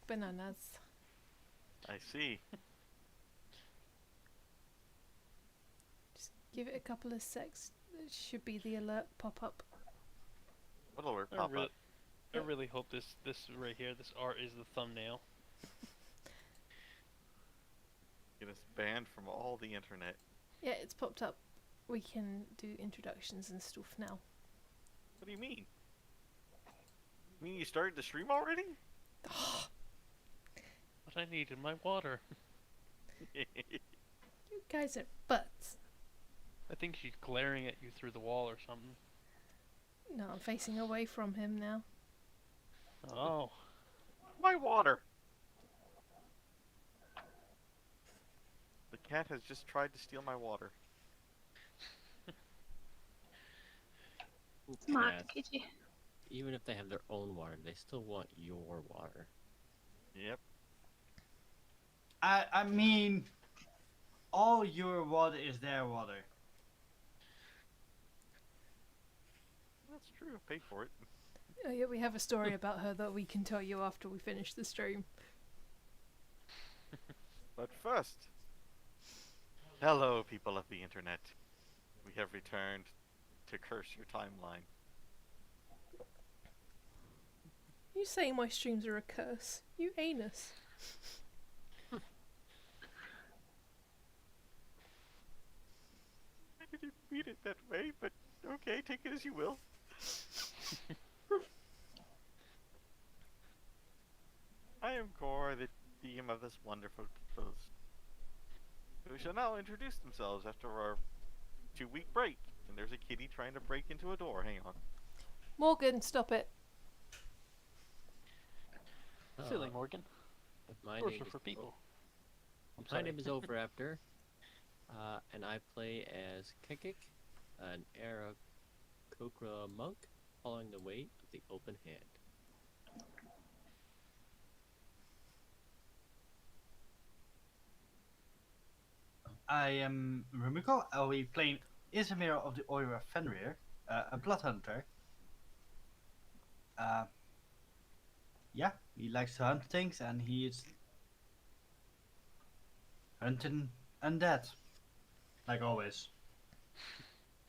bananas. I see. Just give it a couple of secs. It should be the alert pop up. What alert pop up? I really hope this right here, this art is the thumbnail. Get us banned from all the internet. Yeah, it's popped up. We can do introductions and stuff now. What do you mean? You mean you started the stream already? But I needed my water. You guys are butts. I think she's glaring at you through the wall or something. No, I'm facing away from him now. Oh. My water! The cat has just tried to steal my water. Smart Cats, kitty. even if they have their own water, they still want your water. Yep. I mean, all your water is their water. That's true. Pay for it. Oh yeah, we have a story about her that we can tell you after we finish the stream. But first, hello, people of the internet. We have returned to curse your timeline. You saying my streams are a curse? You anus. I didn't mean it that way, but okay, take it as you will. I am Cor, the DM of this wonderful post, who shall now introduce themselves after our 2-week break. And there's a kitty trying to break into a door. Hang on. Morgan, stop it. Silly Morgan. My Doors name are is for people. I'm My sorry. name is Oviraptor, and I play as Kekkick, an Aarakocra monk, following the weight of the open hand. I am Remuko. I'll be playing Isamira of the Order of Fenrir, a Bloodhunter. Yeah, he likes to hunt things, and he is hunting undead, like always.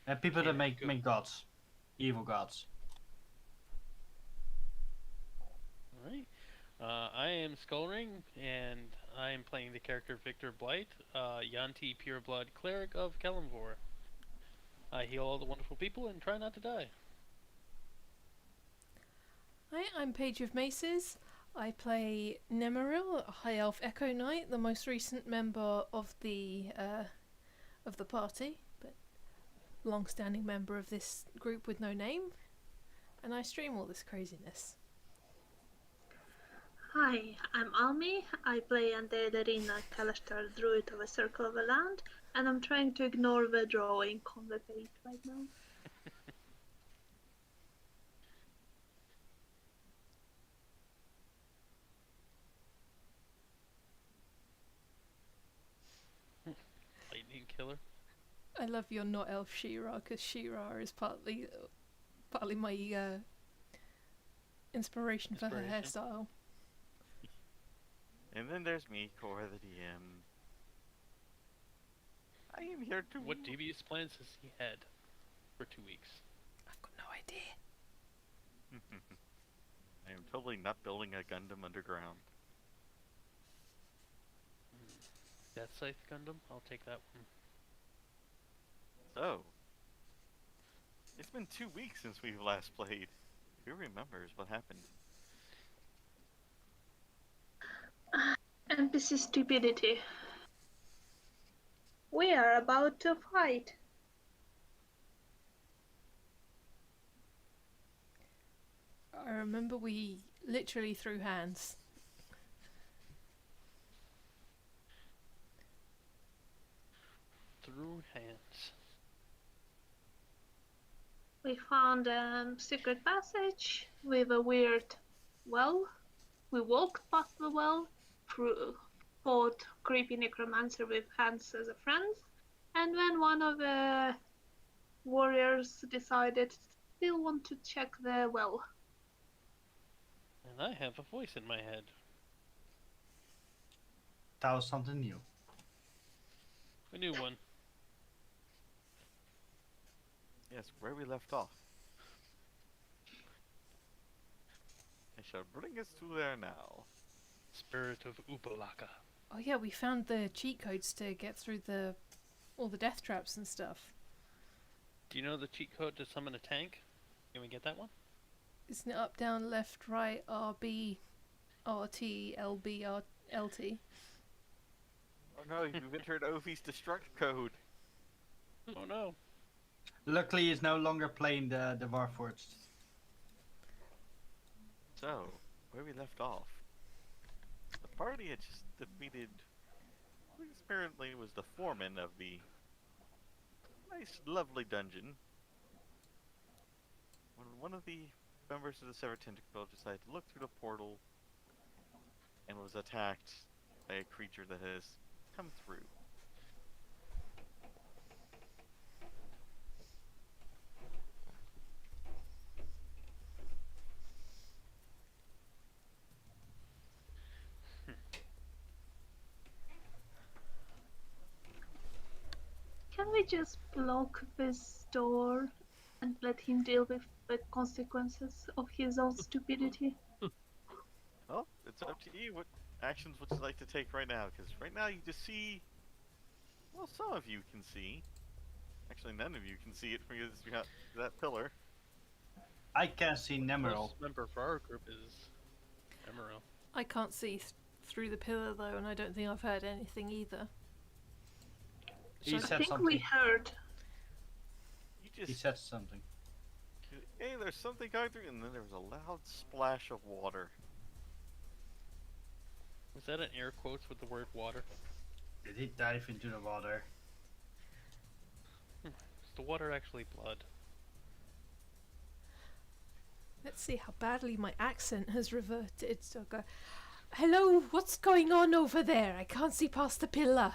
And people that Yeah, make gods, evil gods. Alright. I am Skullring, and I am playing the character Victor Blight, Yuan-ti pureblood Cleric of Kalimvor. I heal all the wonderful people and try not to die. Hi, I'm Paige of Maces. I play Nemmirile, a High Elf Echo Knight, the most recent member of the party, but long-standing member of this group with no name. And I stream all this craziness. Hi, I'm Almi. I play Ellerina, Kalashtar, Druid of a Circle of a Land, and I'm trying to ignore the drawing on the page right now. Lightning killer. I love your not elf She-Ra, because She-Ra is partly my inspiration for her hairstyle. And then there's me, Cor, the DM. I am here to... What devious plans has he had for 2 weeks? I've got no idea. I am totally not building a Gundam underground. Death Scythe Gundam? I'll take that one. So, it's been 2 weeks since we've last played. Who remembers what happened? NPC stupidity. We are about to fight. I remember we literally threw hands. Through hands. We found a secret passage with a weird well. We walked past the well, fought creepy necromancer with hands as a friend, and then one of the warriors decided still want to check the well. And I have a voice in my head. That was something new. A new one. Yes, where we left off. I shall bring us to there now. Spirit of Upalaka. Oh yeah, we found the cheat codes to get through all the death traps and stuff. Do you know the cheat code to summon a tank? Can we get that one? Isn't it up, down, left, right, RB, RT, LB, LT? Oh no, you've entered Ovi's destruct code. Oh no. Luckily, he's no longer playing the Warforged. So, where we left off. The party had just defeated who apparently was the foreman of the nice, lovely dungeon. When one of the members of the Severed Tentacle decided to look through the portal and was attacked by a creature that has come through. Can we just block this door and let him deal with the consequences of his own stupidity? Well, it's up to you. What actions would you like to take right now? Because right now you just see... Well, some of you can see. Actually, none of you can see it because you have that pillar. I can't see Nemmirile. Closest member for our group is Emerald. I can't see through the pillar though, and I don't think I've heard anything either. He I said think something. we heard. You He just... said something. Hey, there's something going through, and then there was a loud splash of water. Was that an air quotes with the word water? Did he dive into the water? Is the water actually blood? Let's see how badly my accent has reverted. So I'll go, hello, what's going on over there? I can't see past the pillar.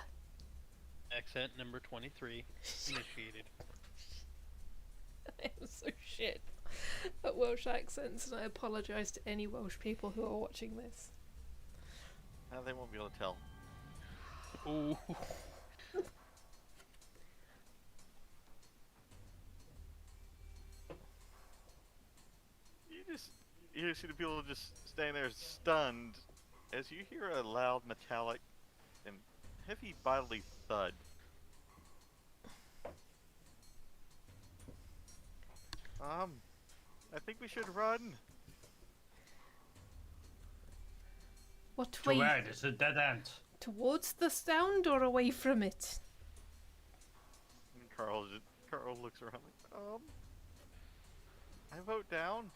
Accent number 23 initiated. I am so shit at Welsh accents, and I apologise to any Welsh people who are watching this. Now they won't be able to tell. Ooh. You see the people just standing there stunned as you hear a loud metallic and heavy bodily thud. I think we should run. What To way? where? There's a dead end. Towards the sound or away from it? And Carl looks around like, I vote down.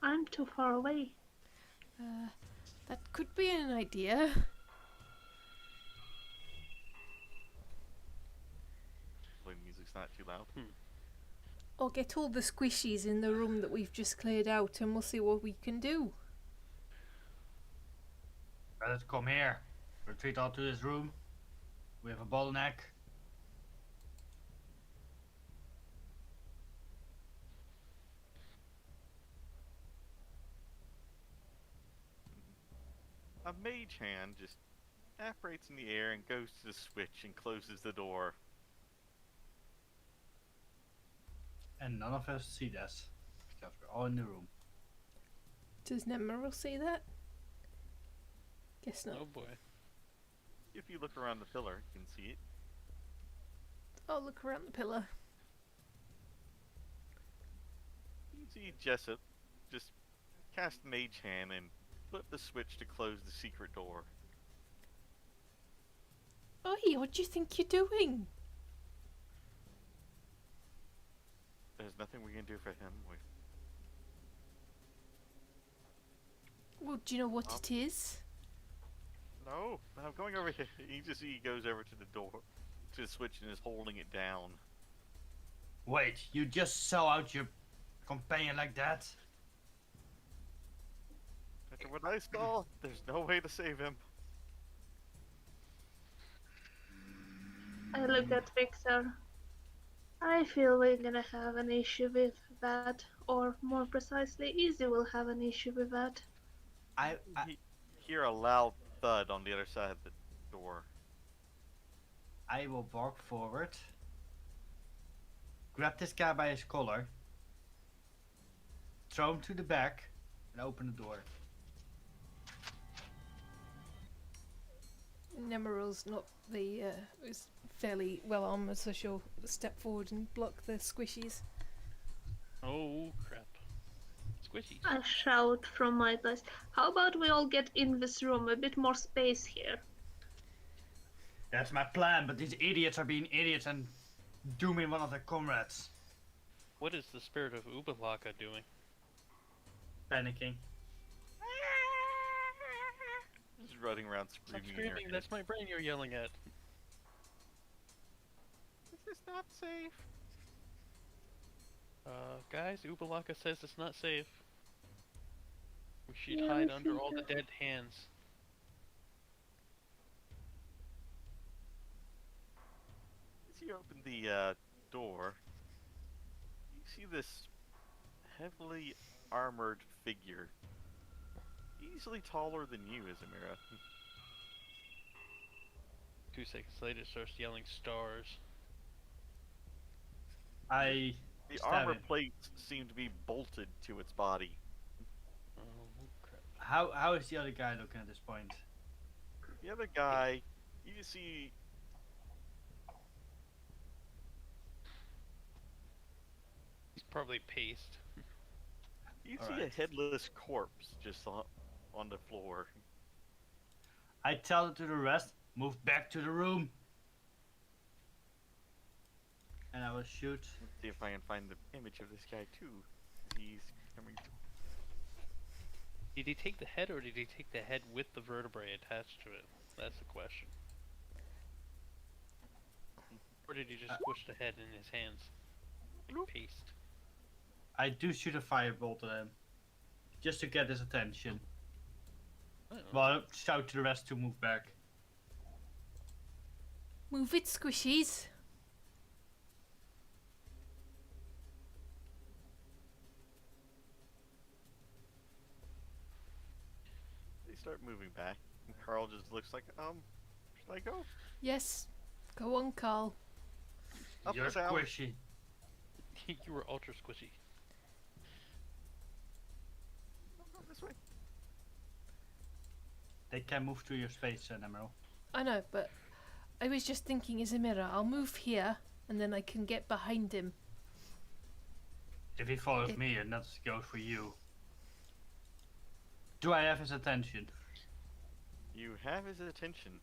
I'm too far away. That could be an idea. Hopefully the music's not too loud. Or get all the squishies in the room that we've just cleared out, and we'll see what we can do. Let us come here. Retreat all to this room. We have a bottleneck. A mage hand just apparates in the air and goes to the switch and closes the door. And none of us see this. Because we're all in the room. Does Nemmirile see that? Guess not. Oh boy. If you look around the pillar, you can see it. I'll look around the pillar. You see Jessup just cast mage hand and flip the switch to close the secret door. Oi, what do you think you're doing? There's nothing we can do for him. Well, do you know what it is? No, I'm going over here. You just see he goes over to the door, to the switch, and is holding it down. Wait, you just sell out your companion like that? After what I saw, there's no way to save him. I look at Victor. I feel we're gonna have an issue with that, or more precisely, Izzy will have an issue with that. I Hear a loud thud on the other side of the door. I will walk forward, grab this guy by his collar, throw him to the back, and open the door. Nemmirile's not the is fairly well armored, so she'll step forward and block the squishies. Oh crap. Squishies. I shout from my place. How about we all get in this room? A bit more space here. That's my plan, but these idiots are being idiots and dooming one of their comrades. What is the spirit of Ubalaka doing? Panicking. Just running around Stop screaming. in your screaming, head. that's my brain you're yelling at. This is not safe. Guys, Ubalaka says it's not safe. We should Yeah, hide we under should all the go. dead hands. As you open the door, you see this heavily armored figure. Easily taller than you, Isamira. 2 seconds later, starts yelling stars. I The stab armor him. plates seem to be bolted to its body. Oh crap. How is the other guy looking at this point? The other guy, you see, He's probably paced. you see a Alright. headless corpse just on the floor. I tell to the rest, move back to the room. And I will shoot. Let's see if I can find the image of this guy too. He's coming. Did he take the head, or did he take the head with the vertebrae attached to it? That's the question. Or did he just squish the head in his hands? Like paste. I do shoot a firebolt at him. Just to get his attention. I don't know. Well, shout to the rest to move back. Move it, squishies! They start moving back, and Carl just looks like, should I go? Yes, go on, Carl. Up You're this alley. squishy. You were ultra squishy. Go this way. They can move through your space, Nemmirile. I know, but I was just thinking, Isamira, I'll move here, and then I can get behind him. If he follows me, and that goes for you. Do I have his attention? You have his attention.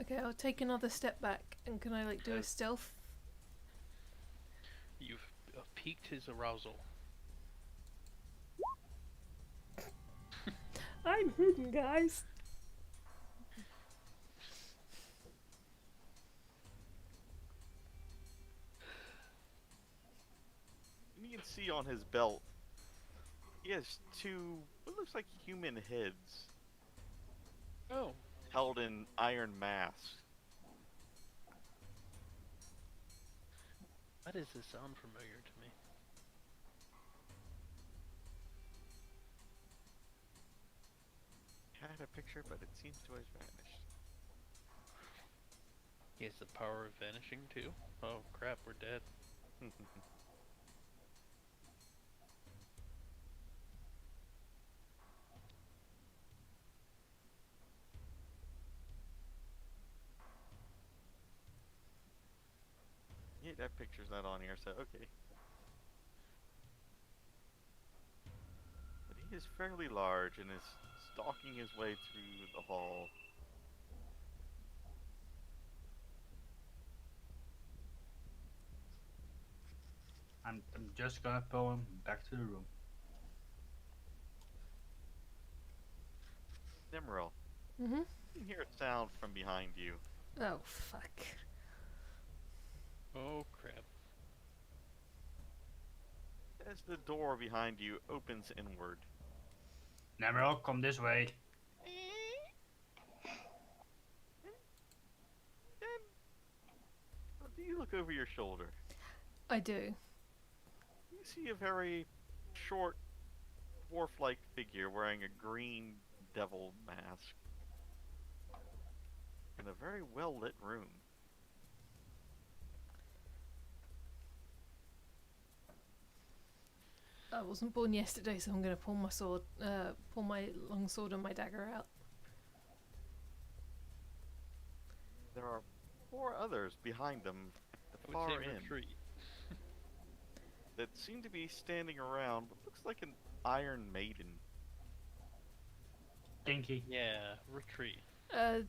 Okay, I'll take another step back, and can I, like, do a stealth? You've piqued his arousal. I'm hidden, guys! You can see on his belt, he has two, what looks like human heads, Oh, held in iron masks. why does this sound familiar to me? Had a picture, but it seems to have vanished. He has the power of vanishing too? Oh crap, we're dead. Yeah, that picture's not on here, so okay. But he is fairly large and is stalking his way through the hall. I'm just gonna pull him back to the room. Nemmirile, Mm-hmm. you can hear a sound from behind you. Oh, fuck. Oh crap. As the door behind you opens inward, Nemmirile, come this way. over your shoulder. I do. You see a very short, dwarf-like figure wearing a green devil mask in a very well-lit room. I wasn't born yesterday, so I'm going to pull my sword, pull my long sword and my dagger out. There are 4 others behind them at the I far would say end retreat. that seem to be standing around what looks like an Iron Maiden. Dinky. Yeah, retreat.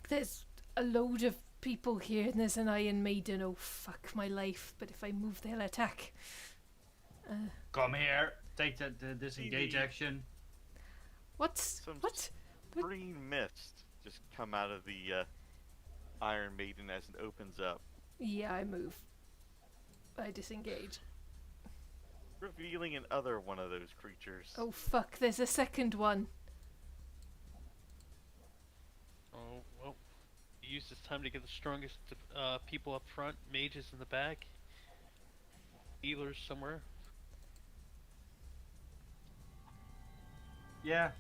There's a load of people here, and there's an Iron Maiden. Oh, fuck my life. But if I move, they'll attack. Come here. Take the disengage Easy. action. What's... Some What? green mist just come out of the Iron Maiden as it opens up, Yeah, I move. I disengage. revealing another one of those creatures. Oh, fuck. There's a second one. Oh, well. Use this time to get the strongest people up front. Mages in the back. Healers somewhere. Yeah.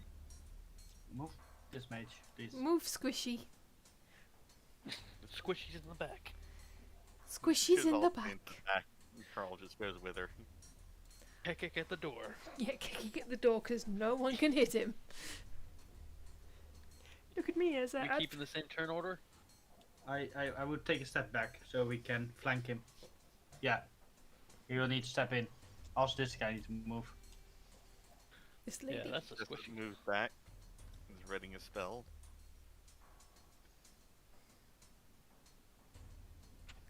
Move this mage, please. Move, Squishy. Squishy's in the back. Squishy's She's in all the in back. Carl just goes with her. Kekkick at the door. Yeah, Kekkick at the door because no one can hit him. Look at me as We I... keeping the same turn order? I would take a step back so we can flank him. Yeah. He will need to step in. Also, this guy needs to move. This lady. Yeah, that's a Just squishy. moves back. He's reading a spell.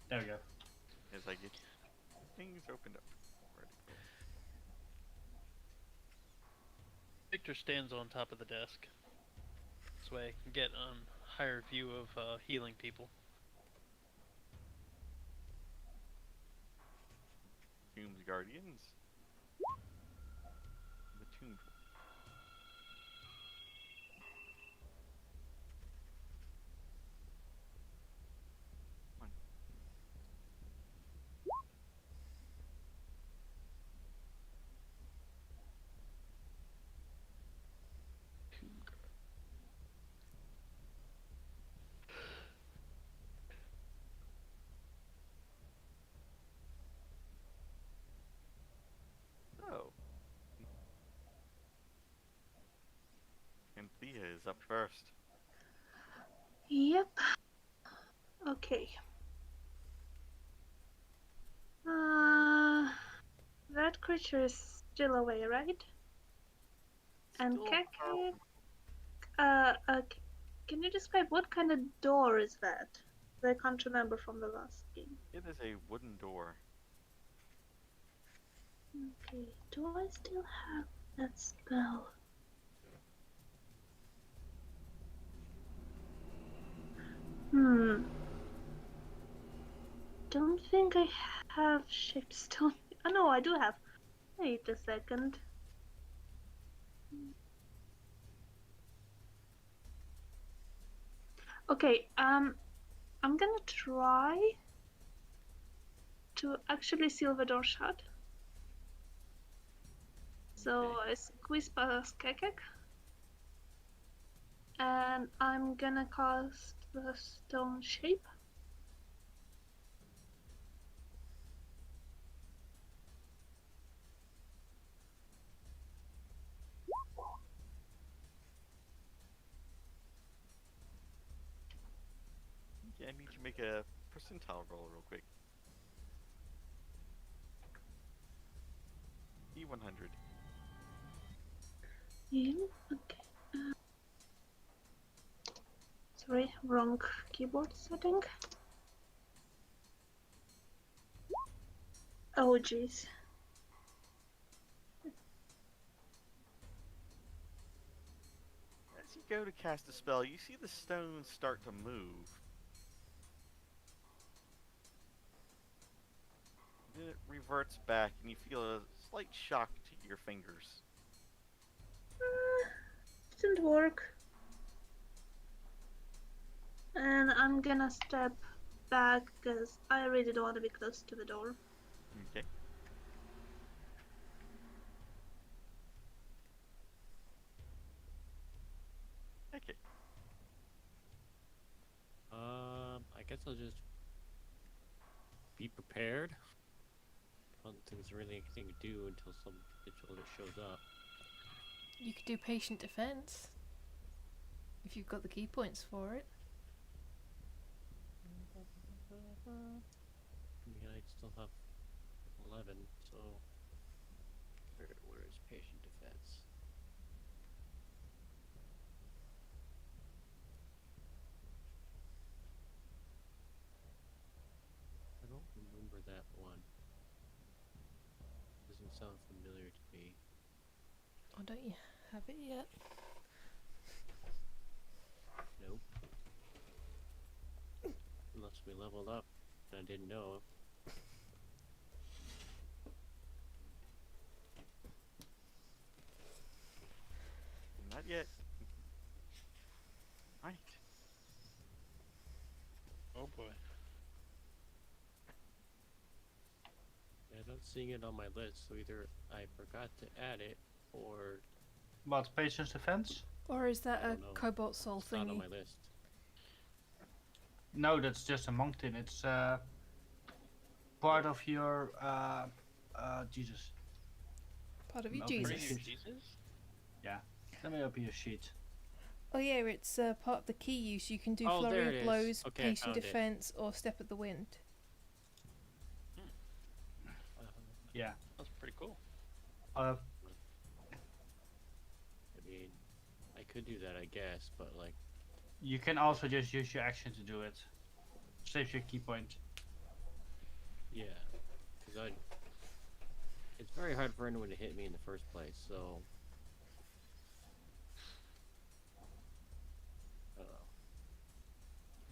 There we go. As I get things opened up. Ready to go. Victor stands on top of the desk. This way I can get a higher view of healing people. Tomb's Guardians. The Tomb. One. Oh. Anthea is up first. Yep. Okay. That creature is still away, right? And Still Kekkick, can you describe what kind of door is that? I can't remember from the last game. It is a wooden door. Okay, do I still have that spell? Don't think I have Shapestone. Oh no, I do have. Wait a second. Okay, I'm gonna try to actually seal the door shut. So I squeeze past Kekkick. And I'm gonna cast the stone shape. Yeah, I need you to make a percentile roll real quick. E100. Yeah, okay. Sorry, wrong keyboard setting. Oh jeez. As you go to cast a spell, you see the stones start to move. Then it reverts back, and you feel a slight shock to your fingers. Didn't work. And I'm gonna step back because I really don't want to be close to the door. Okay. Okay. I guess I'll just be prepared. I don't think there's really anything to do until some vigilante shows up. You could do patient defense if you've got the key points for it. I mean, I still have 11, so where is patient defense? I don't remember that one. Doesn't sound familiar to me. Oh, don't you have it yet? Nope. Unless we leveled up and I didn't know. Not yet. Right. Oh boy. Yeah, I'm not seeing it on my list, so either I forgot to add it or What, patience defense? Or is that I a don't know. cobalt soul it's not on thingy? my list. No, that's just a monk thing. It's part of your Jesus. Part of your Open Jesus. it. Jesus? Let me open your sheet. Oh yeah, it's part of the key use. You can do Oh, there flurry it of is. blows, Okay, I patient found it. defense, or step at the wind. Yeah. That's pretty cool. Uh, I mean, I could do that, I guess, but like, you can also just use your action to do it. Saves your key point. yeah, because it's very hard for anyone to hit me in the first place, so I don't know.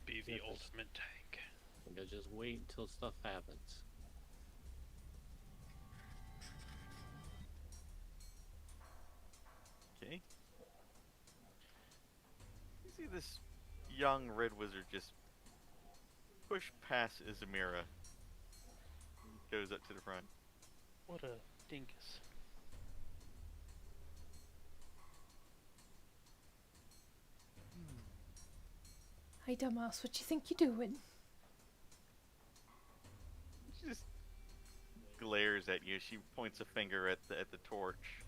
Be the Yes. ultimate tank. I think I'll just wait until stuff happens. Okay. You see this young red wizard just push past Isamira. Goes up to the front. What a dingus. Hey dumbass, what you think you're doing? She just glares at you. She points a finger at the torch.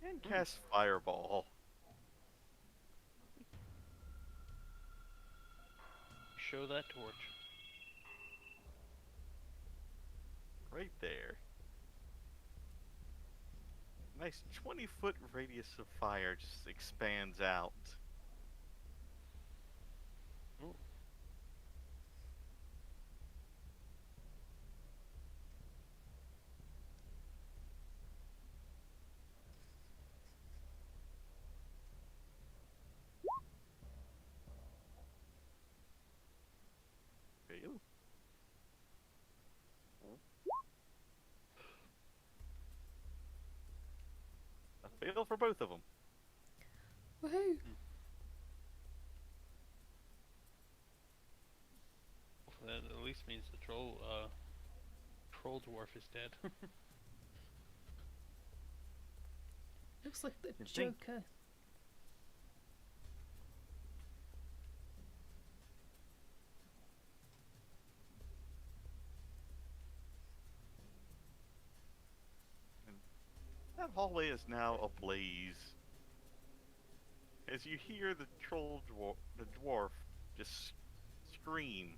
And cast Fireball. Show that torch. Right there. Nice 20-foot radius of fire just expands out. Ooh. Fail. A fail for both of them. Woohoo! That at least means the troll dwarf is dead. Looks like the You think? Joker. That hallway is now ablaze. As you hear the dwarf just scream.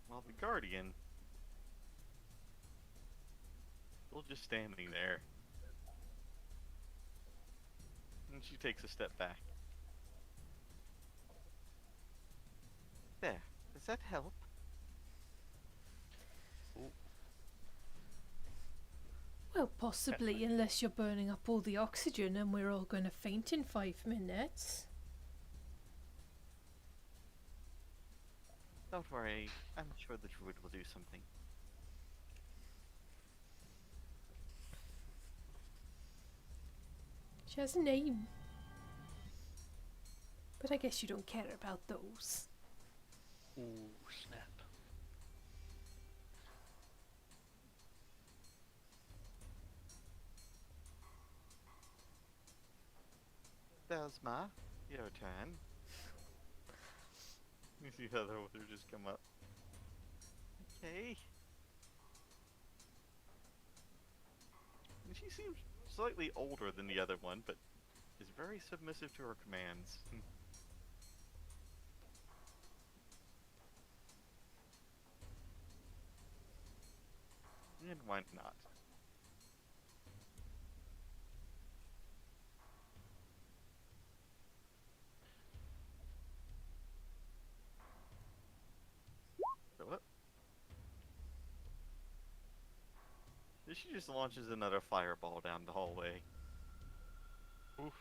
While the guardian still just standing there. And she takes a step back. There. Does that help? Well, possibly, unless you're burning up all the oxygen and we're all going to faint in 5 minutes. Don't worry, I'm sure the druid will do something. She has a name. But I guess you don't care about those. Ooh, snap. Desma, your turn. You see how the other just come up. Okay. And she seems slightly older than the other one, but is very submissive to her commands. And why not? So what? She just launches another fireball down the hallway. Oof.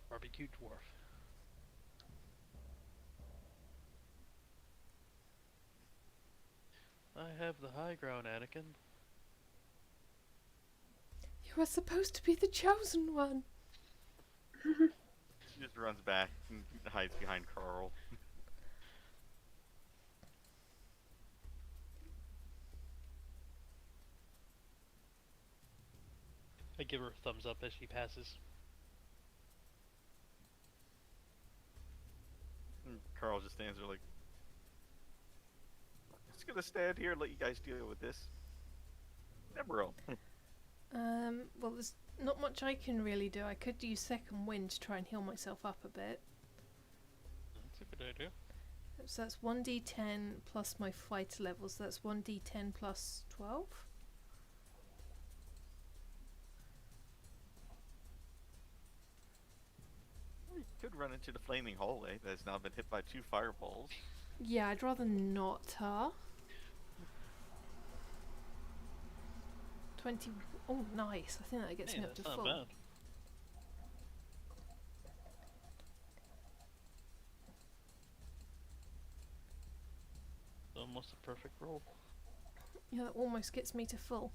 Barbecue dwarf. I have the high ground, Anakin. You are supposed to be the chosen one. She just runs back and hides behind Carl. I give her a thumbs up as she passes. And Carl just stands there like, I'm just gonna stand here and let you guys deal with this. Nemmirile. Well, there's not much I can really do. I could use second wind to try and heal myself up a bit. That's a good idea. So that's 1d10 plus my fighter level, so that's 1d10 plus 12. You could run into the flaming hallway that has now been hit by 2 fireballs. Yeah, I'd rather not, huh? 20. Oh, nice. I think that gets Hey, me up to that's not full. bad. Almost a perfect roll. Yeah, that almost gets me to full.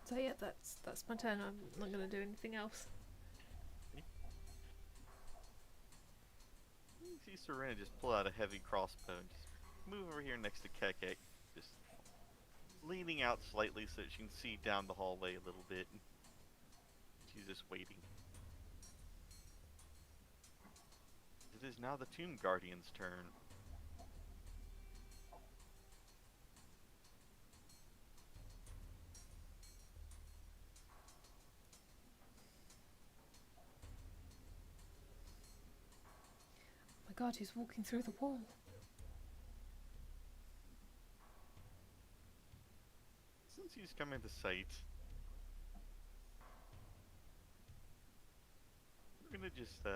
So yeah, that's my turn. I'm not going to do anything else. You see Serena just pull out a heavy crossbow and just move over here next to Kekkick, just leaning out slightly so that she can see down the hallway a little bit. She's just waiting. It is now the Tomb Guardian's turn. Oh my god, he's walking through the wall. Since he's come into sight, we're gonna just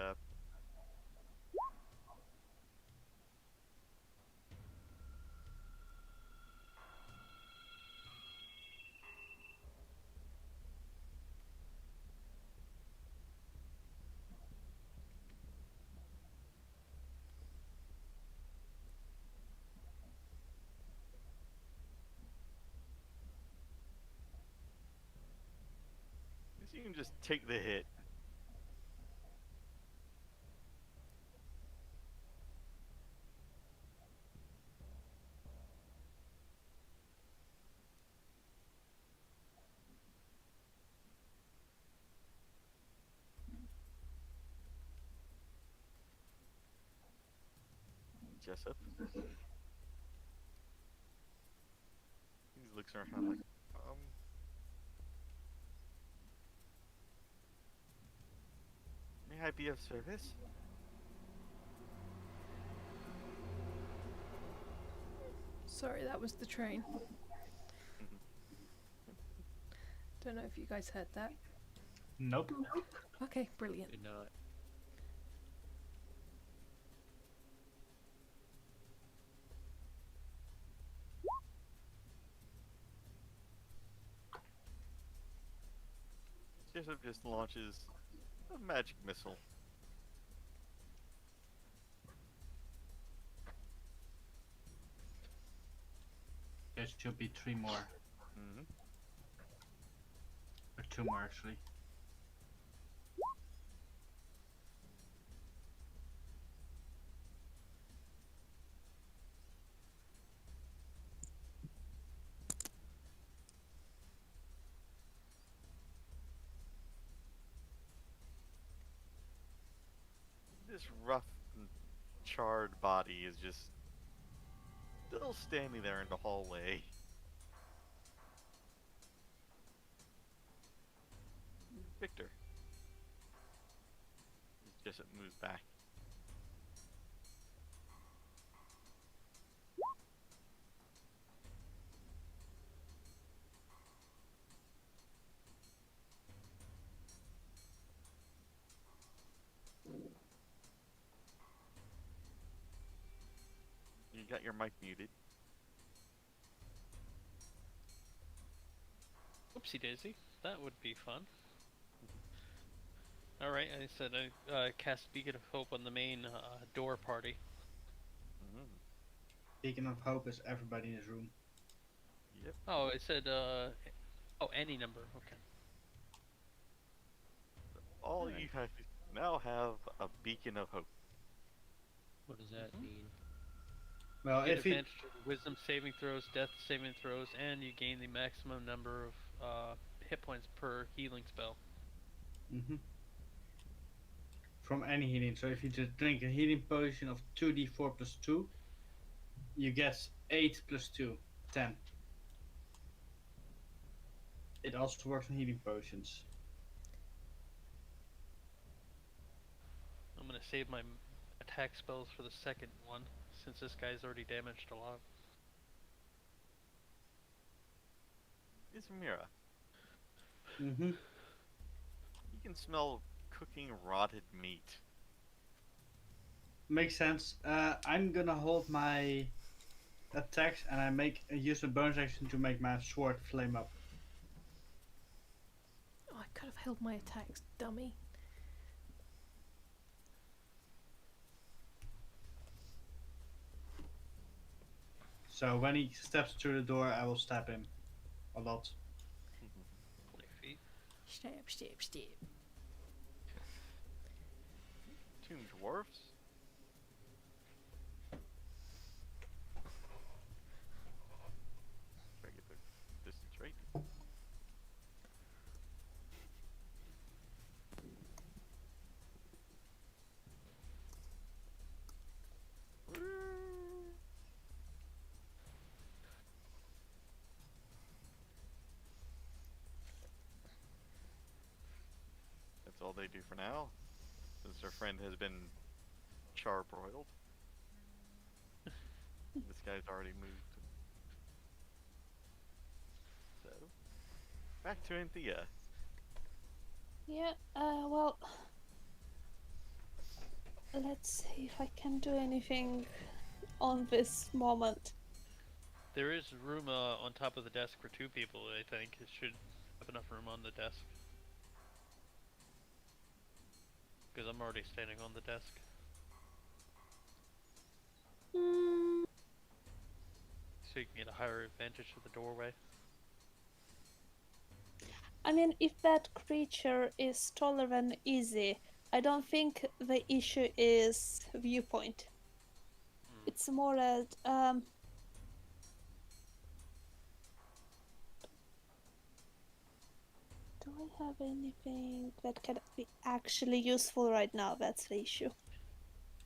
you can just take the hit. Jessup. He looks around like, may I be of service? Sorry, that was the train. Don't know if you guys heard that. Nope. Okay, brilliant. Did not. Jessup just launches a magic missile. There should be 3 more. Mm-hmm. Or 2 more, actually. This rough and charred body is just still standing there in the hallway. Victor. Jessup moves back. You got your mic muted. Oopsie daisy. That would be fun. Alright, I said I cast Beacon of Hope on the main door party. Mm-hmm. Beacon of Hope is everybody in this room. Yep. Oh, it said, oh, any number. Okay. All Alright. you have now have a beacon of hope. What does that mean? Well, You get if he... advantage to wisdom saving throws, death saving throws, and you gain the maximum number of hit points per healing spell. Mm-hmm. From any healing. So if you just drink a healing potion of 2d4 plus 2, you get 8 plus 2, 10. It also works on healing potions. I'm gonna save my attack spells for the second one, since this guy's already damaged a lot. Isamira, Mm-hmm. you can smell cooking rotted meat. Makes sense. I'm gonna hold my attacks and I use a bonus action to make my sword flame up. Oh, I could have held my attacks, dummy. So when he steps through the door, I will stab him a lot. 20 feet. Stab, stab, stab. Two dwarfs. Try to get the distance right. That's all they do for now, since their friend has been charbroiled. This guy's already moved. So, back to Anthea. Yeah, well, let's see if I can do anything on this moment. There is room on top of the desk for 2 people, I think. It should have enough room on the desk. Because I'm already standing on the desk. Hmm, So you can get a higher advantage to the doorway. I mean, if that creature is taller than Easy, I don't think the issue is viewpoint. It's more that, do I have anything that can be actually useful right now? That's the issue.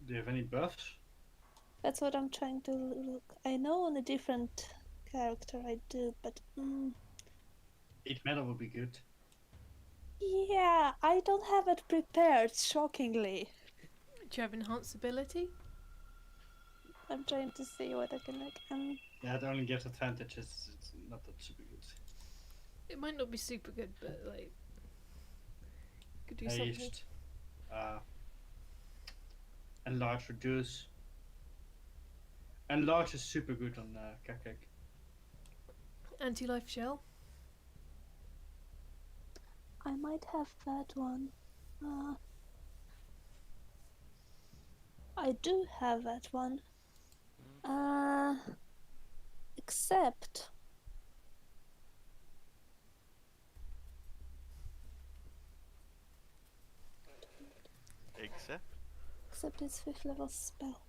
Do you have any buffs? That's what I'm trying to look. I know on a different character I do, but Heat metal would be good. yeah, I don't have it prepared, shockingly. Do you have enhanced ability? I'm trying to see what I can like. Yeah, it only gives advantages. It's not that super good. It might not be super good, but like could do something. Haste. Enlarge, reduce. Enlarge is super good on Kekkick. Anti-life shell. I might have that one. I do have that one. Except Except it's 5th level spell.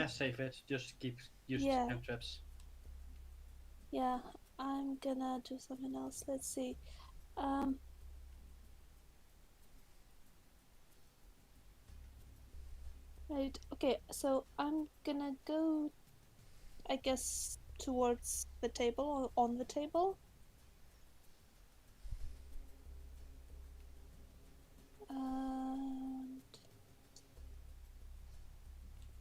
Save it. Just keep using Yeah. cantrips. Yeah, I'm gonna do something else. Let's see. Right. Okay. So I'm gonna go, I guess, towards the table or on the table. And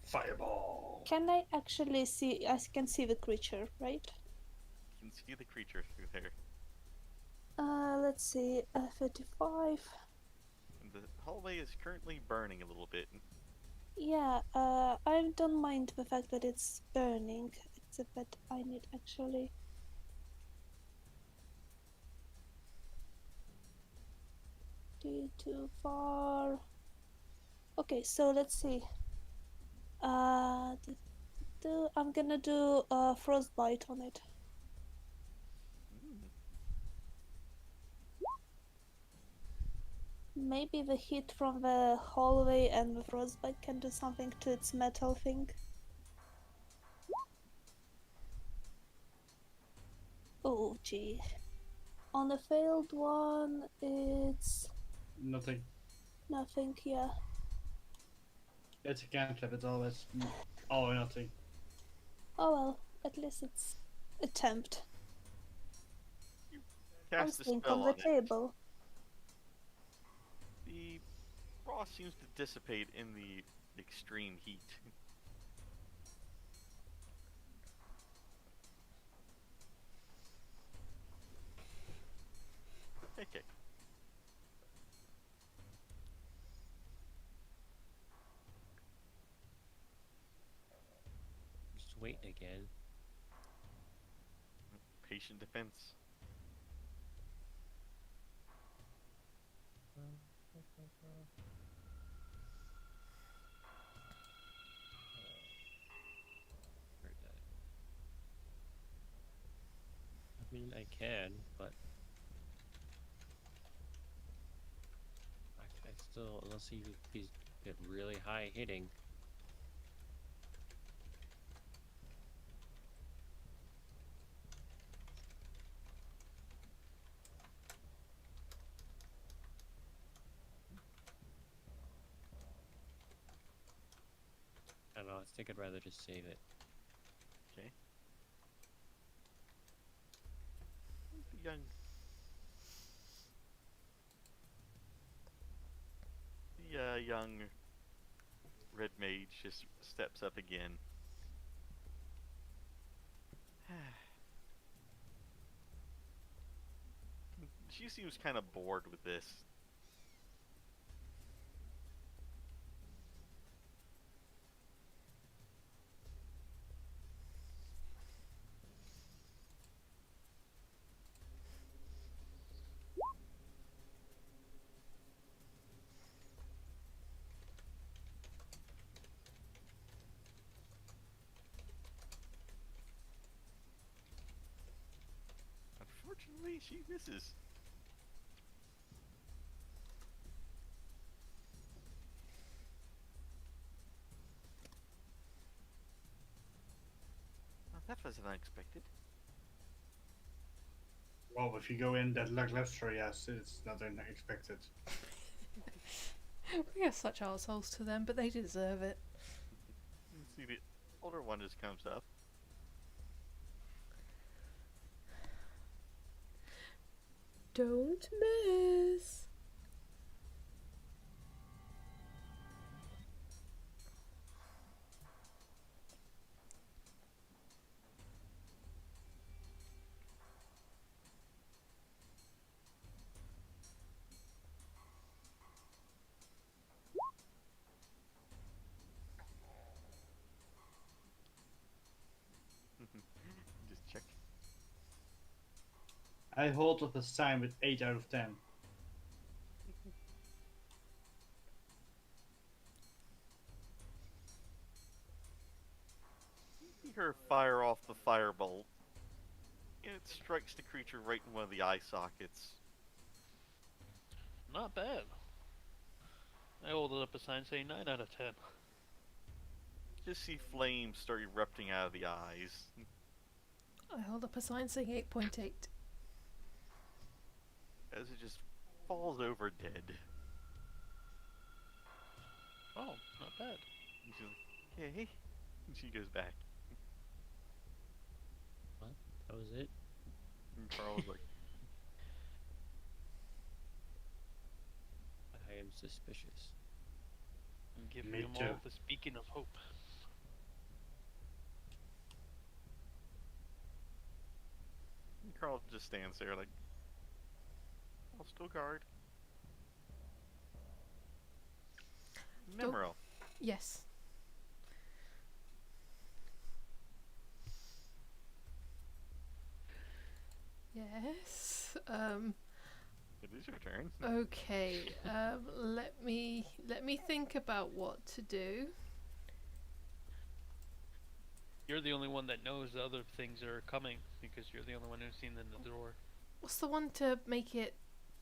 Fireball. can I actually see? I can see the creature, right? you can see the creature through there. Let's see. 35. And the hallway is currently burning a little bit. Yeah. I don't mind the fact that it's burning, except that I need actually. Too far. Okay, so let's see. I'm gonna do frostbite on it. Mm. Maybe the heat from the hallway and the frostbite can do something to its metal thing. Oh gee. On the failed one, it's Nothing. nothing. Yeah. It's a cantrip. It's always all or nothing. Oh well. At least it's attempt. I'm Cast a staying spell on the on it. table. The frost seems to dissipate in the extreme heat. Okay. Just wait again. Patient defense. Where's that? I mean, I can, but I still, unless he's get really high hitting. I don't know. I think I'd rather just save it. Okay. The young red mage just steps up again. She seems kind of bored with this. Unfortunately, she misses. Well, that was unexpected. Well, if you go in that lackluster, yes, it's not unexpected. We are such assholes to them, but they deserve it. You see, the older one just comes up. Don't miss. Just check. I hold up a sign with 8 out of 10. See her fire off the firebolt. It strikes the creature right in one of the eye sockets. Not bad. I hold up a sign saying 9 out of 10. Just see flames start erupting out of the eyes. I hold up a sign saying 8.8. As it just falls over dead. Oh, not bad. And she's like, okay. And she goes back. What? That was it? And Carl's like, I am suspicious. I'm giving Me them too. all the speaking of hope. and Carl just stands there like, I'll still guard. Don't- Nemmirile. Yes. Yes. It is your turn. Okay. Let me think about what to do. You're the only one that knows the other things are coming because you're the only one who's seen them in the door. What's the one to make it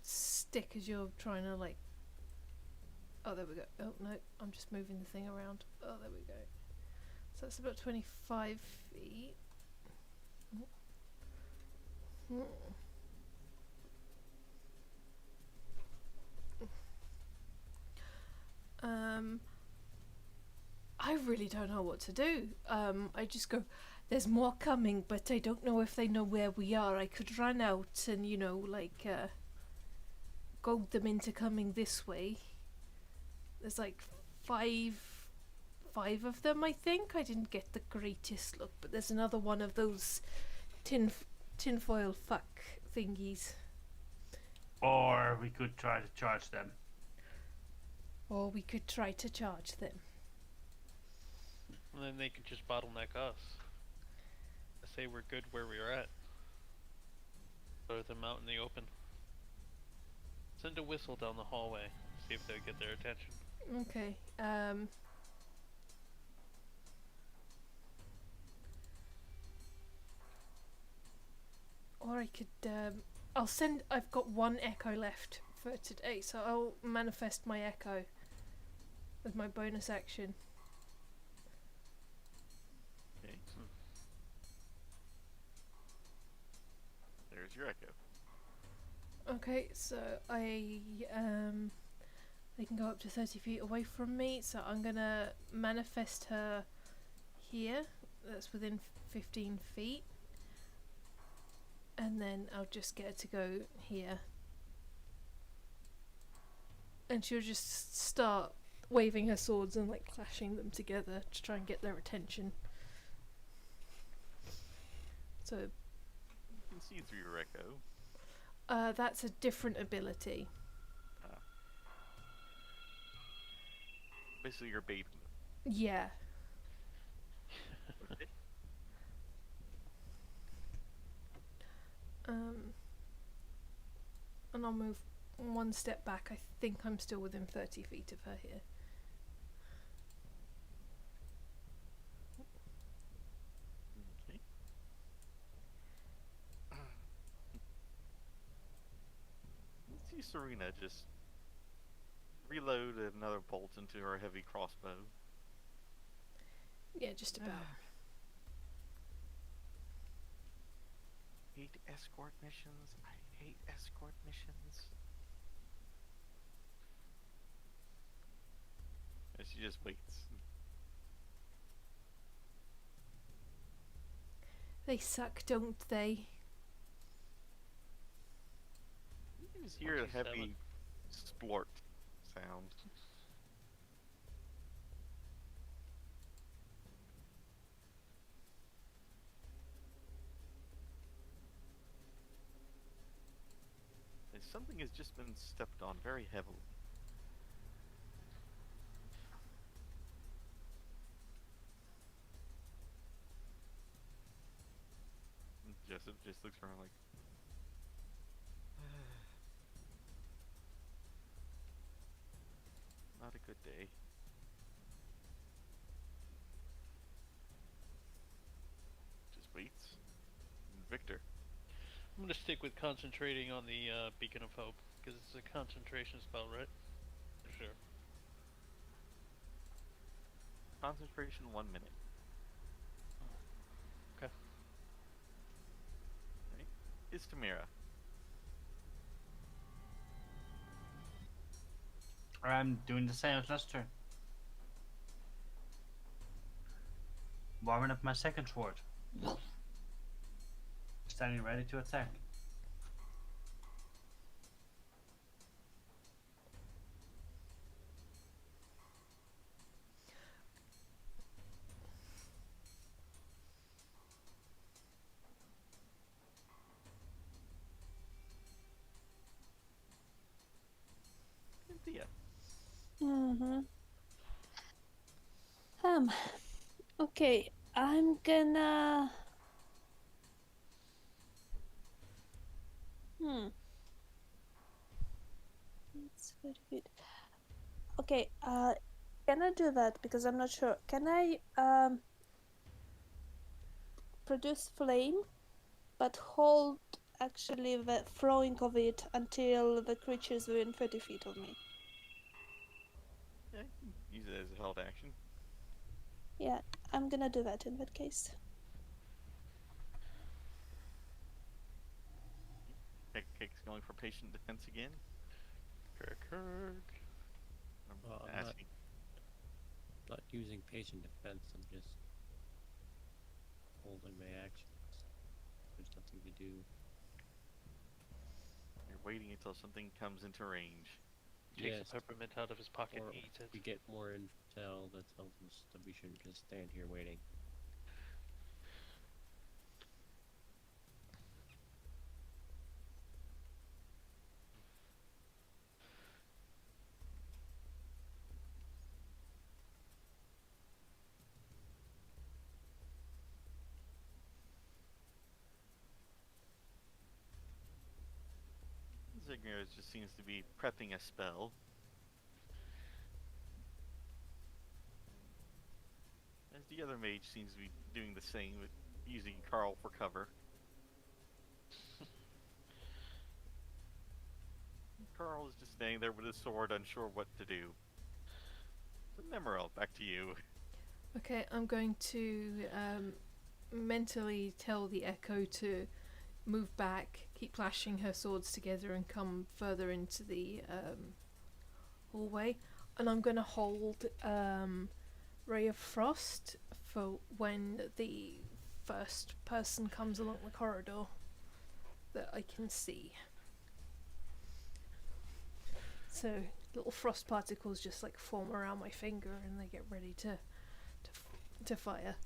stick as you're trying to like? Oh, there we go. Oh no, I'm just moving the thing around. Oh, there we go. So that's about 25 feet. Hmm. I really don't know what to do. I just go, there's more coming, but I don't know if they know where we are. I could run out and, goad them into coming this way. There's like five of them, I think. I didn't get the greatest look, but there's another one of those tinfoil fuck thingies. Or we could try to charge them. Or we could try to charge them. And then they could just bottleneck us. Say we're good where we are at. Throw them out in the open. Send a whistle down the hallway. See if they'll get their attention. Okay. Or I could, I've got one echo left for today, so I'll manifest my echo with my bonus action. Okay. There's your echo. Okay, so they can go up to 30 feet away from me, so I'm gonna manifest her here. That's within 15 feet. And then I'll just get her to go here. And she'll just start waving her swords and like clashing them together to try and get their attention. So You can see through your echo. that's a different ability. Basically, you're baiting them. Yeah. And I'll move one step back. I think I'm still within 30 feet of her here. Okay. You see Serena just reload another bolt into her heavy crossbow. Yeah, just about. Hate escort missions. I hate escort missions. And she just waits. They suck, don't they? just hear a 127. heavy splort sound. And something has just been stepped on very heavily. And Jessup just looks around like, not a good day. Just waits. And Victor. I'm gonna stick with concentrating on the Beacon of Hope because it's a concentration spell, right? For sure. Concentration 1 minute. Okay. Right? Isamira. I'm doing the same as last turn. Warming up my second sword. Standing ready to attack. Anthea. Mm-hmm. Okay, I'm gonna. That's very good. Okay, can I do that? Because I'm not sure. Can I produce flame, but hold actually the throwing of it until the creature is within 30 feet of me? Yeah, you can use it as a held action. Yeah, I'm gonna do that in that case. Kekkick's going for patient defense again. Kekkick. Well, I'm not using patient defense. I'm just holding my actions. There's nothing to do. You're waiting until something comes into range. Takes Yes, a peppermint out of his pocket or and eats it. we get more intel that tells us that we shouldn't just stand here waiting. Zigmir just seems to be prepping a spell. As the other mage seems to be doing the same, with using Carl for cover. Carl is just standing there with his sword, unsure what to do. So Nemmirile, back to you. Okay, I'm going to mentally tell the Echo to move back, keep clashing her swords together, and come further into the hallway. And I'm going to hold Ray of Frost for when the first person comes along the corridor that I can see. So little frost particles just like form around my finger, and they get ready to fire.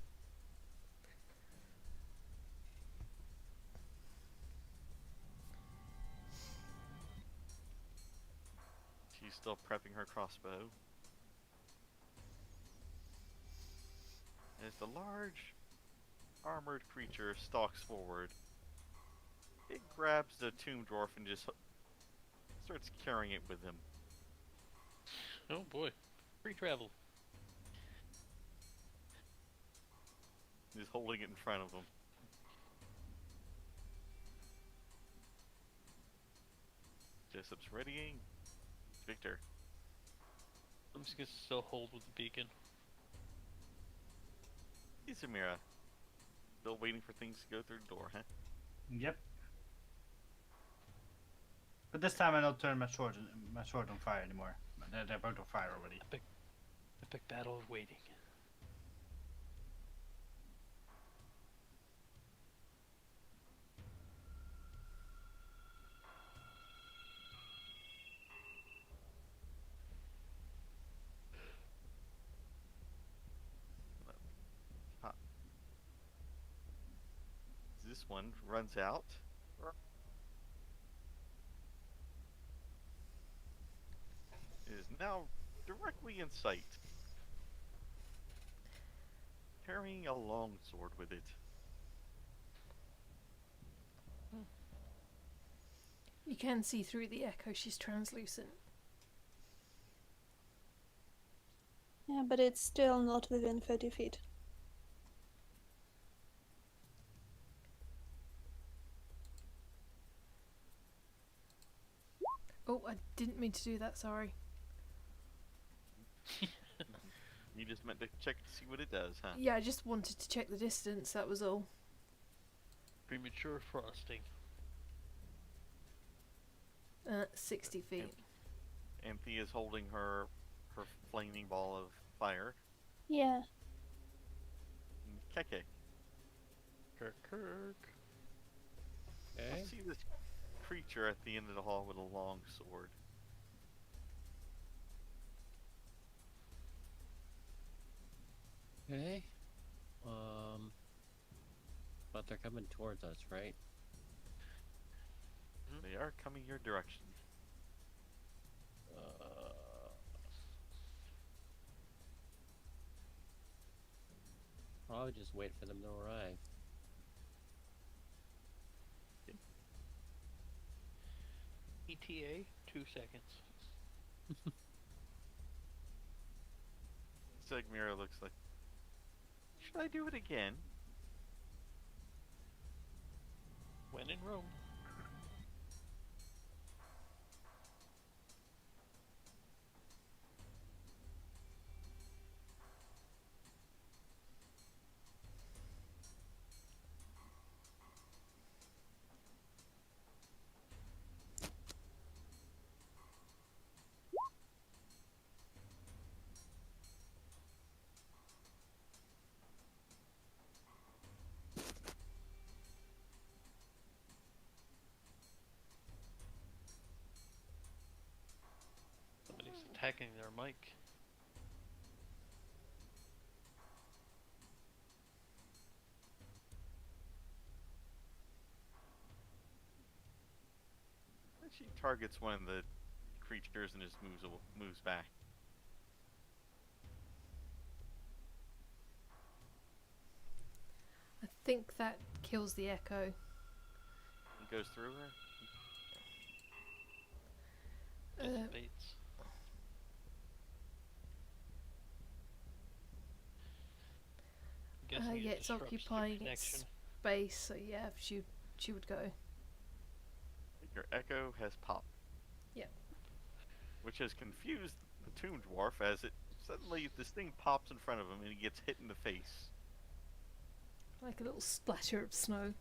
She's still prepping her crossbow. As the large armored creature stalks forward, it grabs the tomb dwarf and just starts carrying it with him. Oh boy, free travel. Just holding it in front of him. Jessup's readying. Victor. I'm just gonna still hold with the beacon. Isamira. Still waiting for things to go through the door, huh? Yep. But this time I don't turn my sword on fire anymore. They're both on fire already. Epic battle of waiting. this one runs out. It is now directly in sight, carrying a long sword with it. You can see through the echo, she's translucent. Yeah, but it's still not within 30 feet. Oh, I didn't mean to do that, sorry. You just meant to check to see what it does, huh? Yeah, I just wanted to check the distance, that was all. Premature frosting. 60 feet. Anthea's holding her flaming ball of fire. Yeah. Kekkick. Kirk. Okay. I see this creature at the end of the hall with a long sword. Okay. But they're coming towards us, right? They are coming your direction. I'll just wait for them to arrive. ETA, 2 seconds. Isamira looks like, should I do it again? When in Rome. Somebody's attacking their mic. She targets one of the creatures and just moves back. I think that kills the echo. It goes through her. Dissipates. Guessing it Yeah, it's disrupts the occupying connection. its space, so yeah, she would go. Your echo has popped. Yeah. Which has confused the tomb dwarf as suddenly this thing pops in front of him and he gets hit in the face. Like a little splatter of snow.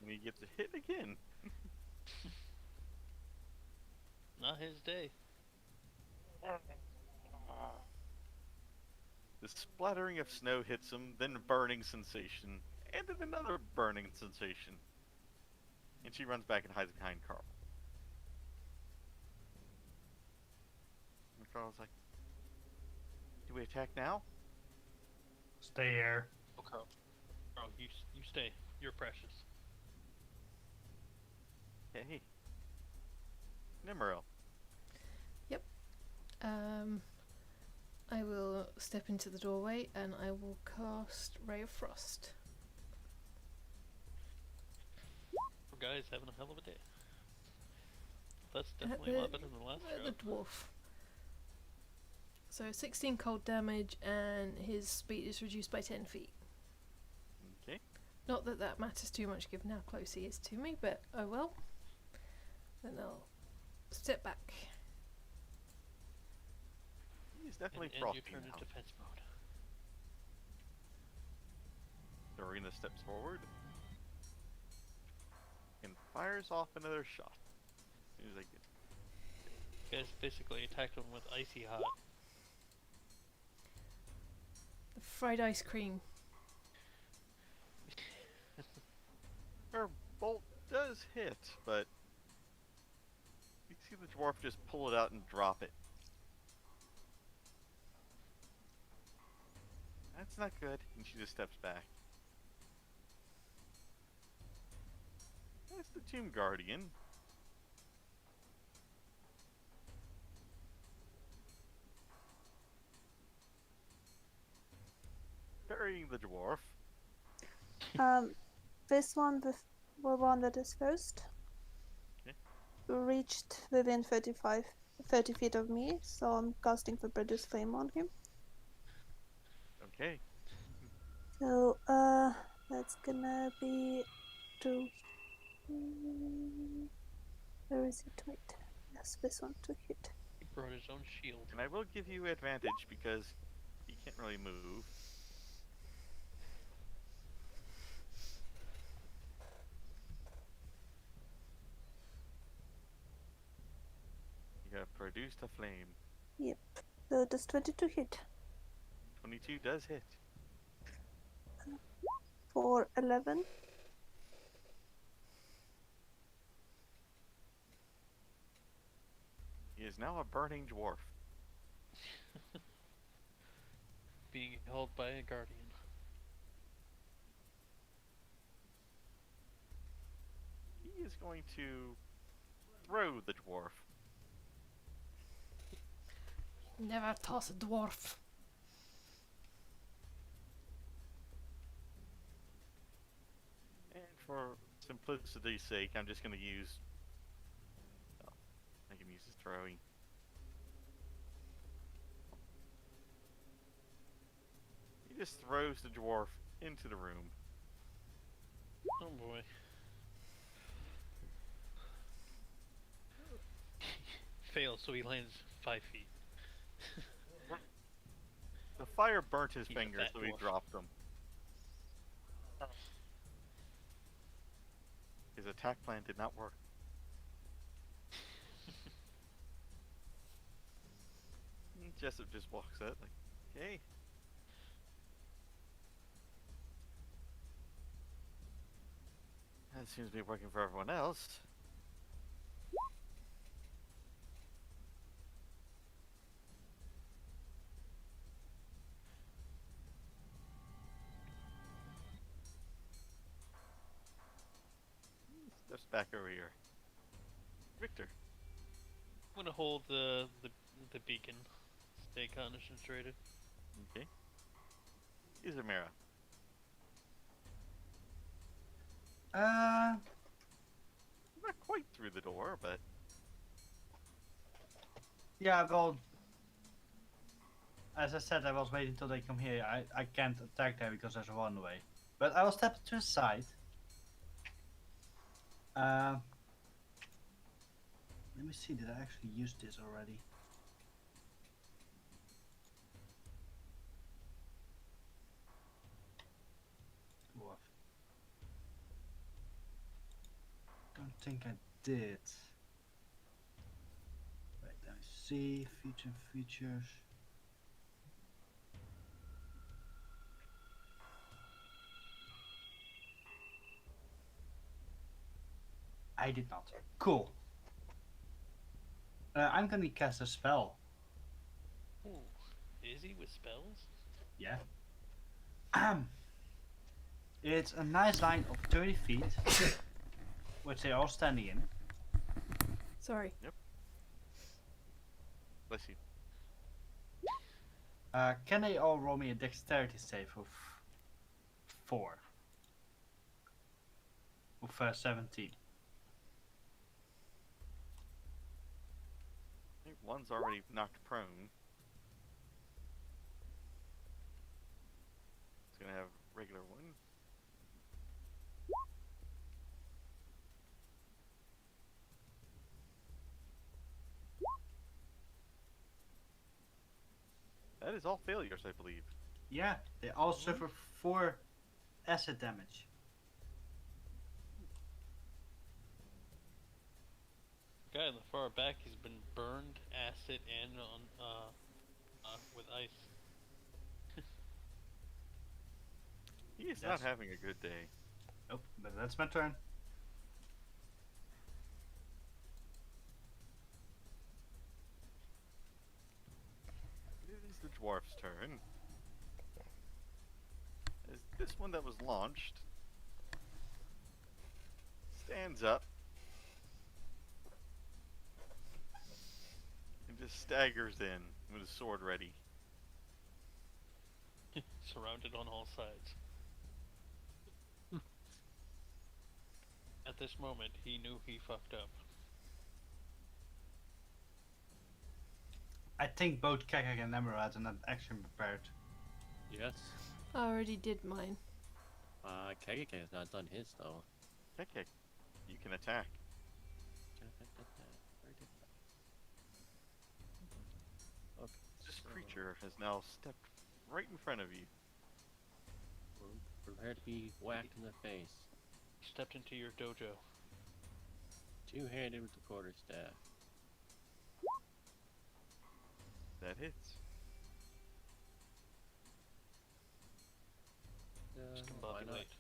And he gets hit again. Not his day. The splattering of snow hits him, then a burning sensation, and then another burning sensation. And she runs back and hides behind Carl. And Carl's like, do we attack now? Stay here. Okay. Oh, you stay. You're precious. Hey. Nemmirile. I will step into the doorway and I will cast Ray of Frost. Guys having a hell of a day. That's definitely a lot better than the last The round. dwarf. So 16 cold damage and his speed is reduced by 10 feet. Okay. Not that that matters too much given how close he is to me, but oh well. Then I'll step back. He's definitely And frosty you turn now. into defense mode. Ellerina steps forward and fires off another shot. He's like, You guys basically attacked him with icy hot. The fried ice cream. does hit, but you see the dwarf just pull it out and drop it. That's not good. And she just steps back. That's the Tomb Guardian. Burying the dwarf. This one, the one that is first, Okay. reached within 30 feet of me, so I'm casting the Produce Flame on him. Okay. So, that's gonna be to. Where is it? Wait. Yes, this one to hit. He brought his own shield. And I will give you advantage because he can't really move. You have produced a flame. Yep. So does 22 hit 22 does hit. for 11? He is now a burning dwarf. Being held by a guardian. He is going to throw the dwarf. Never toss a dwarf. And for simplicity's sake, I'm just going to use... Oh, I can use his throwing. He just throws the dwarf into the room. Oh boy. Fails, so he lands 5 feet. The fire burnt his He's a finger, fat so he dwarf. dropped them. His attack plan did not work. Jessup just walks out like, okay. That seems to be working for everyone else. Steps back over here. Victor. I'm gonna hold the beacon. Stay concentrated. Okay. Isamira. Not quite through the door, but Yeah, well, as I said, I was waiting till they come here. I can't attack there because there's a one-way. But I will step to the side. Let me see, did I actually use this already? Dwarf. Don't think I did. Wait, let me see. Features. I did not. Cool. I'm gonna cast a spell. Ooh, is he with spells? Yeah. It's a nice line of 30 feet, which they're all standing in. Sorry. bless you. Can they all roll me a dexterity save of 4? Of 17. I think one's already knocked prone. It's gonna have regular one. That is all failures, I believe. Yeah, they all suffer 4 acid damage. Guy in the far back has been burned, acid, and on with ice. He is Yes. not having a good day. Nope, but that's my turn. dwarf's turn. As this one that was launched stands up and just staggers in with his sword ready. Surrounded on all sides. At this moment, he knew he fucked up. I think both Kekkick and Nemmirile had an action prepared. Yes. I already did mine. Kekkick has not done his though. Kekkick, you can attack. Okay. This creature has now stepped right in front of you. Prepare to be whacked in the face. Stepped into your dojo. Two-handed with the quarterstaff. That hits. Why not? Discombobulate.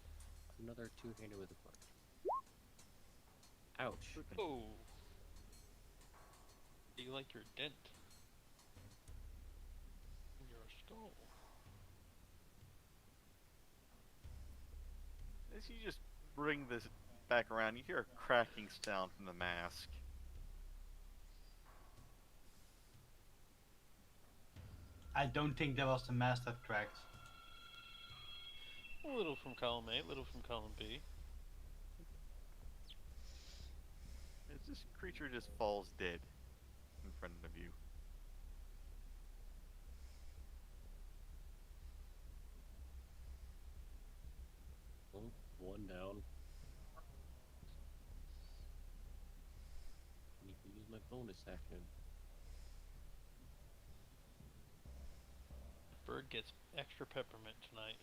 Another two-handed with a quarter. Ouch. Oh. Do you like your dent? In your skull. As you just bring this back around, you hear a cracking sound from the mask. I don't think that was the mask that cracked. A little from column A, a little from column B. As this creature just falls dead in front of you. Oh, one down. I need to use my bonus action. Bird gets extra peppermint tonight.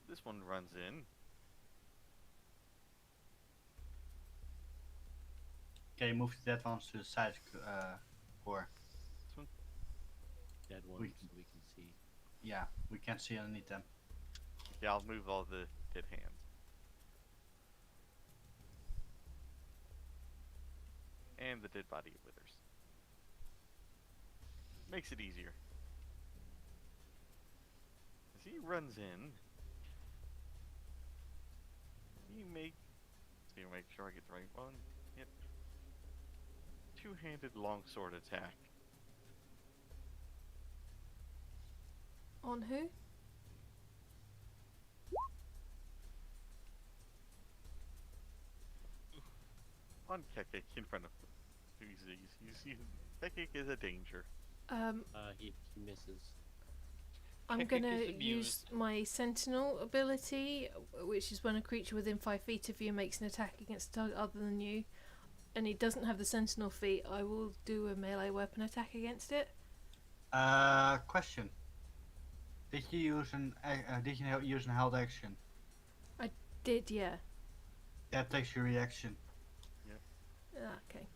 This one runs in. Okay, move that one to the side, core. This one. Dead ones we can see. Yeah, we can't see underneath them. Yeah, I'll move all the dead hands. And the dead body withers. Makes it easier. As he runs in, you make... So you make sure I get the right one. Yep. Two-handed longsword attack. On who? On Kekkick in front of him. You see Kekkick is a danger. He misses. I'm Kekkick gonna is use amused. my Sentinel ability, which is when a creature within 5 feet of you makes an attack against a target other than you, and it doesn't have the Sentinel feat. I will do a melee weapon attack against it. Question. Did you use an held action? Did, yeah. That takes your reaction. Ah, okay.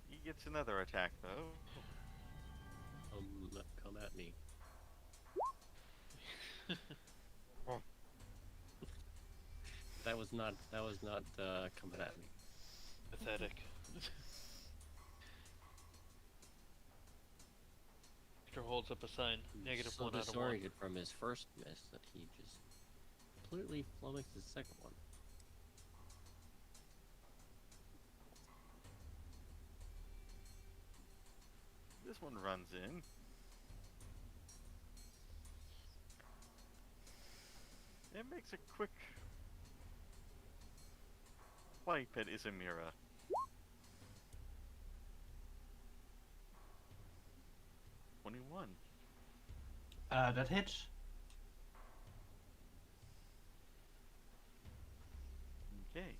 He gets another attack though. Come at me. That was not coming at me. Pathetic. Victor holds up a sign. Negative So 1 out of 1. disoriented from his first miss that he just completely flummoxed his second one. This one runs in. It makes a quick wipe at Isamira. $21. That hits. Okay.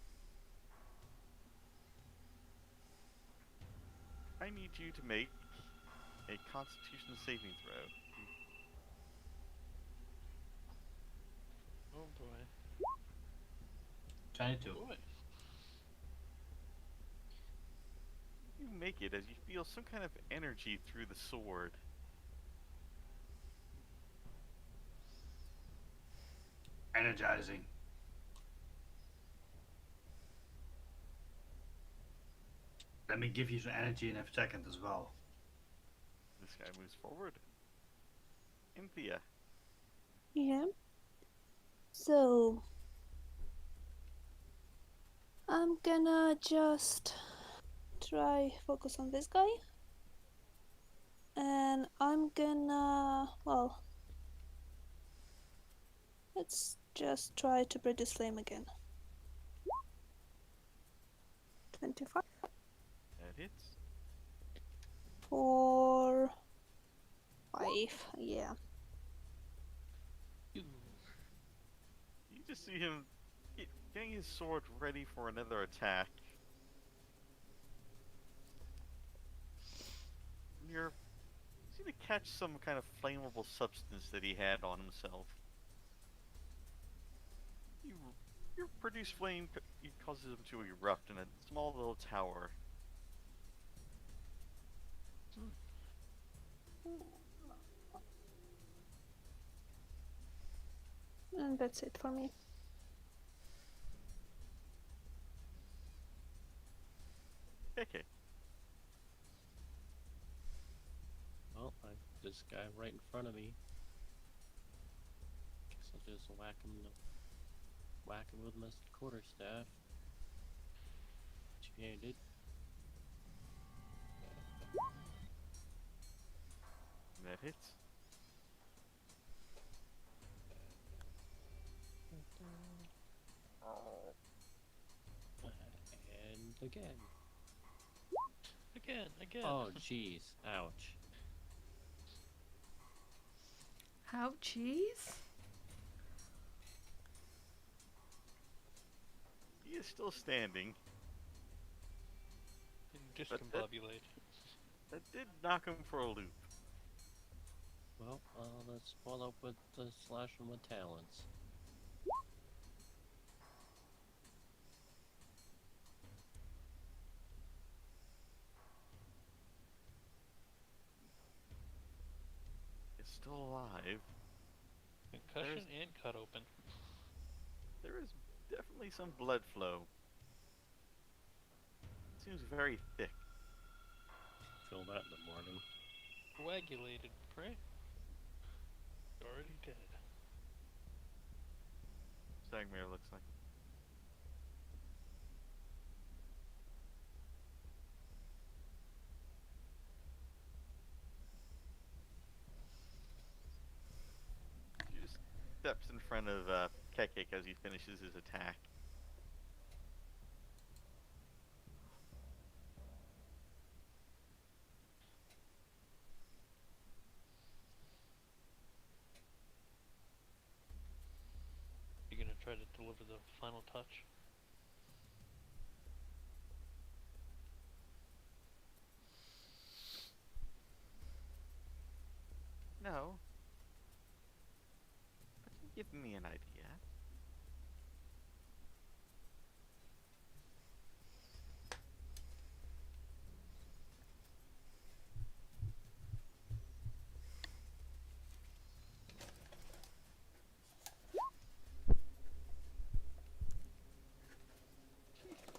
I need you to make a Constitution saving throw. Oh boy. 22. Boy. You make it as you feel some kind of energy through the sword. Energizing. Let me give you some energy in a second as well. This guy moves forward. Anthea. Yeah. So I'm gonna just try focus on this guy. And I'm gonna, well, let's just try to produce flame again. 25 That hits. for 5, yeah. Ooh. You just see him getting his sword ready for another attack. You seem to catch some kind of flammable substance that he had on himself. Your produced flame causes him to erupt in a small little tower. And that's it for me. Okay. Well, this guy right in front of me. Guess I'll just whack him with my quarterstaff. Two-handed. That hits. And again. Again. Oh, jeez. Ouch. How cheese? He is still standing. Discombobulate. That did knock him for a loop. Well, let's follow up with the slash him with talons. Is still alive. Concussion and cut open. There is definitely some blood flow. Seems very thick. Feel that in the morning. Coagulated, pray. Already dead. Isamira looks like. She just steps in front of Kekkick as he finishes his attack. You're gonna try to deliver the final touch. No. But you give me an idea.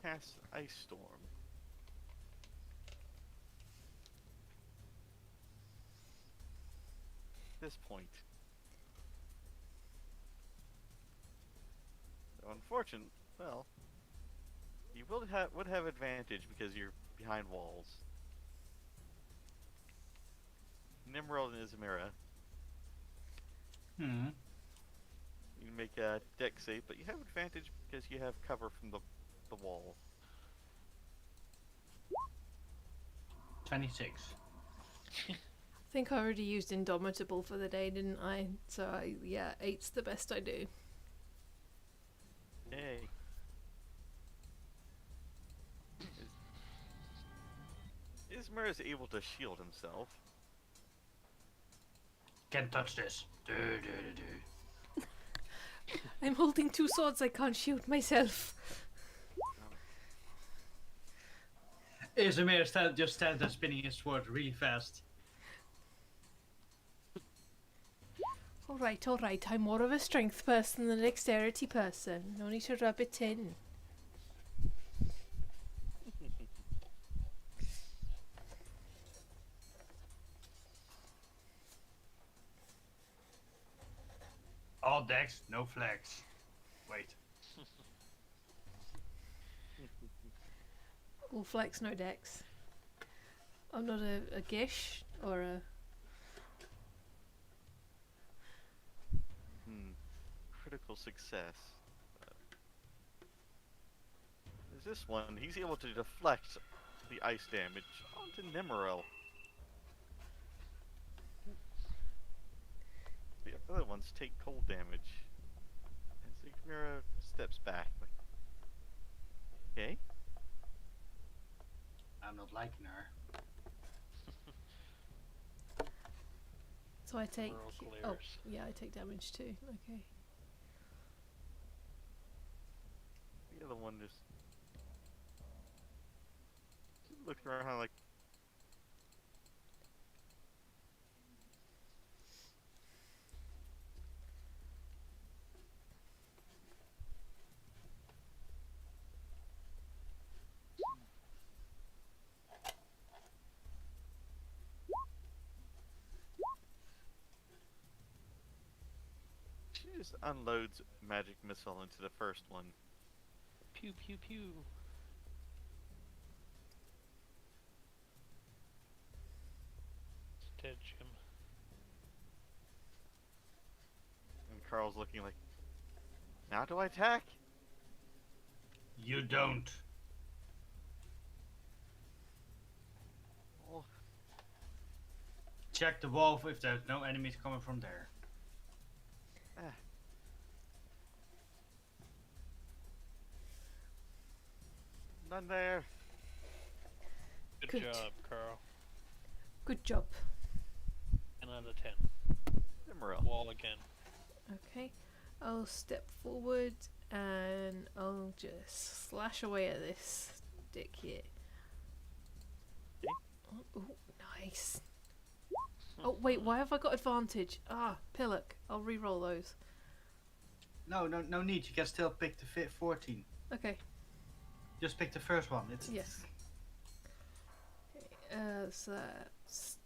Cast Ice Storm. This point. So unfortunate. Well, you would have advantage because you're behind walls. Nemmirile and Isamira, Hmm. you can make a deck save, but you have advantage because you have cover from the wall. 26. I think I already used Indomitable for the day, didn't I? So, yeah, 8's the best I do. Yay. Isamira is able to shield himself. Can't touch this. Do. I'm holding 2 swords, I can't shield myself. Isamir just stands there spinning his sword really fast. Alright, I'm more of a strength person than a dexterity person. No need to rub it in. All dex, no flags. Wait. All flex, no dex. I'm not a gish or a. Critical success. Is this one? He's able to deflect the ice damage onto Nemmirile. The other ones take cold damage. And Isamira steps back. Like, okay. I'm not liking her. So I take. Rural Oh, clears. yeah, I take damage too. Okay. The other one just looks around like. She just unloads magic missile into the first one. Pew pew pew. It's dead, Jim. And Carl's looking like, now do I attack? You don't. Oh, Check the wall if there's no enemies coming from there. none there. Good Good. job, Carl. Good job. 10 out of 10. Nemmirile. Wall again. Okay. I'll step forward and I'll just slash away at this stick here. Okay. Oh, nice. Oh, wait, why have I got advantage? Ah, Pillock. I'll re-roll those. No need. You can still pick the 14. Okay. Just pick the first one. It's Yes. Okay, so that's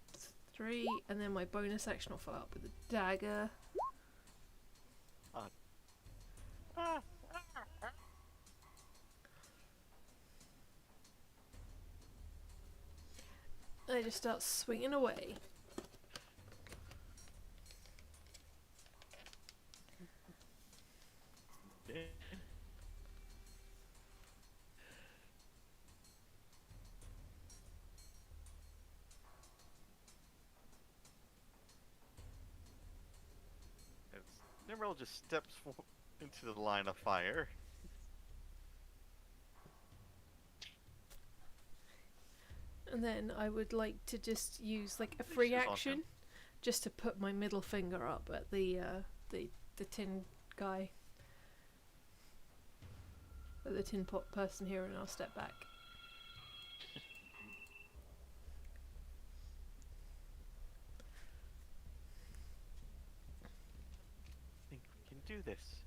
3, and then my bonus action will follow up with a dagger. I just start swinging away. Okay. Nemmirile just steps into the line of fire. And then I would like to just use like a Think free she's on him. action, just to put my middle finger up at the tin guy, at the tin pot person here, and I'll step back. I think we can do this.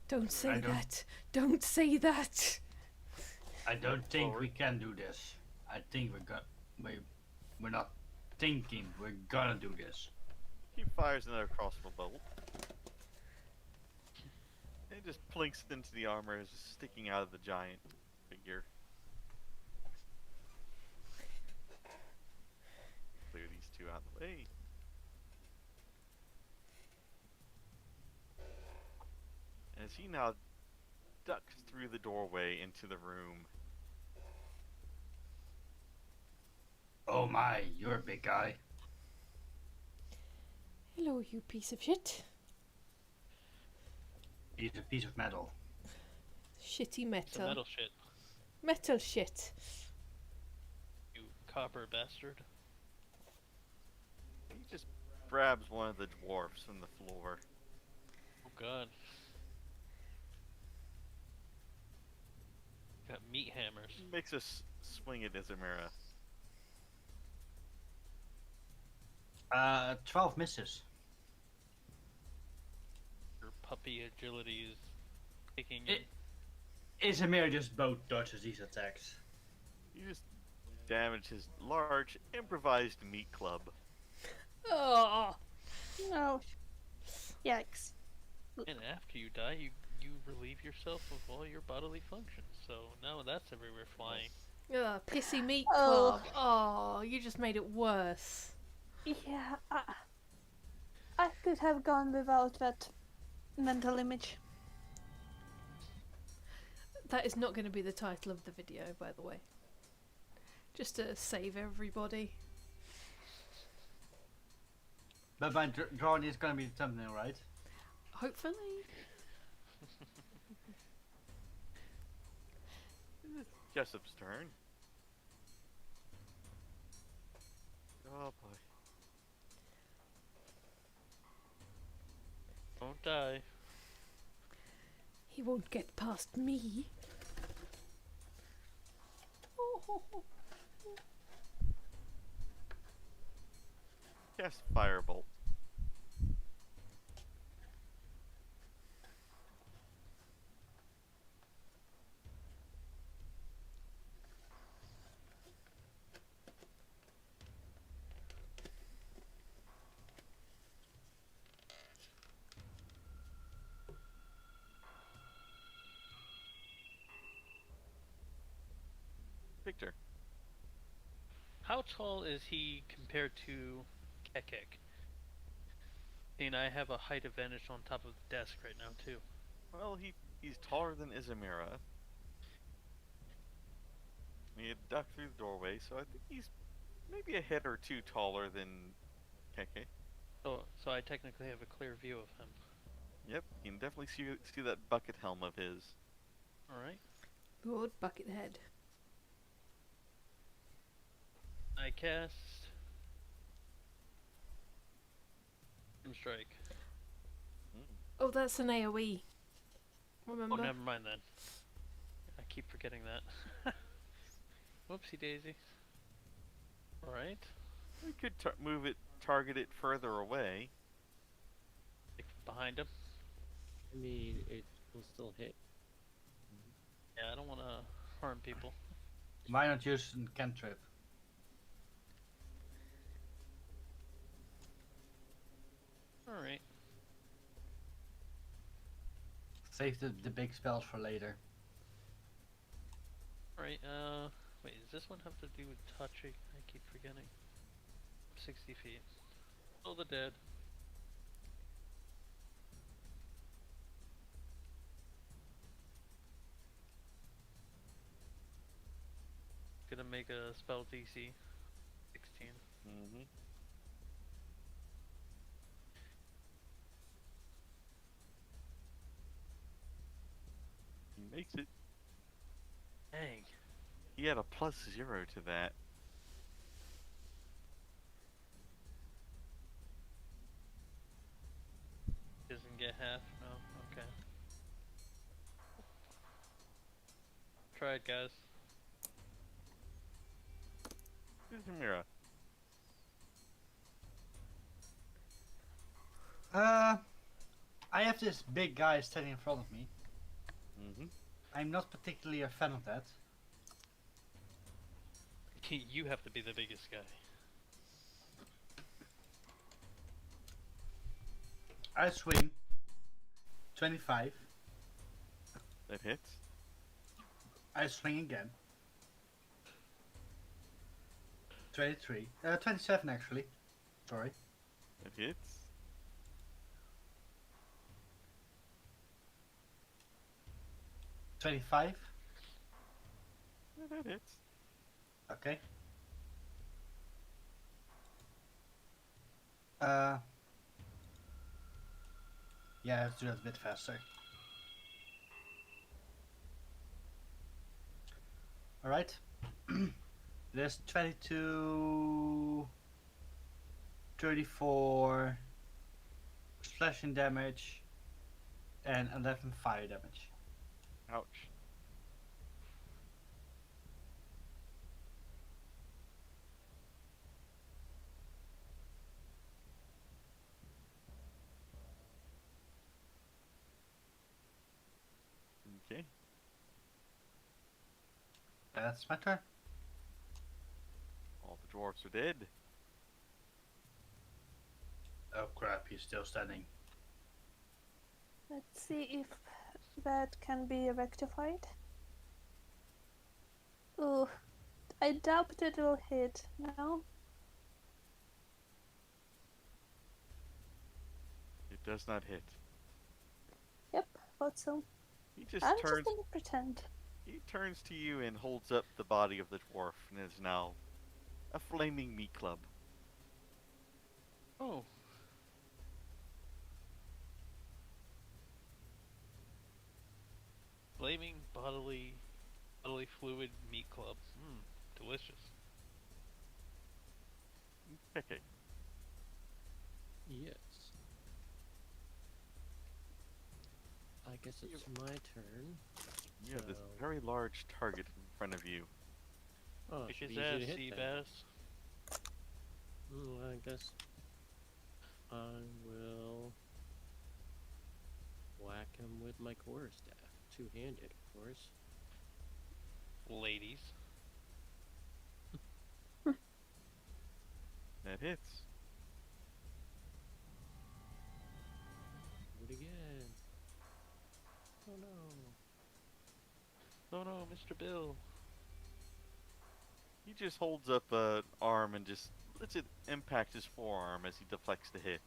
Don't say I don't- that. Don't say that. I don't think forward. we can do this. I think we're not thinking we're gonna do this. He fires another crossbow bolt. It just plinks into the armor, is sticking out of the giant figure. Clear these two out of the way. As he now ducks through the doorway into the room. Oh my, you're a big guy. Hello, you piece of shit. He's a piece of metal. Shitty It's a metal. metal shit. Metal shit. You copper bastard. He just grabs one of the dwarfs from the floor. Oh god. Got meat hammers. Makes us swing at Isamira. 12 misses. Your puppy agility is kicking in. Isamir just both dodges these attacks. You just damage his large improvised meat club. Oh, Oh, yikes. And after you die, you relieve yourself of all your bodily functions. So now that's everywhere flying. Ugh, pissy meat Oh. club. Oh, you just made it worse. Yeah, I could have gone without that mental image. That is not going to be the title of the video, by the way. Just to save everybody. But my drawing is gonna be the thumbnail, right? Hopefully. Jessup's turn. Oh boy. Don't die. He won't get past me. Cast Firebolt. Victor. How tall is he compared to Kekkick? And I have a height advantage on top of the desk right now too. Well, he's taller than Isamira. He had ducked through the doorway, so I think he's maybe a head or two taller than Kekkick. So I technically have a clear view of him. Yep, you can definitely see that bucket helm of his. Alright. Lord Buckethead. I cast Strike. Oh, that's an AoE. Remember? Oh, never mind then. I keep forgetting that. Whoopsie daisy. Alright. We could target it further away. Like behind him. I mean, it will still hit. Yeah, I don't want to harm people. Why not use a cantrip? Alright. Save the big spells for later. Alright, wait, does this one have to do with touching? I keep forgetting. 60 feet. Oh, the dead. Gonna make a spell DC 16. Mm-hmm. He makes it. Dang. He had a +0 to that. Doesn't get half? No? Okay. Try it, guys. Isamira. I have this big guy standing in front of me. Mm-hmm. I'm not particularly a fan of that. You have to be the biggest guy. I swing. 25. That hits. I swing again. 23. 27 actually. Sorry. That hits. 25. That hits. Okay. Yeah, let's do that a bit faster. Alright. There's 22, 34 slashing damage, and 11 fire damage. Ouch. Okay. That's my turn. All the dwarves are dead. Oh crap, he's still standing. Let's see if that can be rectified. Ooh, I doubt it'll hit. No? It does not hit. Yep, thought so. He just I'm just turns. gonna pretend. He turns to you and holds up the body of the dwarf, and is now a flaming meat club. Oh. Flaming bodily fluid meat club. Delicious. Okay. Yes. I guess it's my turn. You have this So- very large target in front of you. Oh, Kick should his be easy ass, to hit sea then. bass. I guess I will whack him with my quarterstaff. Two-handed, of course. Ladies. That hits. Do it again. Oh no. Oh no, Mr. Bill. He just holds up an arm and just lets it impact his forearm as he deflects the hit.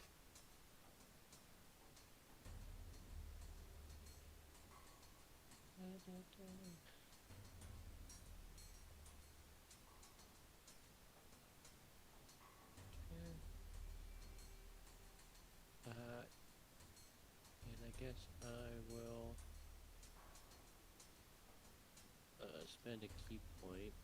And I guess I will spend a key point.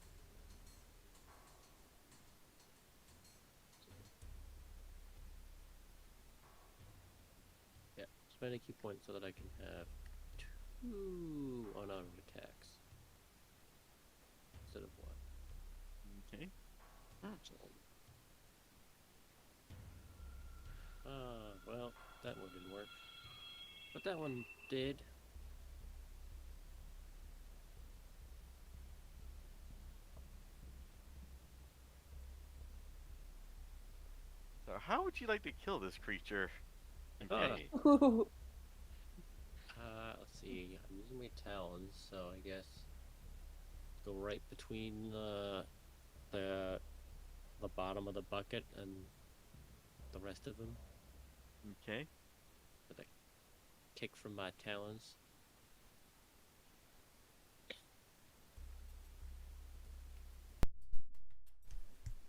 Yeah, spend a key point so that I can have 2 unarmed attacks instead of 1. Okay. So, well, that one didn't work. But that one did. So how would you like to kill this creature? Okay. Let's see. I'm using my talons, so I guess go right between the bottom of the bucket and the rest of them. Okay. With a kick from my talons.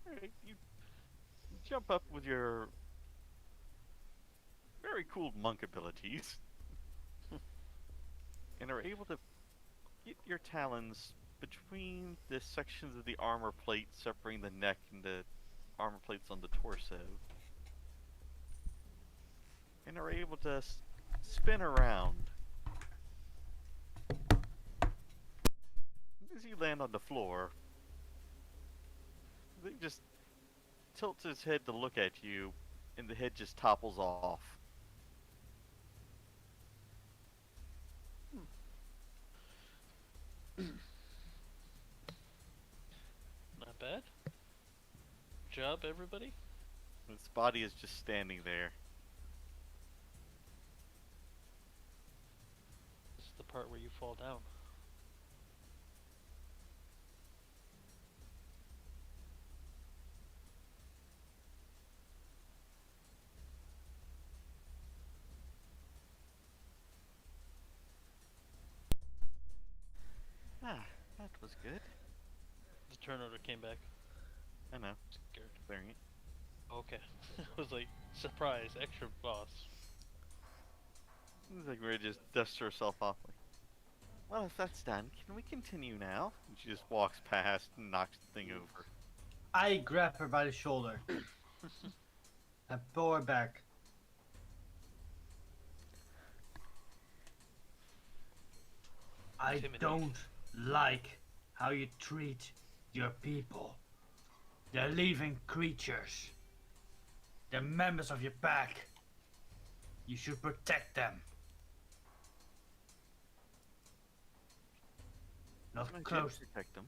Alright, you jump up with your very cool monk abilities and are able to get your talons between the sections of the armor plate separating the neck and the armor plates on the torso, and are able to spin around. As you land on the floor, he just tilts his head to look at you, and the head just topples off. Not bad. Good job, everybody. Its body is just standing there. This is the part where you fall down. Ah, that was good. The turn order came back. I know. Scared. Clearing it. Okay. I was like, surprise, extra boss. It's like we're just dust herself off. Like, well, if that's done, can we continue now? And she just walks past and knocks the thing over. I grab her by the shoulder and pull her back. I Intimidate. don't like how you treat your people. They're living creatures. They're members of your pack. You should protect them. Not I did close. protect them.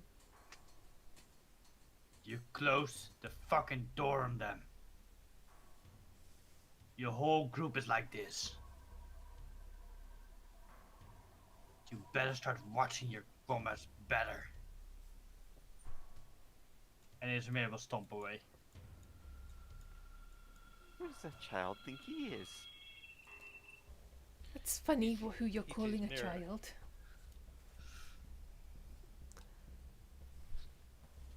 You close the fucking door on them. Your whole group is like this. You better start watching your comrades better. And Isamira will stomp away. Who does that child think he is? It's funny who you're He's calling a mirror. child.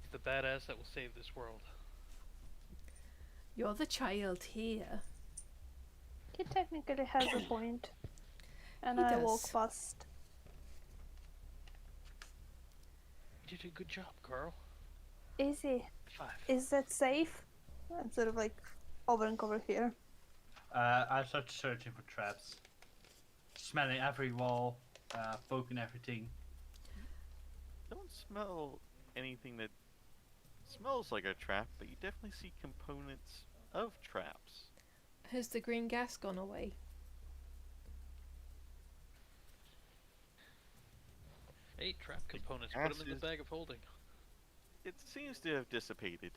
He's the badass that will save this world. You're the child here. He technically has a point. And He I walk does. past. You did a good job, Carl. Easy. 5. Is that safe? I'm sort of like hovering over here. I start searching for traps. Smelling every wall, poking everything. Don't smell anything that smells like a trap, but you definitely see components of traps. Has the green gas gone away? Hey, trap components. Put them in the gases- bag of holding. It seems to have dissipated,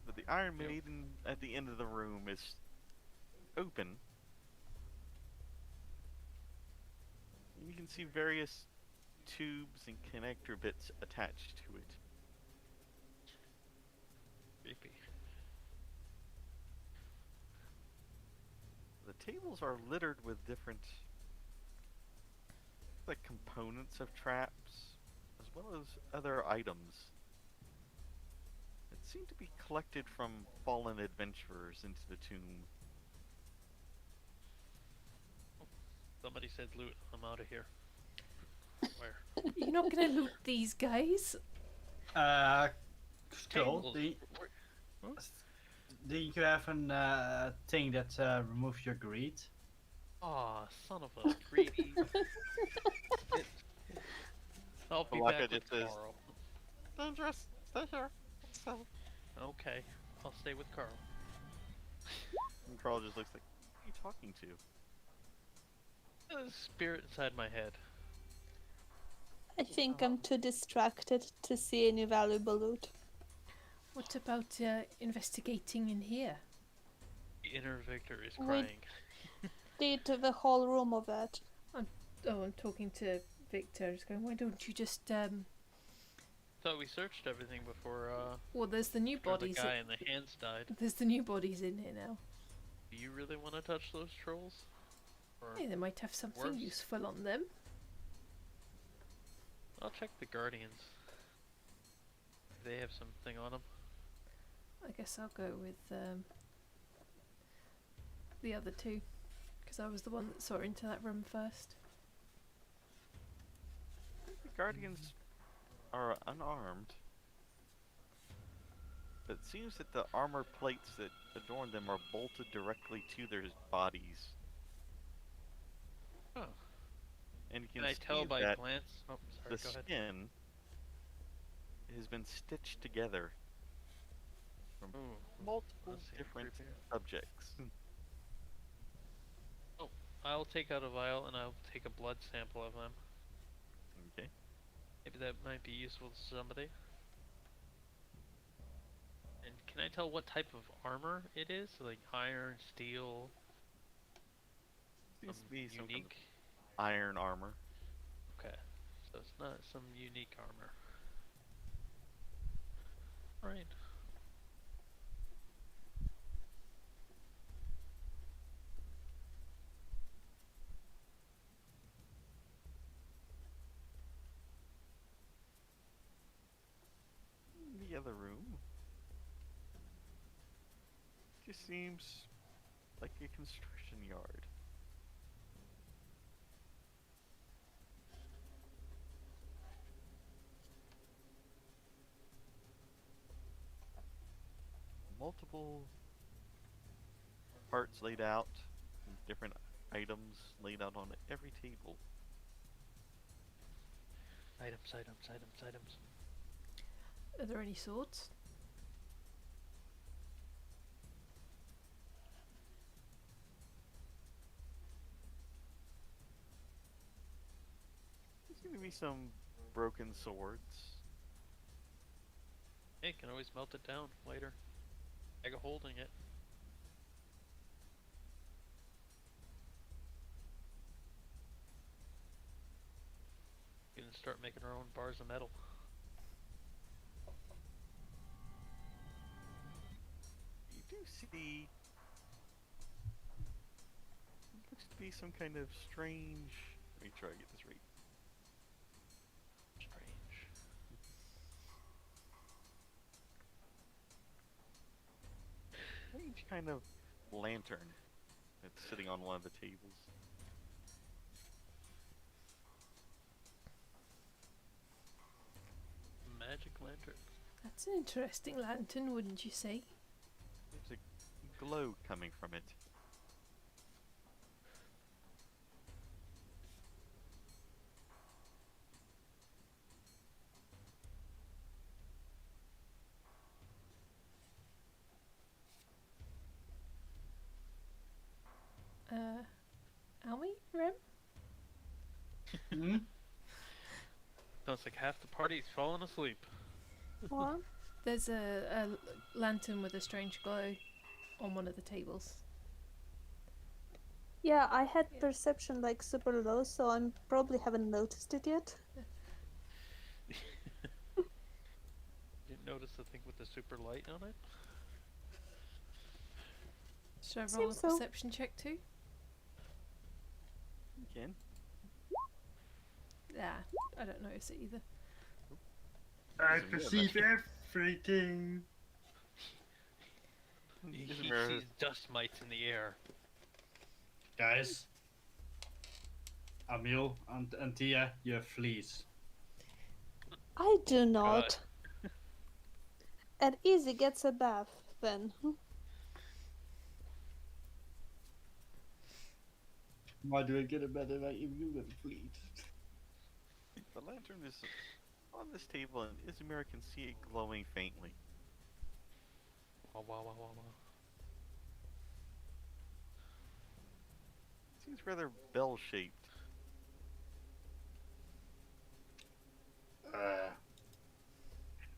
but the Iron Yep. Maiden at the end of the room is open. You can see various tubes and connector bits attached to it. Creepy. The tables are littered with different components of traps, as well as other items that seem to be collected from fallen adventurers into the tomb. Somebody said loot. I'm out of here. Where? You're not gonna loot these guys? Skull, Tables. do you have a thing that removes your greed? Aw, son of a greedy. I'll be Balaka back with just says- Carl. Dangerous! Stay here! Okay, I'll stay with Carl. And Carl just looks like, who are you talking to? The spirit inside my head. I think I'm too distracted to see any valuable loot. What about investigating in here? The inner Victor is Wait. crying. Did the whole room of that. Oh, I'm talking to Victor. He's going, why don't you just Thought we searched everything before well, there's the new before the bodies. guy in the hands died. There's the new bodies in here now. Do you really want to touch those trolls? Or Hey, they might have something Worse. useful on them. I'll check the Guardians. If they have something on them. I guess I'll go with the other two, because I was the one that saw into that room first. The Guardians are unarmed, but it seems that the armor plates that adorn them are bolted directly to their bodies. Oh. And you Can can I see tell by that glance? Oh, sorry, the go ahead. skin has been stitched together from Ooh, multiple that seems different creepy. subjects. I'll take out a vial and I'll take a blood sample of them. Okay. Maybe that might be useful to somebody. And can I tell what type of armor it is? Like iron, steel, Seems some to be some kind of unique? iron armor. Okay, so it's not some unique armor. Alright. The other room just seems like a construction yard. Multiple parts laid out, and different items laid out on every table. Items, items, items, items. Are there any swords? There seem to be some broken swords. Hey, can always melt it down later. Bag of holding it. and start making our own bars of metal. You do see. Looks to be some kind of strange. Let me try to get this right. Strange. Strange kind of lantern that's sitting on one of the tables. Magic lantern. That's an interesting lantern, wouldn't you say? There's a glow coming from it. Almi? Rem? Hmm? Sounds like half the party's fallen asleep. What? There's a lantern with a strange glow on one of the tables. Yeah, I had perception like super low, so I probably haven't noticed it yet. Didn't notice the thing with the super light on it? Should I roll a Seems so. perception check too? Again. I don't notice it either. I Isamira perceive mentioned- everything. He Isamira- sees dust mites in the air. Guys. Emil and Anthea, you have fleas. I do not. And Easy gets a bath then. Why do I get a better like if you got fleas? The lantern is on this table, and Isamira can see it glowing faintly. Wow, wow, wow, wow, wow. Seems rather bell-shaped.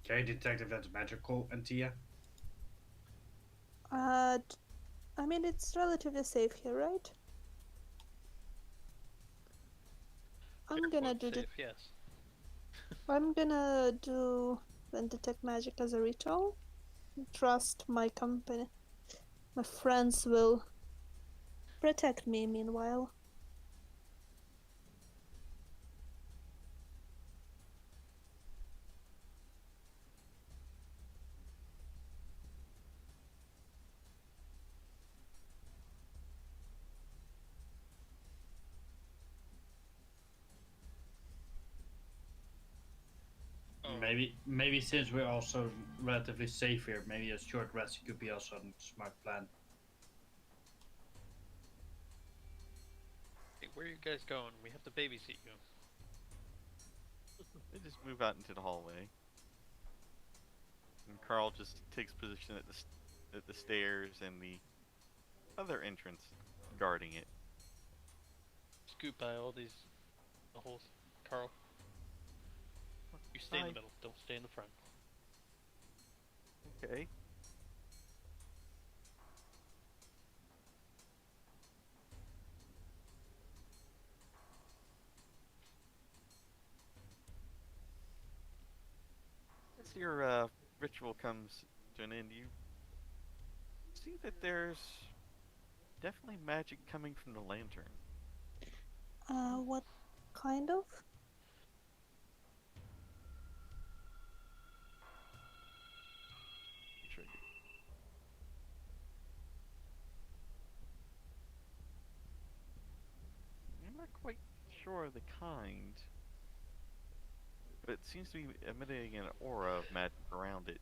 Can you detect if that's magical, Anthea? I mean, it's relatively safe here, right? I'm gonna do the. Safe, yes. I'm gonna do then detect magic as a ritual. Trust my company. My friends will protect me meanwhile. Oh. Maybe since we're also relatively safe here, maybe a short rest could be also a smart plan. Hey, where are you guys going? We have to babysit you. They just move out into the hallway. And Carl just takes position at the stairs and the other entrance, guarding it. Scoot by all these holes. Carl. You stay in Hi. the middle. Don't stay in the front. Okay. As your ritual comes to an end, you see that there's definitely magic coming from the lantern. What kind of? Sure. I'm not quite sure of the kind, but it seems to be emitting an aura of magic around it.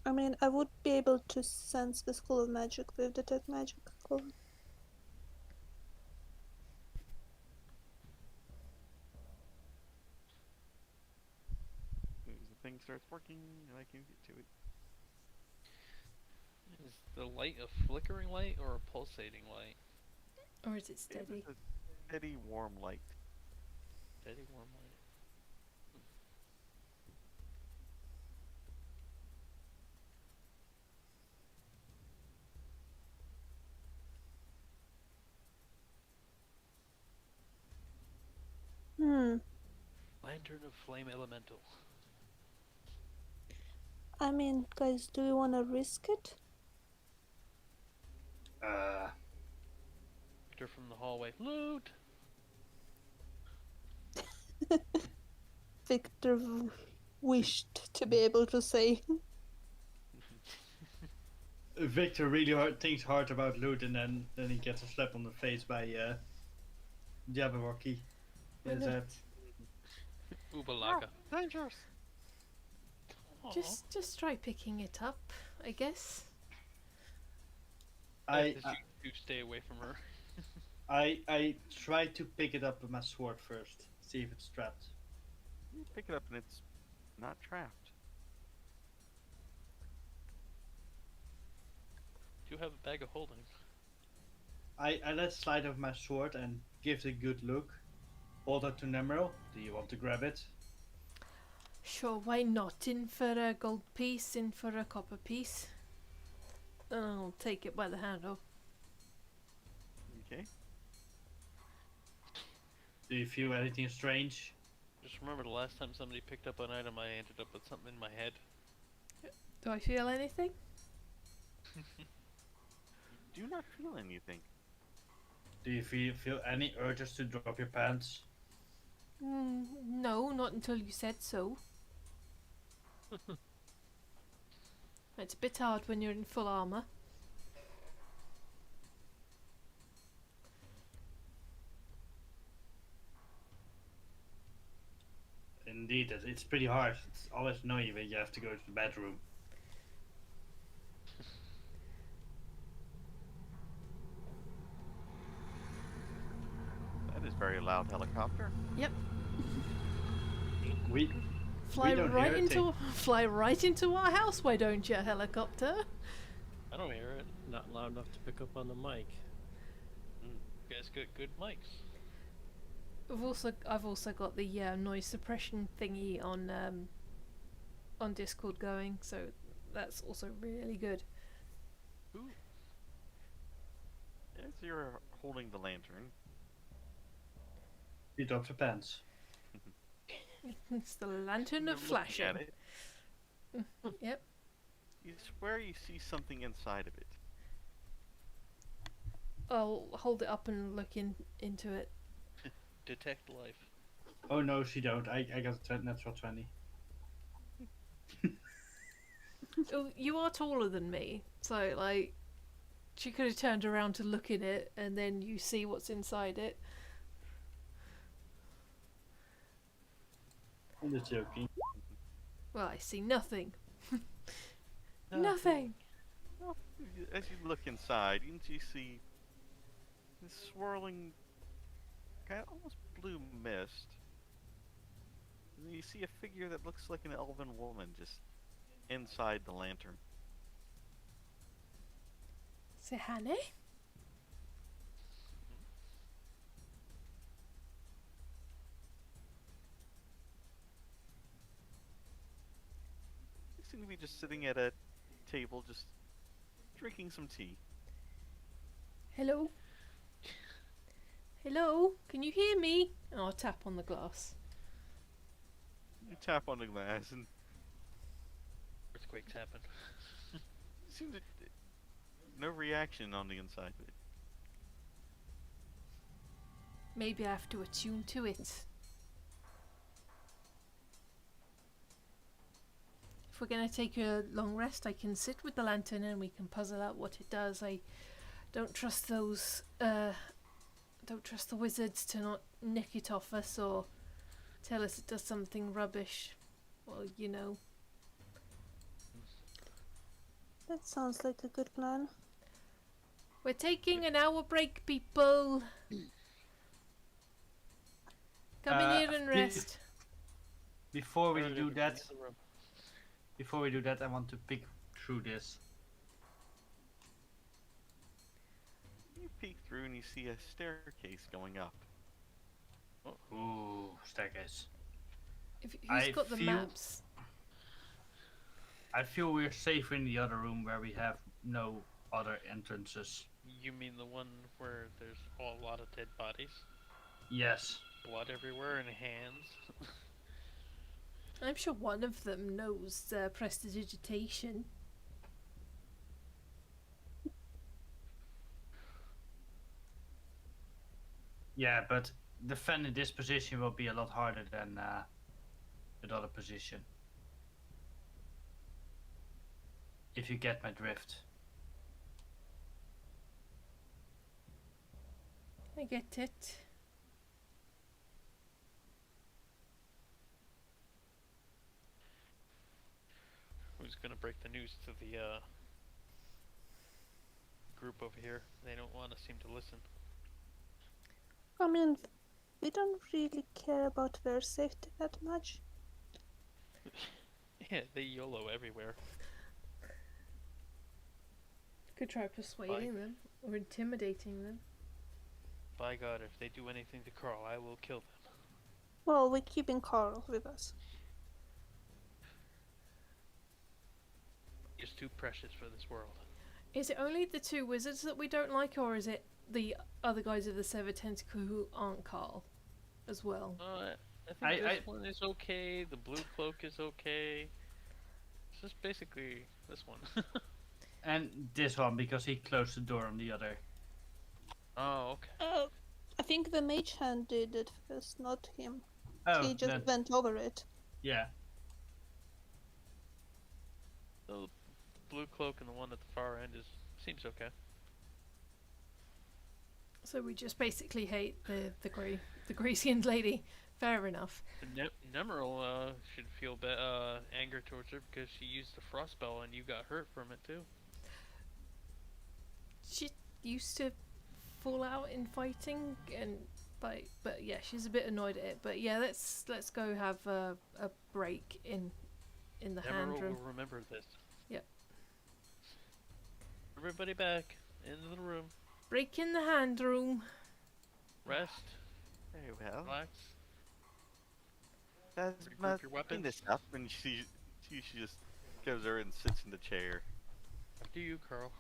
I mean, I would be able to sense the School of Magic with detect magic. Cool. As soon as the thing starts working, and I can get to it. Is the light a flickering light or a pulsating light? Or is it It steady? was a steady, warm light. Steady warm light. Lantern of Flame Elemental. I mean, guys, do you want to risk it? Victor from the hallway. Loot! Victor wished to be able to say. Victor really thinks hard about loot, and then he gets a slap on the face by Jabberwocky. Well, Is that? Ubalaka. Dangerous. Just try picking it up, I guess. I You stay away from her. I try to pick it up with my sword first, see if it's trapped. You pick it up and it's not trapped. Do you have a bag of holding? I let slide of my sword and give it a good look. Hold it to Nemmirile. Do you want to grab it? Sure, why not? In for a gold piece, in for a copper piece. I'll take it by the handle. Okay. Do you feel anything strange? Just remember the last time somebody picked up an item, I ended up with something in my head. Do I feel anything? Do not feel anything. Do you feel any urges to drop your pants? No, not until you said so. It's a bit hard when you're in full armor. Indeed, it's pretty hard. It's always annoying when you have to go to the bedroom. That is very loud helicopter. Yep. We Fly don't right hear a into fly right into our house, why don't you, helicopter? I don't hear it. Not loud enough to pick up on the mic. You guys got good mics. I've also got the noise suppression thingy on Discord going, so that's also really good. Ooh. As you're holding the lantern, you drop your pants. It's the lantern you're of looking flashing. at it, Yep. you swear you see something inside of it. I'll hold it up and look into it. Detect life. Oh no, she don't. I got a natural 20. Oh, you are taller than me, so like she could have turned around to look in it, and then you see what's inside it. I'm just joking. Well, I see nothing. Nothing. Well, as you look inside, you see this swirling, kind of almost blue mist. And you see a figure that looks like an elven woman just inside the lantern. Say, honey? You seem to be just sitting at a table, just drinking some tea. Hello? Hello? Can you hear me? And I'll tap on the glass. You tap on the glass and Earthquakes happen. seem to no reaction on the inside of it. Maybe I have to attune to it. If we're going to take a long rest, I can sit with the lantern and we can puzzle out what it does. I don't trust those, don't trust the wizards to not nick it off us or tell us it does something rubbish. Well, you know. That sounds like a good plan. We're taking an hour break, people. Come in here and rest. Before we Earlier do in that, the room. I want to pick through this. You peek through and you see a staircase going up. Ooh, staircase. Who's I got the feel- maps? I feel we're safe in the other room where we have no other entrances. You mean the one where there's a lot of dead bodies? Yes. Blood everywhere and hands? I'm sure one of them knows prestidigitation. Yeah, but defending this position will be a lot harder than the other position. If you get my drift. I get it. Who's gonna break the news to the group over here? They don't want to seem to listen. I mean, we don't really care about their safety that much. Yeah, they YOLO everywhere. Could try persuading them or intimidating them. By God, if they do anything to Carl, I will kill them. Well, we're keeping Carl with us. He's too precious for this world. Is it only the two wizards that we don't like, or is it the other guys of the Severed Tentacle who aren't Carl as well? I think this one is okay. The blue cloak is okay. It's just basically this one. And this one, because he closed the door on the other. Oh, okay. I think the mage hand did it first, not him. Oh, He just then, went over it. yeah. The blue cloak and the one at the far end seems okay. So we just basically hate the grey skinned lady. Fair enough. Nemmirile should feel anger towards her because she used the frost spell and you got hurt from it too. She used to fall out in fighting, and but yeah, she's a bit annoyed at it. But yeah, let's go have a break in the hand Nemmirile room. will remember this. Yep. Everybody back into the room. Break in the hand room. Rest. Very well. Relax. That's Regroup my your clean weapons. this up, and she just goes there and sits in the chair Do you, Carl?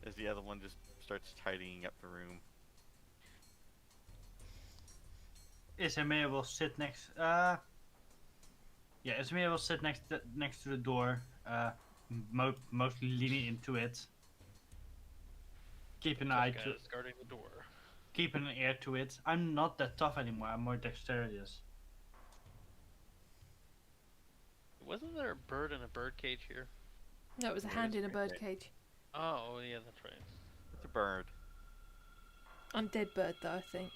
as the other one just starts tidying up the room. Isamira will sit next. Yeah, Isamira will sit next to the door, mostly leaning into it. Keep an eye to. guarding the door. Keep an ear to it. I'm not that tough anymore. I'm more dexterous. Wasn't there a bird in a bird cage here? No, it was a Yeah, hand it's in a very bird big. cage. Oh, yeah, that's right. It's a bird. Undead bird, though, I think.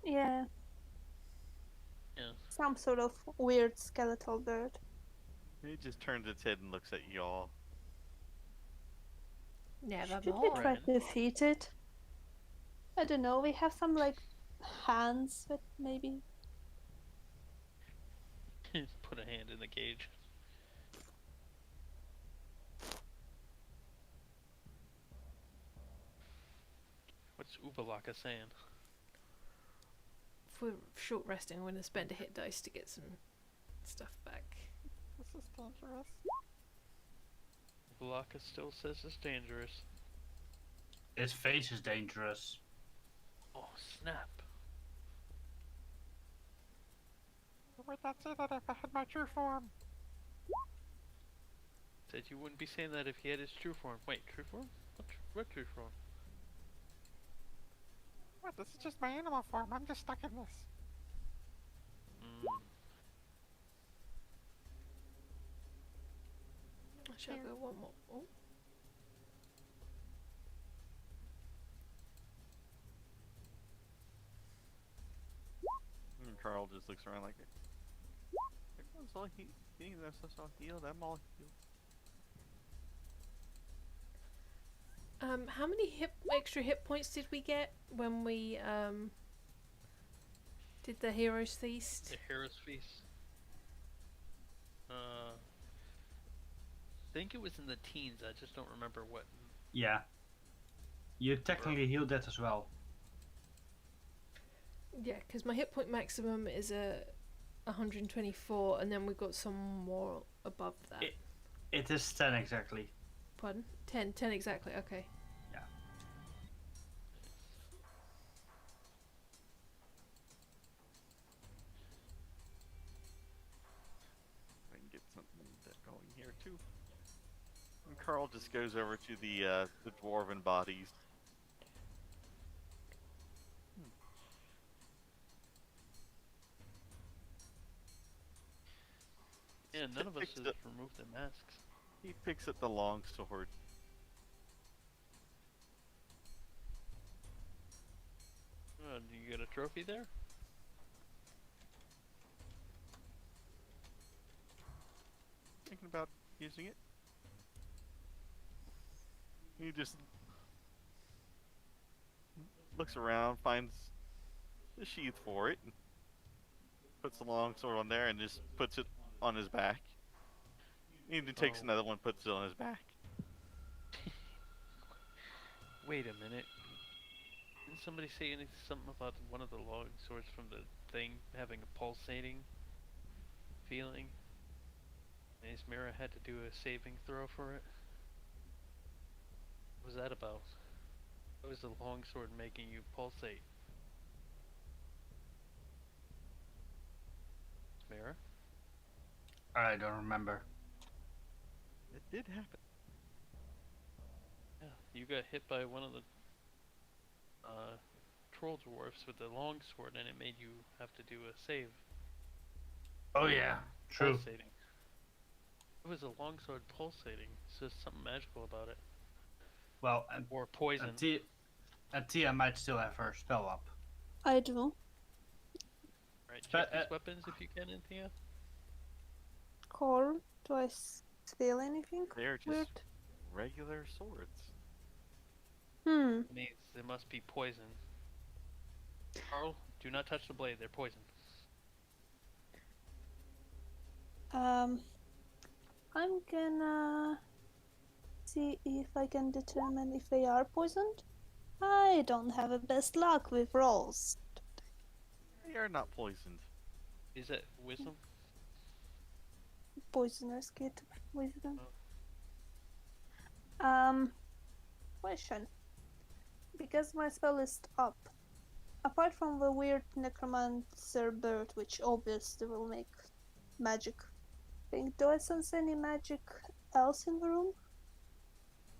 Yeah. Yeah. Some sort of weird skeletal bird. It just turns its head and looks at y'all. Never Should we more. try to defeat it? I don't know, we have some like hands that maybe. Put a hand in the cage. What's Ubalaka saying? If we're short resting, I'm going to spend a hit dice to get some stuff back. This is dangerous. Ubalaka still says it's dangerous. His face is dangerous. Oh, snap. Would not say that if I had my true form. Said you wouldn't be saying that if he had his true form. Wait, true form? What true form? What? This is just my animal form. I'm just stuck in this. I shall go one more. Oh. And Carl just looks around like, everyone's all healed. I'm all healed. How many extra hit points did we get when we did the Hero's Feast? The Hero's Feast. I think it was in the teens. I just don't remember what. Yeah. You technically healed that as well. Yeah, because my hit point maximum is a 124, and then we got some more above that. It is 10 exactly. Pardon? 10 exactly. Okay. Yeah. Carl just goes over to the dwarven bodies. Yeah, none of us Picks has up- removed their masks. He picks up the long sword. Do you get a trophy there? Thinking about using it. He just looks around, finds the sheath for it, and puts the long sword on there, and just puts it on his back. He even takes Oh. another one, puts it on his back. Wait a minute. Didn't somebody say something about one of the long swords from the thing having a pulsating feeling? And Isamira had to do a saving throw for it? What was that about? What was the longsword making you pulsate? Isamira? I don't remember. It did happen. Yeah, you got hit by one of the troll dwarfs with the longsword, and it made you have to do a save. Oh yeah, true. Pulsating. It was a longsword pulsating. So there's something magical about it. Well, Or poison. Anthea might still have her spell up. I do. Right, But, check these weapons if you can, Anthea. Call. Do I feel anything They're just weird? regular swords. It means they must be poison. Carl, do not touch the blade. They're poison. I'm gonna see if I can determine if they are poisoned. I don't have the best luck with rolls. They are not poisoned. Is that wisdom? Poisoners get wisdom. Question. Because my spell is up, apart from the weird necromancer bird, which obviously will make magic thing, do I sense any magic else in the room?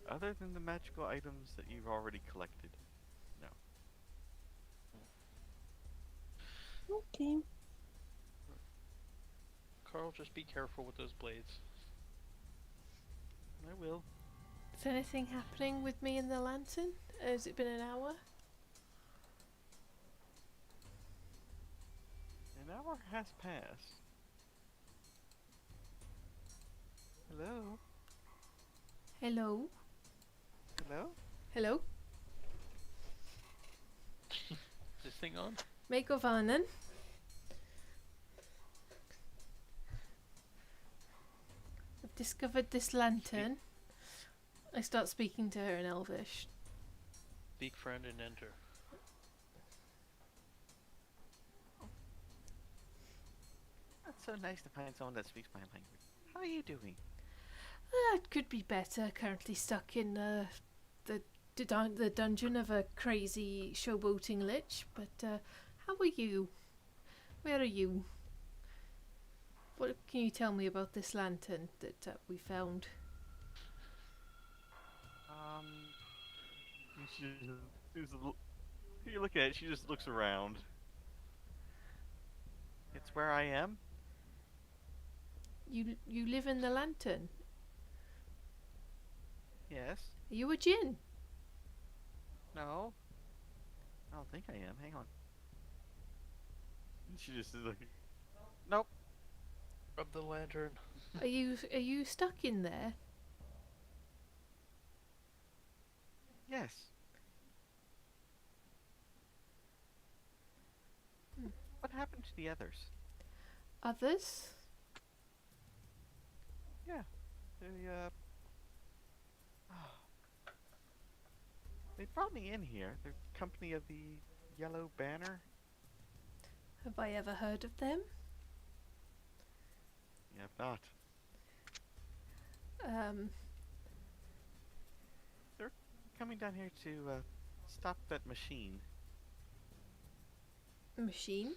Other than the magical items that you've already collected. No. Okay. Carl, just be careful with those blades. I will. Is anything happening with me and the lantern? Has it been an hour? An hour has passed. Hello? Hello? Hello? Hello? Is this thing on? Megovanen? I've discovered this lantern. I start speaking to her in Elvish. Speak friend and enter. That's so nice to find someone that speaks my language. How are you doing? It could be better. Currently stuck in the dungeon of a crazy showboating lich. But how are you? Where are you? What can you tell me about this lantern that we found? You look at it, she just looks around. It's where I am? You live in the lantern. Yes. Are you a djinn? No. I don't think I am. Hang on. And she just is like, nope. Rub the lantern. Are you stuck in there? Yes. What happened to the others? Others? Yeah. They brought me in here. They're company of the Yellow Banner. Have I ever heard of them? You have not. They're coming down here to stop that machine. Machine?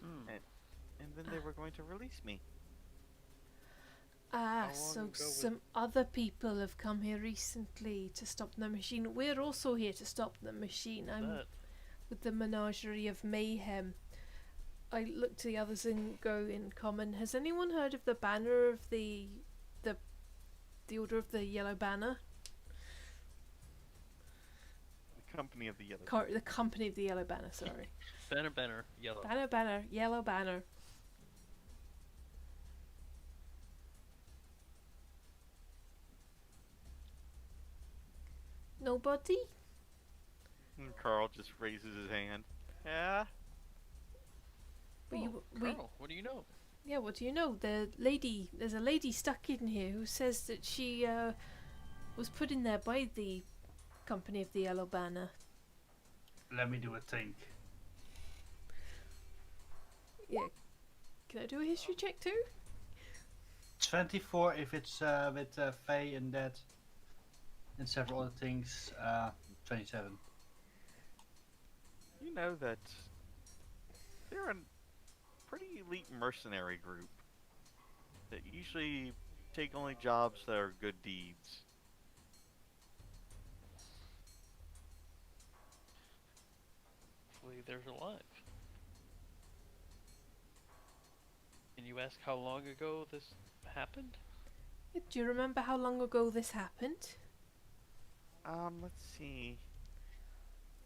And then they were going to release me. Ah, How so long ago was- some other people have come here recently to stop the machine. We're also here to stop the machine. I'm that? with the Menagerie of Mayhem. I look to the others and go in common. Has anyone heard of the banner of the Order of the Yellow Banner? The company of the yellow. The Company of the Yellow Banner, sorry. Banner, yellow. Banner, Yellow Banner. Nobody? And Carl just raises his hand. Yeah. But Carl, what do you know? Yeah, what do you know? There's a lady stuck in here who says that she was put in there by the Company of the Yellow Banner. Let me do a think. Yeah. Can I do a history check too? 24 if it's with Faye and that, and several other things. 27. You know that they're a pretty elite mercenary group that usually take only jobs that are good deeds. Hopefully there's alive. Can you ask how long ago this happened? Do you remember how long ago this happened? Let's see.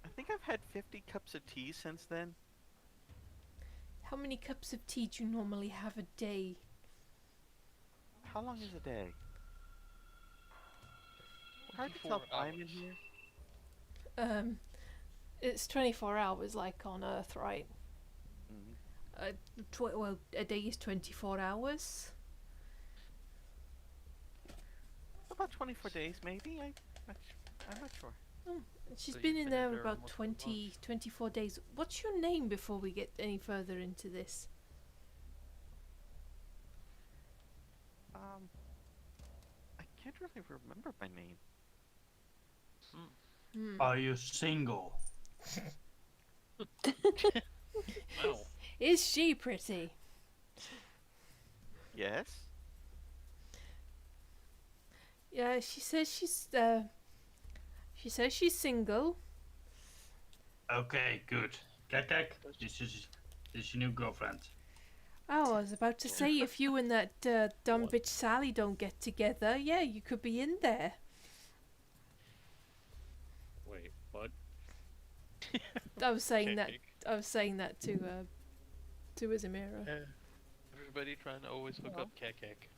I think I've had 50 cups of tea since then. How many cups of tea do you normally have a day? How long is a day? Hard to 24 tell time in hours. here. It's 24 hours like on Earth, right? Mhm. Well, a day is 24 hours. About 24 days, maybe? I'm not sure. She's So been you've in been there in there about almost a 20, 24 days. What's your name before we get any further into this? I can't really remember my name. Are you single? Wow. Is she pretty? Yes? Yeah, she says she's single. Okay, good. Kekkick, this is your new girlfriend. Oh, I was about to say, if you and that dumb bitch Sally don't get together, yeah, you could be in there. Wait, what? I was saying that. Kekkick. I was saying that to Isamira. Everybody trying to always hook up Kekkick.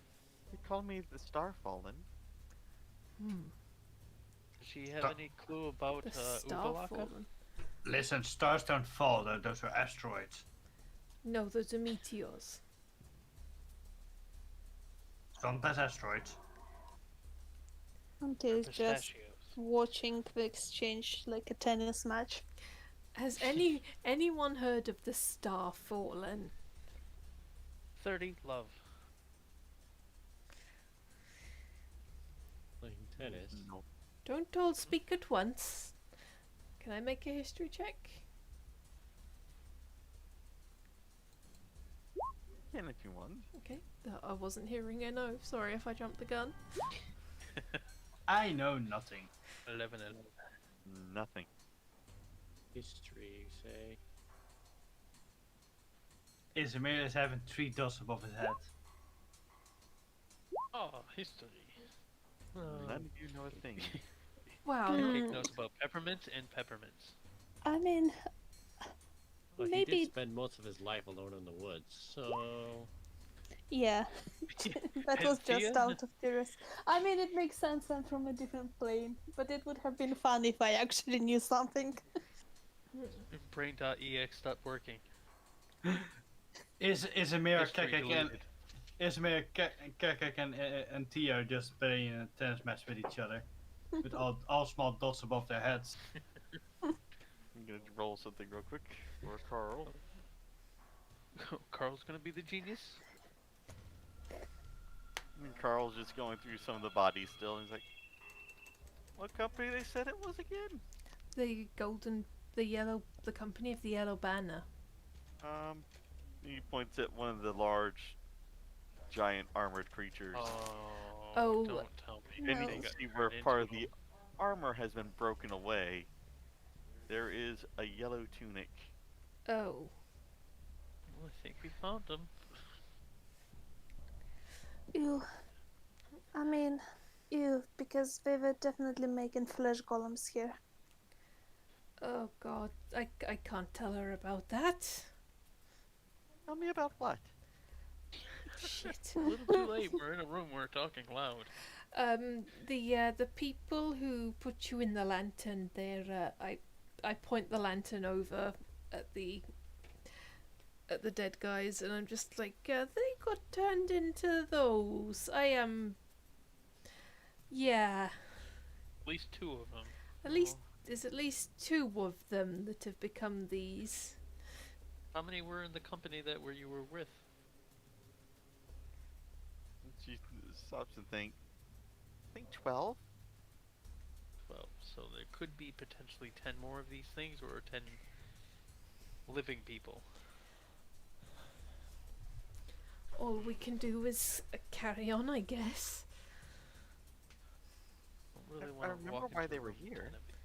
They call me the Starfallen. Does she have Star- any clue about The Uvalaka? Starfallen. Listen, stars don't fall, those are asteroids. No, those are meteors. Sometimes asteroids. Until just Pistachios. watching the exchange like a tennis match. Has anyone heard of the Starfallen? 30, love. Playing tennis? No. Don't all speak at once. Can I make a history check? Can if you want. Okay. I wasn't hearing a no. Sorry if I jumped the gun. I know nothing. 11. Nothing. History, say. Isamira is having 3 dots above his head. Oh, history. None of you know a thing. Wow. Kekkick knows about peppermint and peppermints. I mean, Well, he maybe, did spend most of his life alone in the woods, so... yeah. That was just Anthea? out of curiosity. I mean, it makes sense I'm from a different plane, but it would have been fun if I actually knew something. Brain.ex stopped working. Isamira, History Kekkick, and deleted. Isamira, Kekkick, and Anthea are just playing a tennis match with each other, with all small dots above their heads. I'm gonna roll something real quick for Carl. Carl's gonna be the genius. And Carl's just going through some of the bodies still, and he's like, what company they said it was again? The Company of the Yellow Banner. He points at one of the large giant armored creatures. Oh, Don't tell me. no. And you They can got see where turned part of into the armor has been broken away. There is a yellow tunic. Oh. Well, I think we found them. I mean, because they were definitely making flesh golems here. Oh god, I can't tell her about that. Tell me about what? Shit. A little too late. We're in a room. We're talking loud. The people who put you in the lantern, they're I point the lantern over at the dead guys, and I'm just like, they got turned into those. Yeah, At least 2 of them. at least there's at least 2 of them that have become these. How many were in the company that you were with? She stops and think. I think 12? 12. So there could be potentially 10 more of these things, or 10 living people. All we can do is carry on, I guess. Don't really I wanna remember walk why into they a were room with here. 10 of these.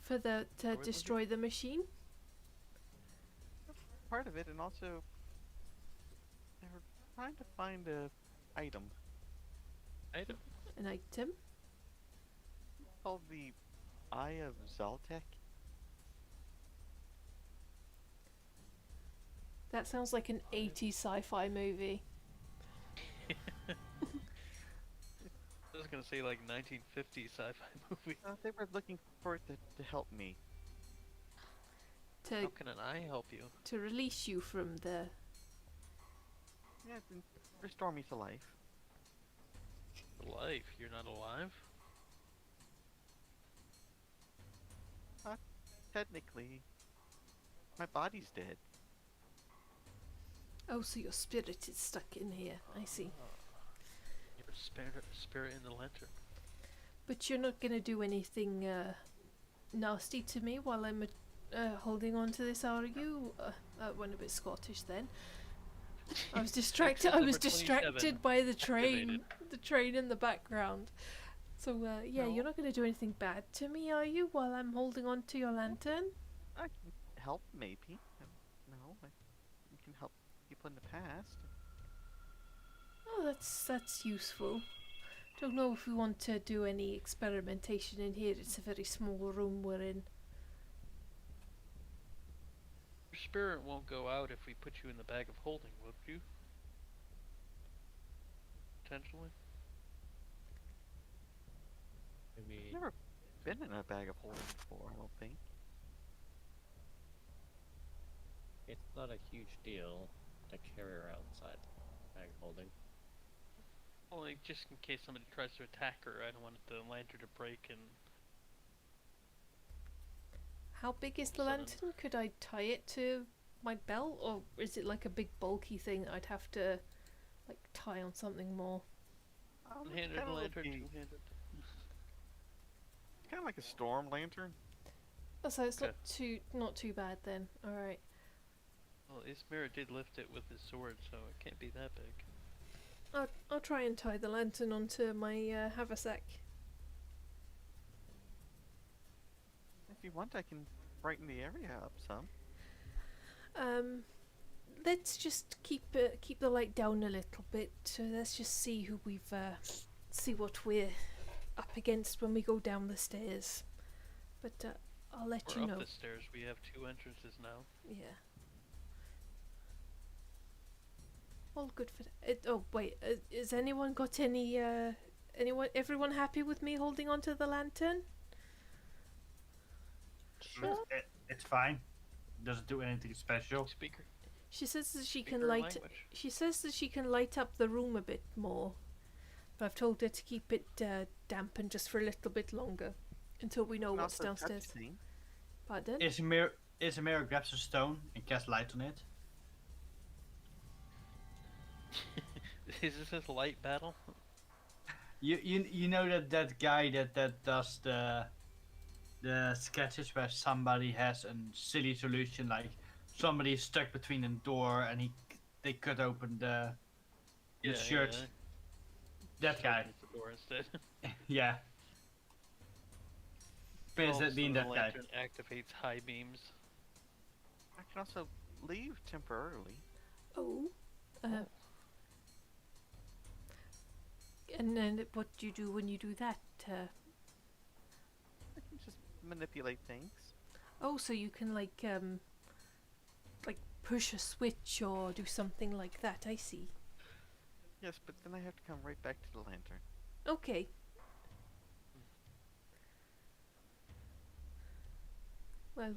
For the to Were they destroy the machine. Part of it, and also they were trying to find a item Item. An item. called the Eye of Zaltek. That sounds like an 80s sci-fi movie. I was gonna say like 1950 sci-fi movie. They were looking for it to help me. To How can an eye help you? to release you from the. Yeah, and restore me to life. Life. You're not alive? Technically, my body's dead. Oh, so your spirit is stuck in here. I see. Your spirit in the lantern. But you're not gonna do anything nasty to me while I'm holding on to this, are you? That went a bit Scottish then. I was distracted. I was Number 27 distracted by the train. activated. The train in the background. So yeah, No. you're not gonna do anything bad to me, are you? While I'm holding on to your lantern. I can help, maybe. No, you can help people in the past. Oh, that's useful. Don't know if we want to do any experimentation in here. It's a very small room we're in. Your spirit won't go out if we put you in the bag of holding, would you? Potentially? I mean, Never been in a bag of holding before, I don't think. it's not a huge deal to carry her outside bag holding. Well, like, just in case somebody tries to attack her, I don't want the lantern to break and... How big is the So then- lantern? Could I tie it to my belt, or is it like a big bulky thing that I'd have to like tie on something more? One-handed lantern, two-handed. Kind of like a storm lantern. Oh, so it's Okay. not too bad then. All right. Well, Isamira did lift it with his sword, so it can't be that big. I'll try and tie the lantern onto my haversack. If you want, I can brighten the area up some. Let's just keep the light down a little bit. So let's just see who we've see what we're up against when we go down the stairs. But I'll let We're you up know. the stairs. We have 2 entrances now. Yeah. All good for it. Oh wait, has anyone got any? Everyone happy with me holding onto the lantern? Sure. It's fine. Doesn't do anything special. Speaker. She says that she Speak can her light. language. She says that she can light up the room a bit more, but I've told her to keep it dampened just for a little bit longer until we know And what's also touch downstairs. thing. Pardon? Isamira grabs a stone and casts light on it. Is this a light battle? You know that guy that does the sketches where somebody has a silly solution, like somebody is stuck between a door and they cut open the the shirt. That guy. Opens the door instead. Yeah. Pins Also, that being the that guy. lantern activates high beams. I can also leave temporarily. Oh. And then what do you do when you do that? I can just manipulate things. Oh, so you can like push a switch or do something like that. I see. Yes, but then I have to come right back to the lantern. Okay. Well,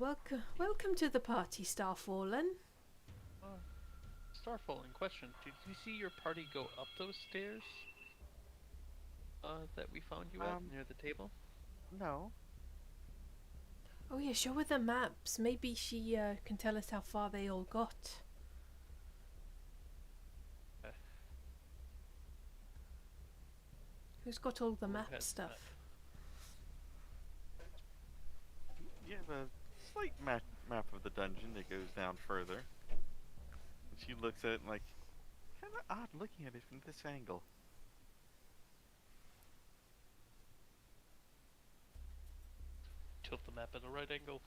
welcome to the party, Starfallen. Starfallen, question. Did you see your party go up those stairs? That we found you at near the table? No. Oh yeah, show her the maps. Maybe she can tell us how far they all got. Who's got all the map has stuff? You have a slight map of the dungeon that goes down further. And she looks at it and like, kind of odd looking at it from this angle. Tilt the map at a right angle.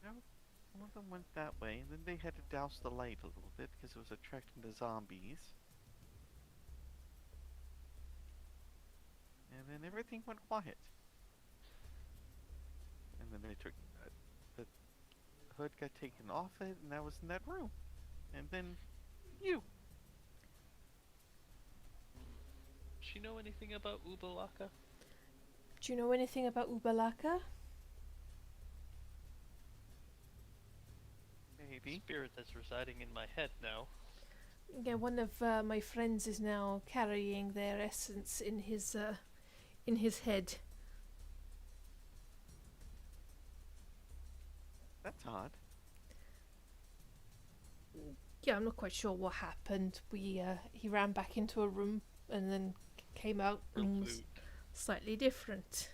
One of them went that way, and then they had to douse the light a little bit because it was attracting the zombies. And then everything went quiet. And then they took the hood got taken off it, and I was in that room. And then you. Does she know anything about Ubalaka? Do you know anything about Ubalaka? Maybe. Spirit that's residing in my head now. Yeah, one of my friends is now carrying their essence in his head. That's odd. Yeah, I'm not quite sure what happened. He ran back into a room and then came out For and was loot. slightly different.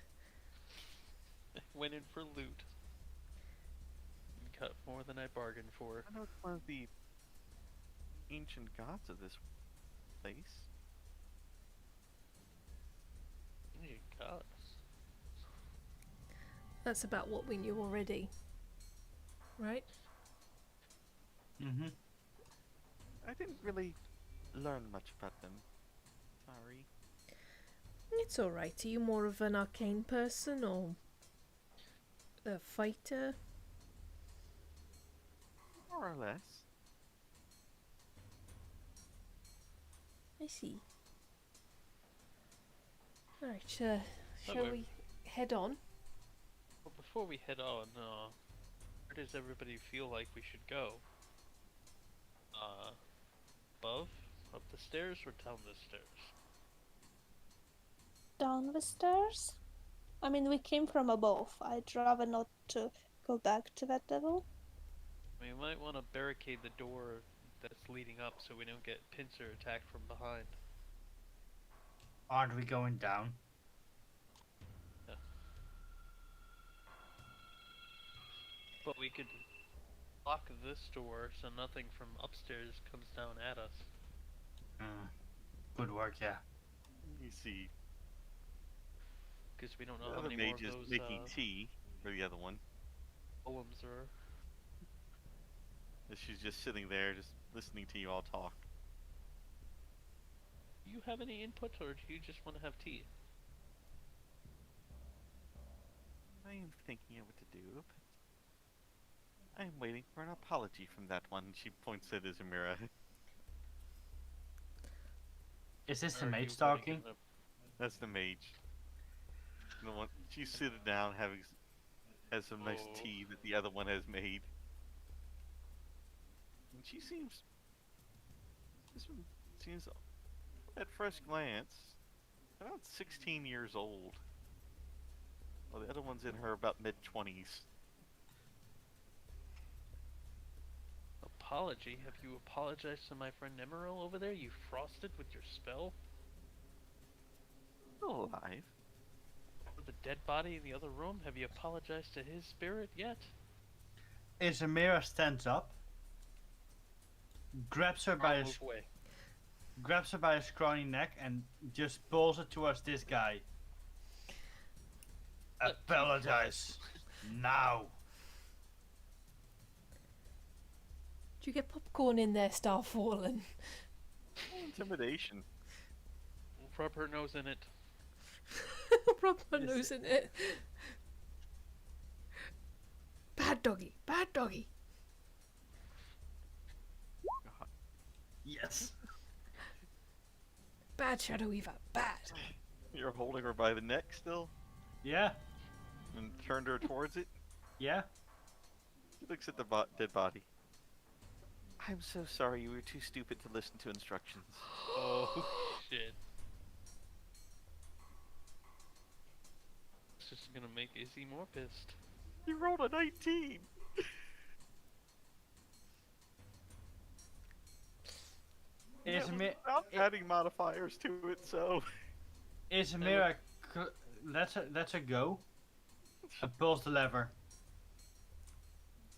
Went in for loot. And cut more than I bargained for. I know it's one of the ancient gods of this place. Hey, gods. That's about what we knew already. Right? Mm-hmm. I didn't really learn much about them. Sorry. It's alright. Are you more of an arcane person or a fighter? More or less. I see. Alright, shall Okay. we head on? Well, before we head on, where does everybody feel like we should go? Above? Up the stairs or down the stairs? Down the stairs? I mean, we came from above. I'd rather not to go back to that level. We might want to barricade the door that's leading up so we don't get pincer attacked from behind. Aren't we going down? But we could lock this door so nothing from upstairs comes down at us. Good work, yeah. You see, Because we don't know the how other many more mage of is those making tea for the other one. golems there are. And she's just sitting there, just listening to you all talk. Do you have any input or do you just want to have tea? I am thinking of what to do, but I am waiting for an apology from that one. She points at Isamira. Is this the Or are mage you talking? putting That's the mage. The one she's sitting down, has some nice Oh. tea that the other one has made. And she seems. This one seems, at first glance, about 16 years old. Well, the other one's in her about mid-20s. Apology? Have you apologized to my friend Nemmirile over there? You frosted with your spell? Still alive. For the dead body in the other room? Have you apologized to his spirit yet? Isamira stands up, grabs her by I'll a move away. grabs her by a scrawny neck and just pulls it towards this guy. Apologize now. Do you get popcorn in there, Starfallen? Intimidation. Rub her nose in it. Rub my nose in it. Bad doggy, bad doggy. Yes. Bad Shadow Weaver, bad. You're holding her by the neck still, Yeah. and turned her towards it. Yeah. He looks at the dead body. I'm so sorry you were too stupid to listen to instructions. Oh shit. It's just gonna make Izzy more pissed. You rolled a 19! Isamira, Without adding modifiers to it, so... Isamira lets her go and pulls the lever.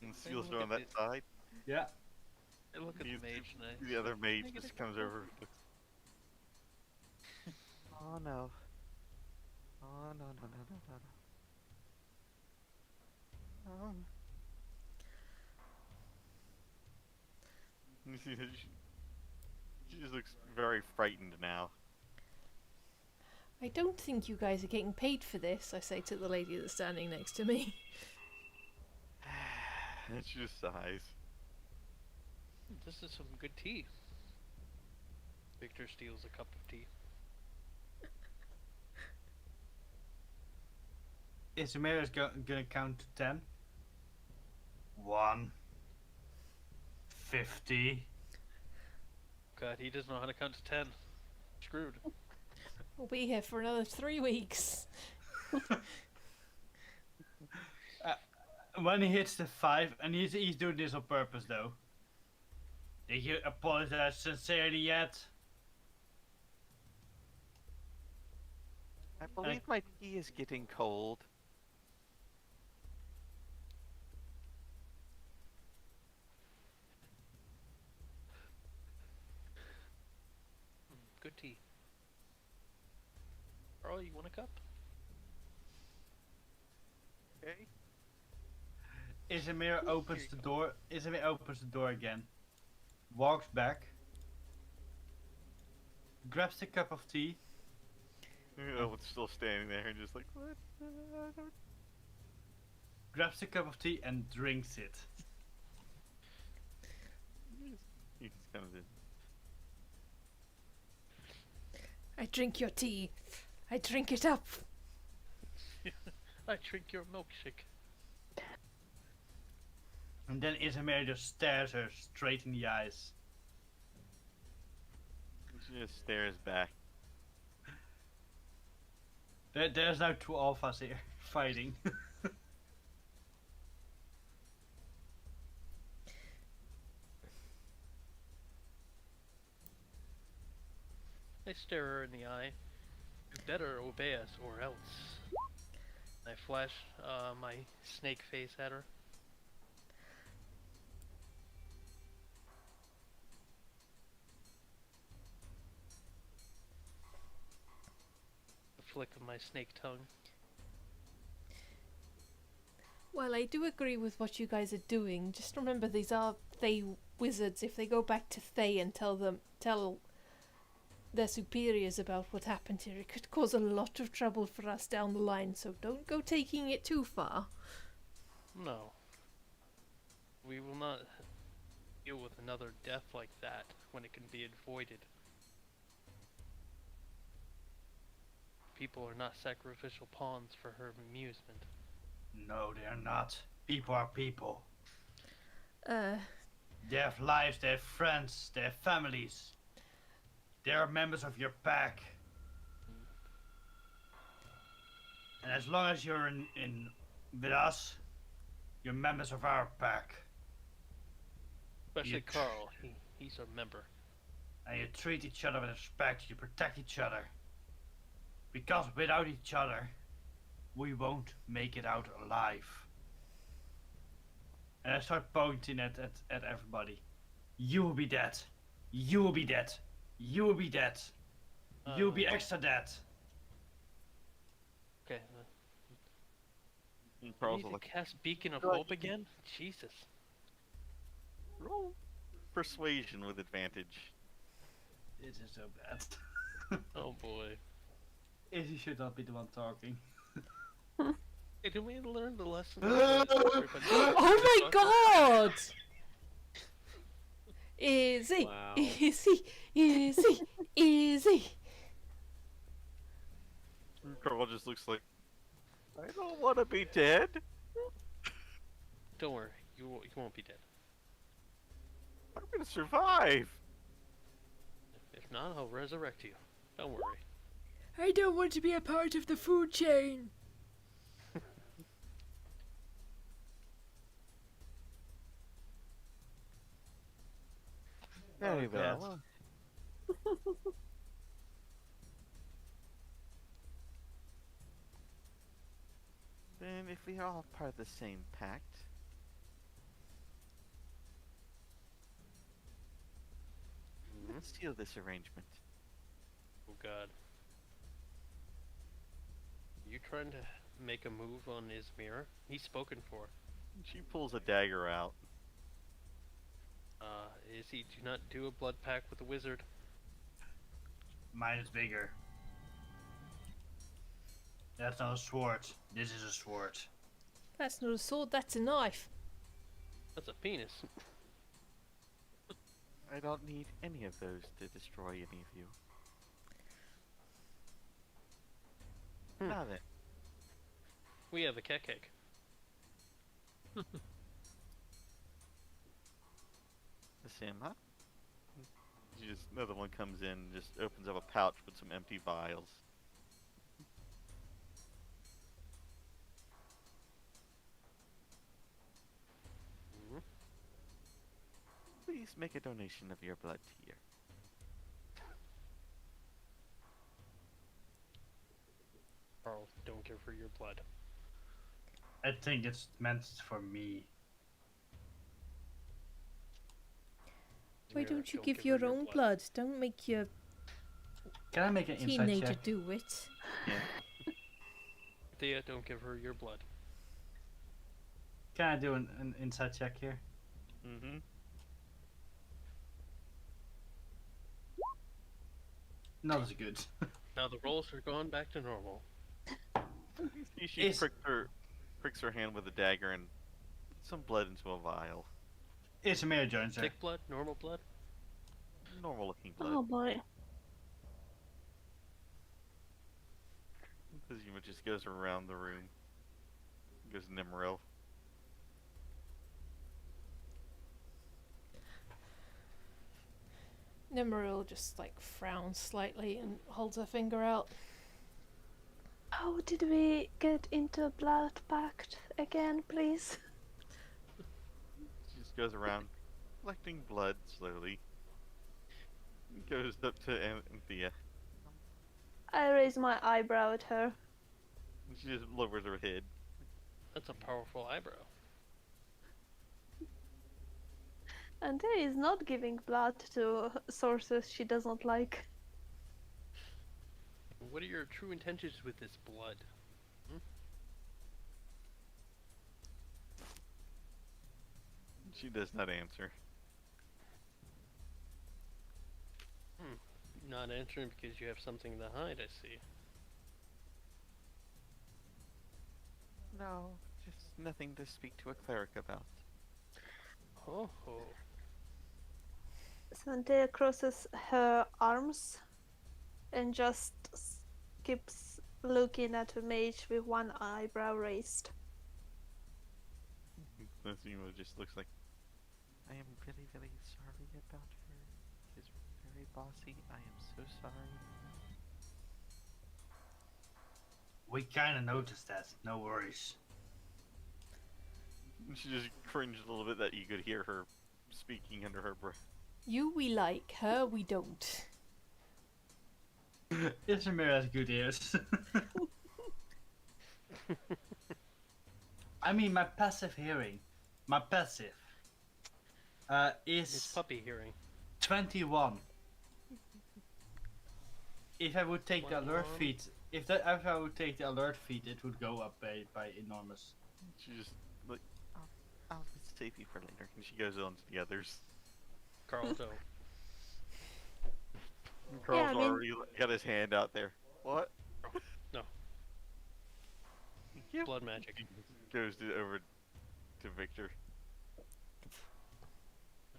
And Seal's on that side. Yeah. I look at the He's- mage and I... The other mage Make it just a comes couple. over. Oh no. Oh no no no no no no. You see that she just looks very frightened now. I don't think you guys are getting paid for this, I say to the lady that's standing next to me. And she just sighs. This is some good tea. Victor steals a cup of tea. Isamira's gonna count to 10. 1. 50. God, he doesn't know how to count to 10. Screwed. We'll be here for another 3 weeks. When he hits the 5, and he's doing this on purpose though. Did you apologize sincerely yet? I believe my tea is getting cold. Good tea. Carl, you want a cup? Okay. Isamira opens the door. Isamira opens the door again. Walks back. Grabs the cup of tea. Elven's still standing there and just like, what? I don't... Grabs the cup of tea and drinks it. He just kind of did. I drink your tea. I drink it up. I drink your milkshake. And then Isamira just stares her straight in the eyes. She just stares back. There's now 2 alphas here fighting. I stare her in the eye. You better obey us or else. I flash my snake face at her. A flick of my snake tongue. Well, I do agree with what you guys are doing. Just remember, these are Thay wizards. If they go back to Thay and tell their superiors about what happened here, it could cause a lot of trouble for us down the line. So don't go taking it too far. No. We will not deal with another death like that when it can be avoided. People are not sacrificial pawns for her amusement. No, they're not. People are people. Uh, They have lives, they have friends, they have families. They are members of your pack. And as long as you're in with us, you're members of our pack. Especially You- Carl. He's a member. And you treat each other with respect, you protect each other. Because without each other, we won't make it out alive. And I start pointing at everybody. You will be dead. You will be dead. You will be dead. You will be extra dead. Okay. And You Carl's need to like, cast Beacon of Go ahead. Hope again? Jesus. roll persuasion with advantage. This is so bad. Oh boy. Izzy should not be the one talking. Hey, did we learn the lesson? Oh my god! Easy, Wow. easy, easy, easy. Carl just looks like, I don't want to be dead. Don't worry, you won't be dead. I'm gonna survive. If not, I'll resurrect you. Don't worry. I don't want to be a part of the food chain. Very God. well. Then if we are all part of the same pact, let's seal this arrangement. Oh god. You trying to make a move on Isamira? He's spoken for. She pulls a dagger out. Izzy, do not do a blood pact with the wizard. Mine is bigger. That's not a sword. This is a sword. That's not a sword, that's a knife. That's a penis. I don't need any of those to destroy any of you. Now then, We have a Kekkick. Aasimar. Just another one comes in, and just opens up a pouch with some empty vials. Please make a donation of your blood here. Carl, don't give her your blood. I think it's meant for me. Why Isamira, don't you give her your own blood? Don't make your Can I make an insight teenager check? do it. Anthea, don't give her your blood. Can I do an insight check here? Mm-hmm. Not as good. Now the rolls are going back to normal. She Is- pricks her hand with a dagger and some blood into a vial. Isamira joins her. Thick blood, normal blood. Normal looking blood. Oh boy. Zima just goes around the room. Goes to Nemmirile. Nemmirile just like frowns slightly and holds her finger out. How did we get into a blood pact again, please? She just goes around collecting blood slowly. Goes up to Anthea. I raise my eyebrow at her. She just lowers her head. That's a powerful eyebrow. Anthea is not giving blood to sources she does not like. What are your true intentions with this blood? She does not answer. Not answering because you have something to hide, I see. No, just nothing to speak to a cleric about. Oh, So Anthea crosses her arms and just keeps looking at the mage with one eyebrow raised. Zima just looks like, I am really, really sorry about her. She's very bossy. I am so sorry. We kinda noticed that. No worries. She just cringed a little bit that you could hear her speaking under her breath. You we like, her we don't. Isamira has good ears. I mean, my passive hearing My passive It's is puppy hearing. 21. If I would take the alert 21. feat, if I would take the alert feat, it would go up by enormous. She just like, I'll save you for later, and she goes on to the others. Carlto. Carl's I mean- already got his hand out there. What? No. Yep. Blood magic. Goes over to Victor.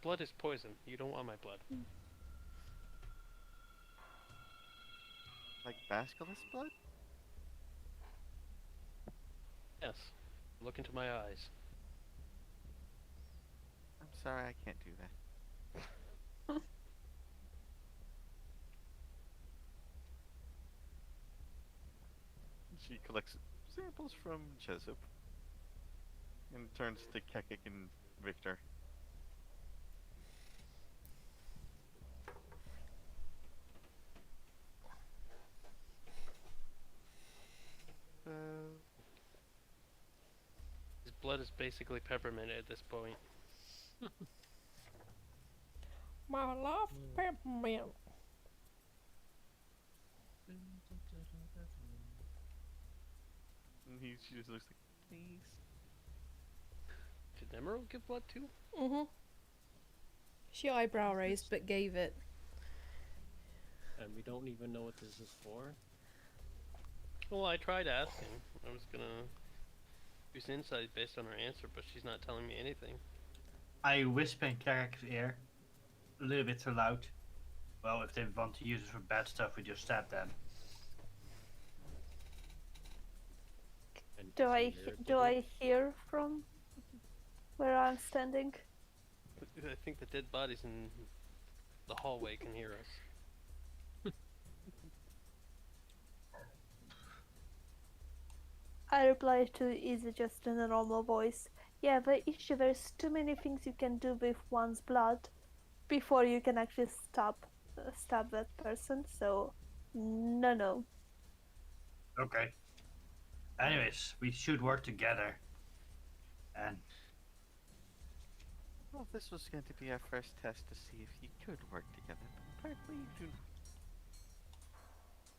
Blood is poison. You don't want my blood. Like basilisk blood? Yes. Look into my eyes. I'm sorry, I can't do that. She collects samples from Jessup and turns to Kekkick and Victor. His blood is basically peppermint at this point. My love peppermint. And she just looks like, please. Did Nemmirile give blood too? She eyebrow raised but gave it. And we don't even know what this is for. Well, I tried asking. I was gonna use insight based on her answer, but she's not telling me anything. I whisper in Cleric's ear, a little bit too loud. Well, if they want to use it for bad stuff, we just stab them. And Do I Isamira did do it. I hear from where I'm standing? I think the dead bodies in the hallway can hear us. I reply to Izzy just in a normal voice. Yeah, the issue, there's too many things you can do with one's blood before you can actually stab that person, so no. Okay. Anyways, we should work together. And Well, this was going to be our first test to see if you could work together, but apparently you do.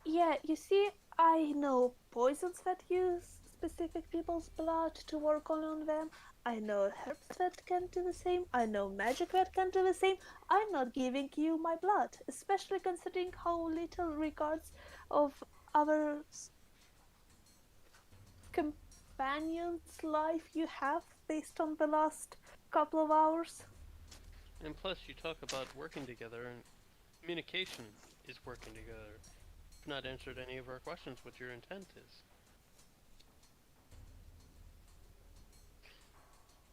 Yeah, you see, I know poisons that use specific people's blood to work on them. I know herbs that can do the same. I know magic that can do the same. I'm not giving you my blood, especially considering how little regards of our companion's life you have based on the last couple of hours. And plus, you talk about working together, and communication is working together. You've not answered any of our questions what your intent is.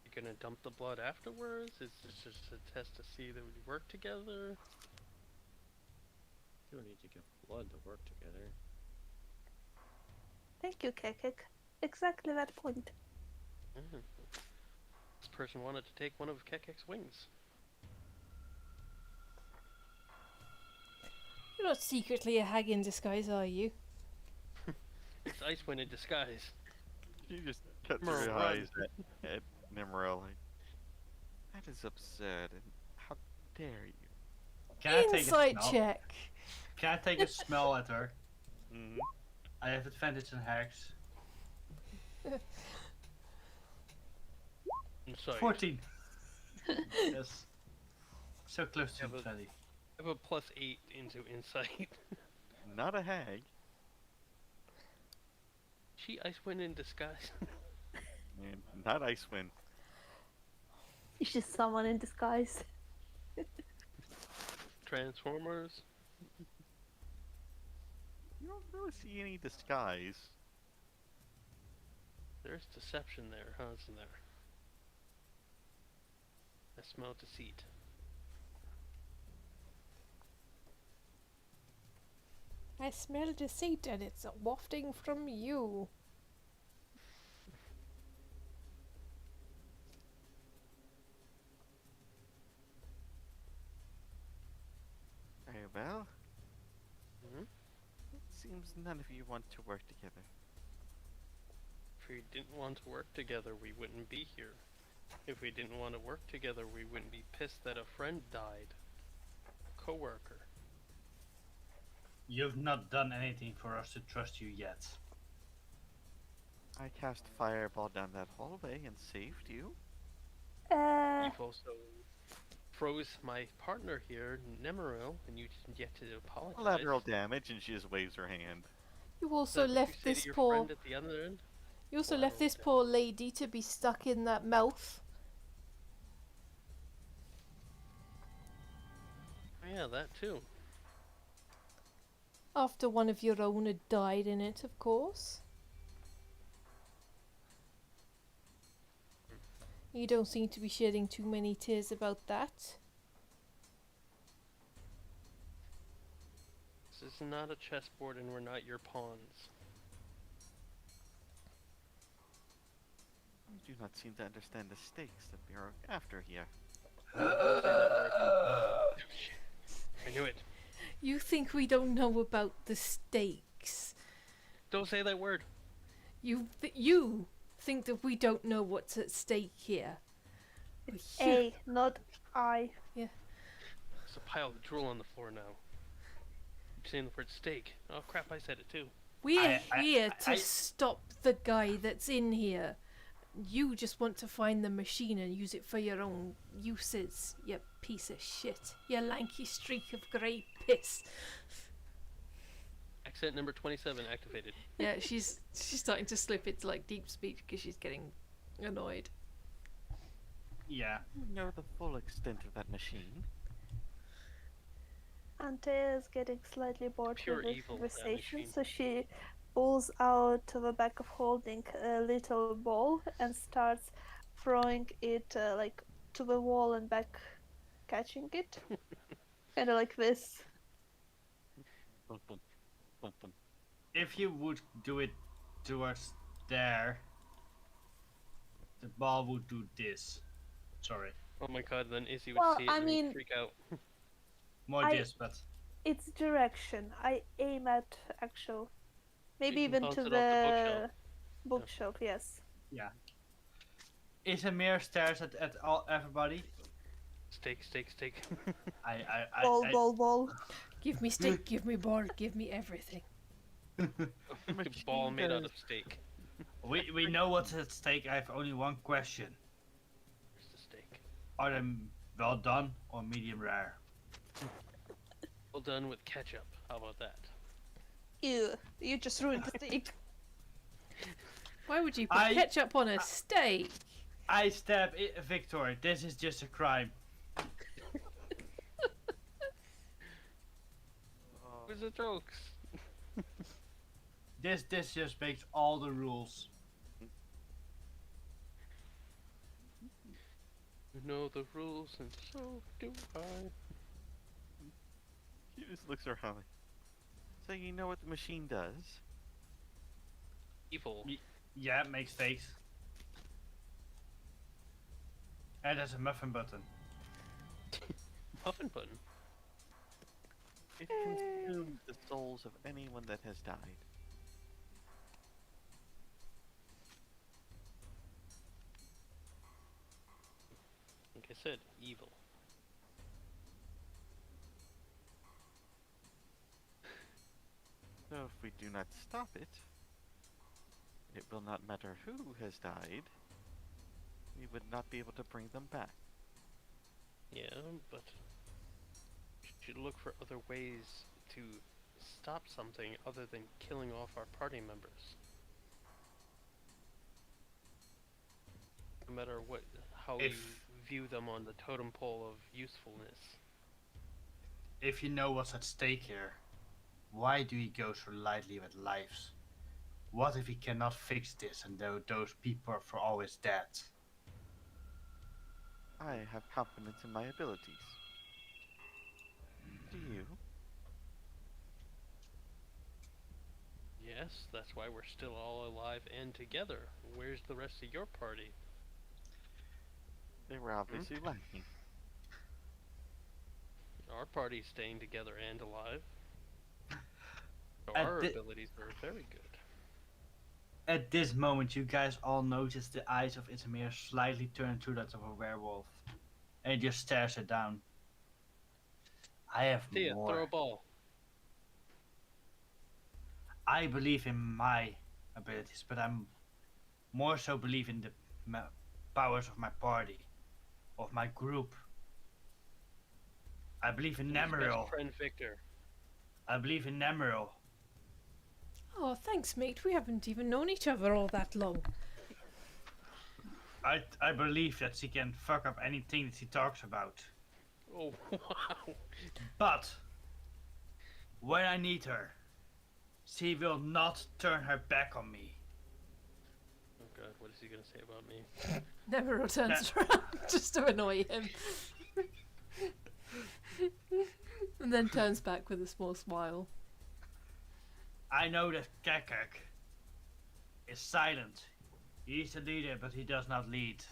You gonna dump the blood afterwards? Is this just a test to see that we work together? You don't need to give blood to work together. Thank you, Kekkick. Exactly that point. Mhm. This person wanted to take one of Kekkick's wings. You're not secretly a hag in disguise, are you? It's Icewind in disguise. She just cuts Nemmirile, her run. eyes at Nemmirile like, that is absurd, and how dare you? can I take a Insight smell? check. Can I take a smell at her? Mm-hmm. I have advantage in hacks. Insight. 14. Yes. So close to Yeah, but- 20. I have a +8 into insight. Not a hag. She Icewind in disguise. And not Icewind. It's just someone in disguise. Transformers. You don't really see any disguise. There's deception there, huh? Isn't there? I smell deceit. I smell deceit and it's wafting from you. Very well. Hmm? It seems none of you want to work together. If we didn't want to work together, we wouldn't be here. If we didn't want to work together, we wouldn't be pissed that a friend died. A coworker. You've not done anything for us to trust you yet. I cast fireball down that hallway and saved you. You've also froze my partner here, Nemmirile, and you didn't get to apologize. Collateral damage, and she just waves her hand. You also Is that what left you say this to your poor. friend at the other end? You also Collateral left this damage. poor lady to be stuck in that mouth. Oh, yeah, that too. After one of your own had died in it, of course. You don't seem to be shedding too many tears about that. This is not a chessboard and we're not your pawns. You do not seem to understand the stakes that we are after here. I knew it. You think we don't know about the stakes? Don't say that word. You think that we don't know what's at stake here? A, not I. Yeah. There's a pile of drool on the floor now. You're saying the word steak. Oh crap, I said it too. We're here to stop the guy that's in here. You just want to find the machine and use it for your own uses, you piece of shit. You lanky streak of grey piss. Accent number 27 activated. Yeah, she's starting to slip into like deep speech because she's getting annoyed. Yeah. You know the full extent of that machine. Anthea is getting slightly bored Pure with the evil, that conversation, machine. so she pulls out of the back of holding a little ball and starts throwing it like to the wall and back, catching it. Kind of like this. Boom, boom, boom, boom. If you would do it towards there, the ball would do this. Sorry. Oh my god, then Izzy would Well, see it I and mean- freak out. More I- this, but It's direction. I aim at actual. Maybe You can even bounce to it off the bookshelf, yes. Isamir stares at everybody. Steak, steak, steak. Ball. Give me steak, give me board, give me everything. A ball made out of steak. We know what's at stake. I have only one question. Where's the steak? Are them well done or medium rare? Well done with ketchup. How about that? Ew, you just ruined the steak. Why would you put I- ketchup on a steak? I stab Victor. This is just a crime. Where's the jokes? This just makes all the rules. You know the rules, and so do I. She just looks around like, so you know what the machine does? Evil. Yeah, it makes steaks. And there's a muffin button. Muffin button. It consumes the souls of anyone that has died. Like I said, evil. So if we do not stop it, it will not matter who has died. We would not be able to bring them back. Yeah, but we should look for other ways to stop something other than killing off our party members. No matter how you view them on the totem pole of usefulness. If you know what's at stake here, why do we go so lightly with lives? What if we cannot fix this and those people are for always dead? I have confidence in my abilities. Do you? Yes, that's why we're still all alive and together. Where's the rest of your party? They were obviously lacking. Our party's staying together and alive. So And our thi- abilities are very good. At this moment, you guys all notice the eyes of Isamira slightly turn to that of a werewolf. And he just stares it down. I have Thea, more. throw a ball. I believe in my abilities, but I'm more so believe in the powers of my party, of my group. I believe in His Nemmirile. best friend Victor. I believe in Nemmirile. Oh, thanks, mate. We haven't even known each other all that long. I believe that she can fuck up anything that she talks about. Oh, wow. But when I need her, she will not turn her back on me. Oh god, what is he gonna say about me? Never returns around just to annoy him. And then turns back with a small smile. I know that Kekkick is silent. He's the leader, but he does not lead.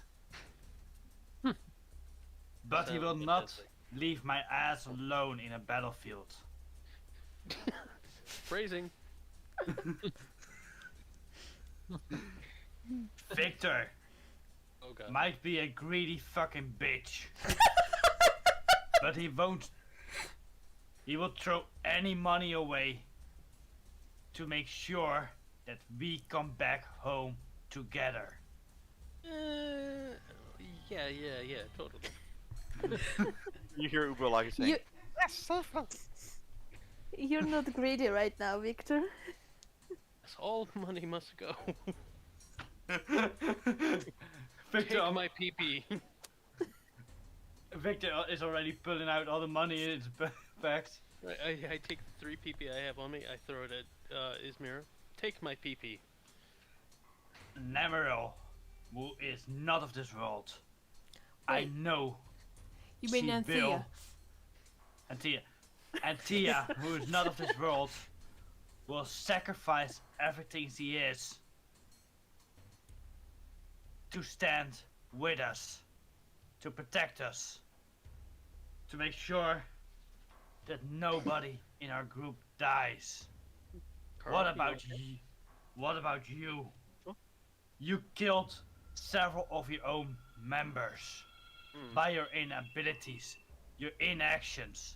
But he Sounds will not fantastic. leave my ass alone in a battlefield. Phrasing. Victor Oh god. might be a greedy fucking bitch. But he won't. He will throw any money away to make sure that we come back home together. Yeah, totally. You hear Ubalaga saying, You- "Yes, safely." You're not greedy right now, Victor. That's all money must go. Victor, Take my PP. Victor is already pulling out all the money in his bags. I take the 3 PP I have on me, I throw it at Isamira. Take my PP. Nemmirile, who is not of this world. I Wait. know. You mean she Anthea? will. Anthea, who is not of this world, will sacrifice everything she is to stand with us, to protect us, to make sure that nobody in our group dies. Carl, What you about okay? you? What about you? Huh? You killed several of your own members by your inabilities, your inactions.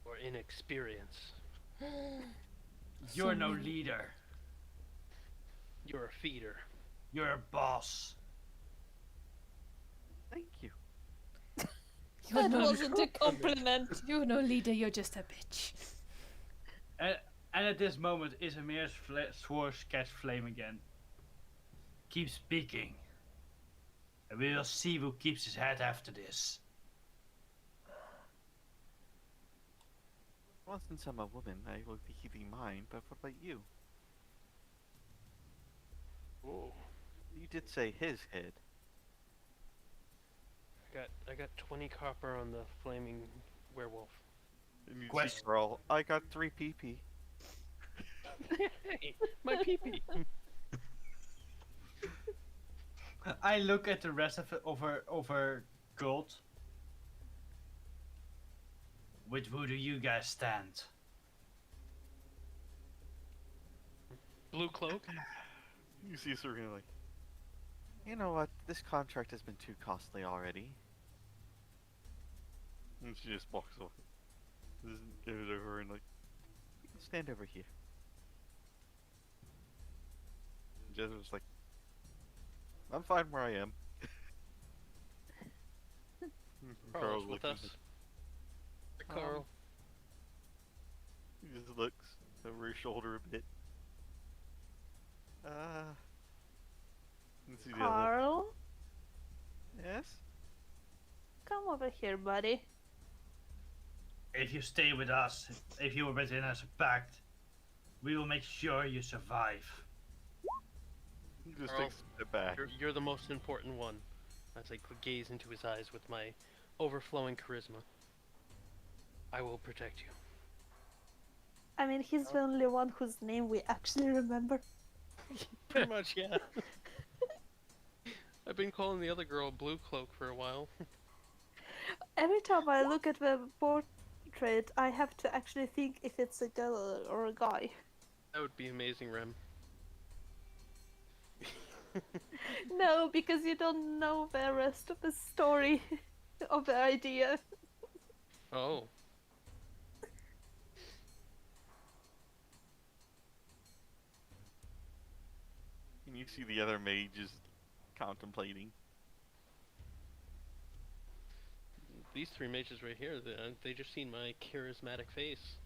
Or inexperience. You're So no many. leader. You're a feeder. You're a boss. Thank you. You're That no, wasn't a compliment. you're no leader, you're just a bitch. And at this moment, Isamir's swords catch flame again. Keep speaking. And we will see who keeps his head after this. Well, since I'm a woman, I will be keeping mine, but what about you? Whoa. You did say his head. I got 20 copper on the flaming werewolf. And you Question. see, girl, I got 3 PP. Hey, my PP. I look at the rest of it over gold. With who do you guys stand? Blue cloak. You see Serena like, you know what? This contract has been too costly already. And she just walks away. Just goes over and like, you can stand over here. And Jessica's like, I'm fine where I am. Carl's with looking us. Carl. He just looks over his shoulder a bit. Let's see the other. Carl, Yes? come over here, buddy. If you stay with us, if you are within us a pact, we will make sure you survive. He just Carl, takes a step back. You're the most important one. As I gaze into his eyes with my overflowing charisma. I will protect you. I mean, he's the only one whose name we actually remember. Pretty much, yeah. I've been calling the other girl Blue Cloak for a while. Every time I look at the portrait, I have to actually think if it's a girl or a guy. That would be amazing, Rem. No, because you don't know the rest of the story of the idea. Oh. And you see the other mages contemplating. These three mages right here, they just seen my charismatic face.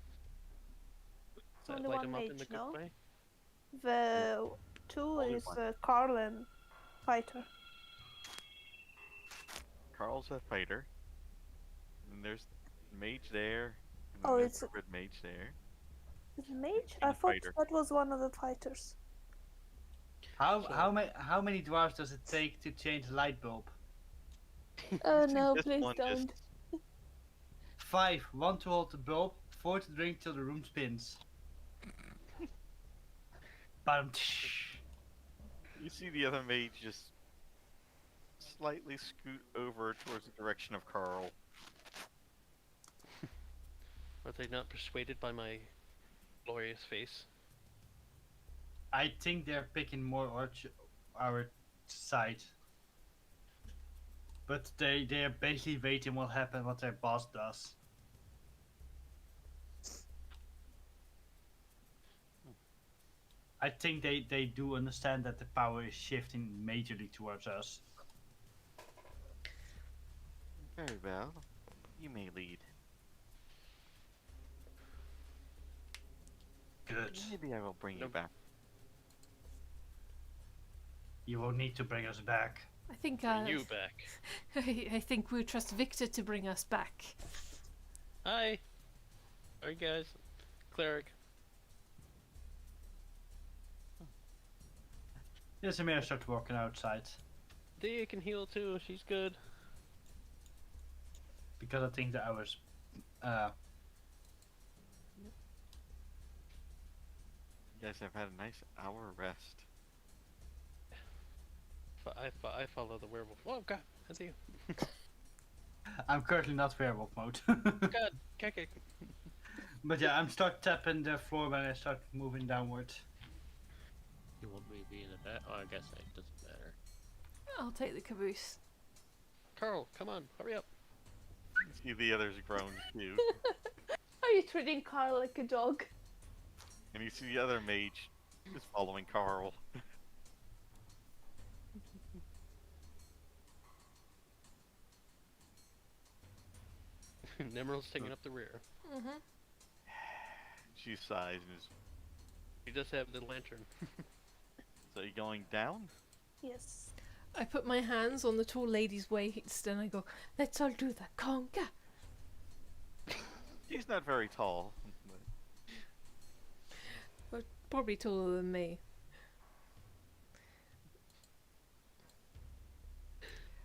Does that Only light one them up in mage, the good no? way? The two Only is one. Carlin, fighter. Carl's a fighter. And there's mage there. And then Oh, there's it's a red mage there. is it mage? And I a thought fighter. that was one of the fighters. How So- how many dwarves does it take to change a light bulb? Oh You see no, this please one don't. just 5, 1 to hold the bulb, 4 to drink till the room spins. Bam. You see the other mage just slightly scoot over towards the direction of Carl. Are they not persuaded by my glorious face? I think they're picking more our side. But they're basically waiting what happens, what their boss does. I think they do understand that the power is shifting majorly towards us. Very well. You may lead. Good. Maybe I will bring you Nope. back. You won't need to bring us back. I think Bring you back. I think we'll trust Victor to bring us back. Hi. Alright guys. Cleric. Isamira starts walking outside Thea can heal too, she's good. because I think the hours. You guys have had a nice hour rest. I follow the werewolf. Oh god, Anthea. I'm currently not werewolf mode. God, Kekkick. But yeah, I'm start tapping the floor when I start moving downward. You want me to be in the back? Oh, I guess it doesn't matter. I'll take the caboose. Carl, come on, hurry up. You see the others groan too. Are you treating Carl like a dog? And you see the other mage just following Carl. Nemrile's taking up the rear. Mm-hmm. She sighs and is, He does have the lantern. so you going down? Yes. I put my hands on the tall lady's waist and I go, let's all do the conga. She's not very tall. But probably taller than me.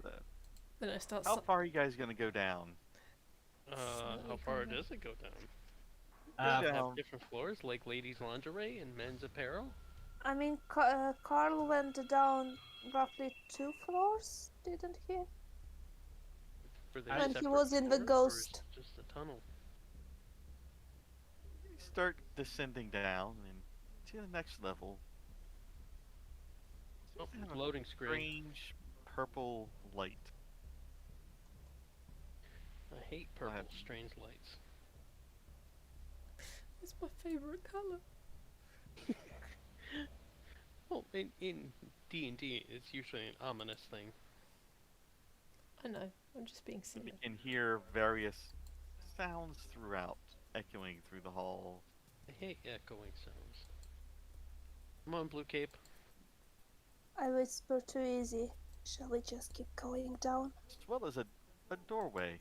but, Then I start. how far are you guys gonna go down? How far does it go down? Uh, Does it down. have different floors, like ladies' lingerie and men's apparel? I mean, Carl went down roughly 2 floors, didn't he? Were they And he separate was in the floors, or is ghost. it just a tunnel. You start descending down and to the next level. Oh, Kind of loading screen. strange purple light. I hate Go ahead. purple strange lights. It's my favorite color. Well, in D&D, it's usually an ominous thing. I know. I'm just being You silly. can hear various sounds throughout, echoing through the hall. I hate echoing sounds. Come on, Blue Cape. I whisper too easy. Shall we just keep going down? As well as a doorway.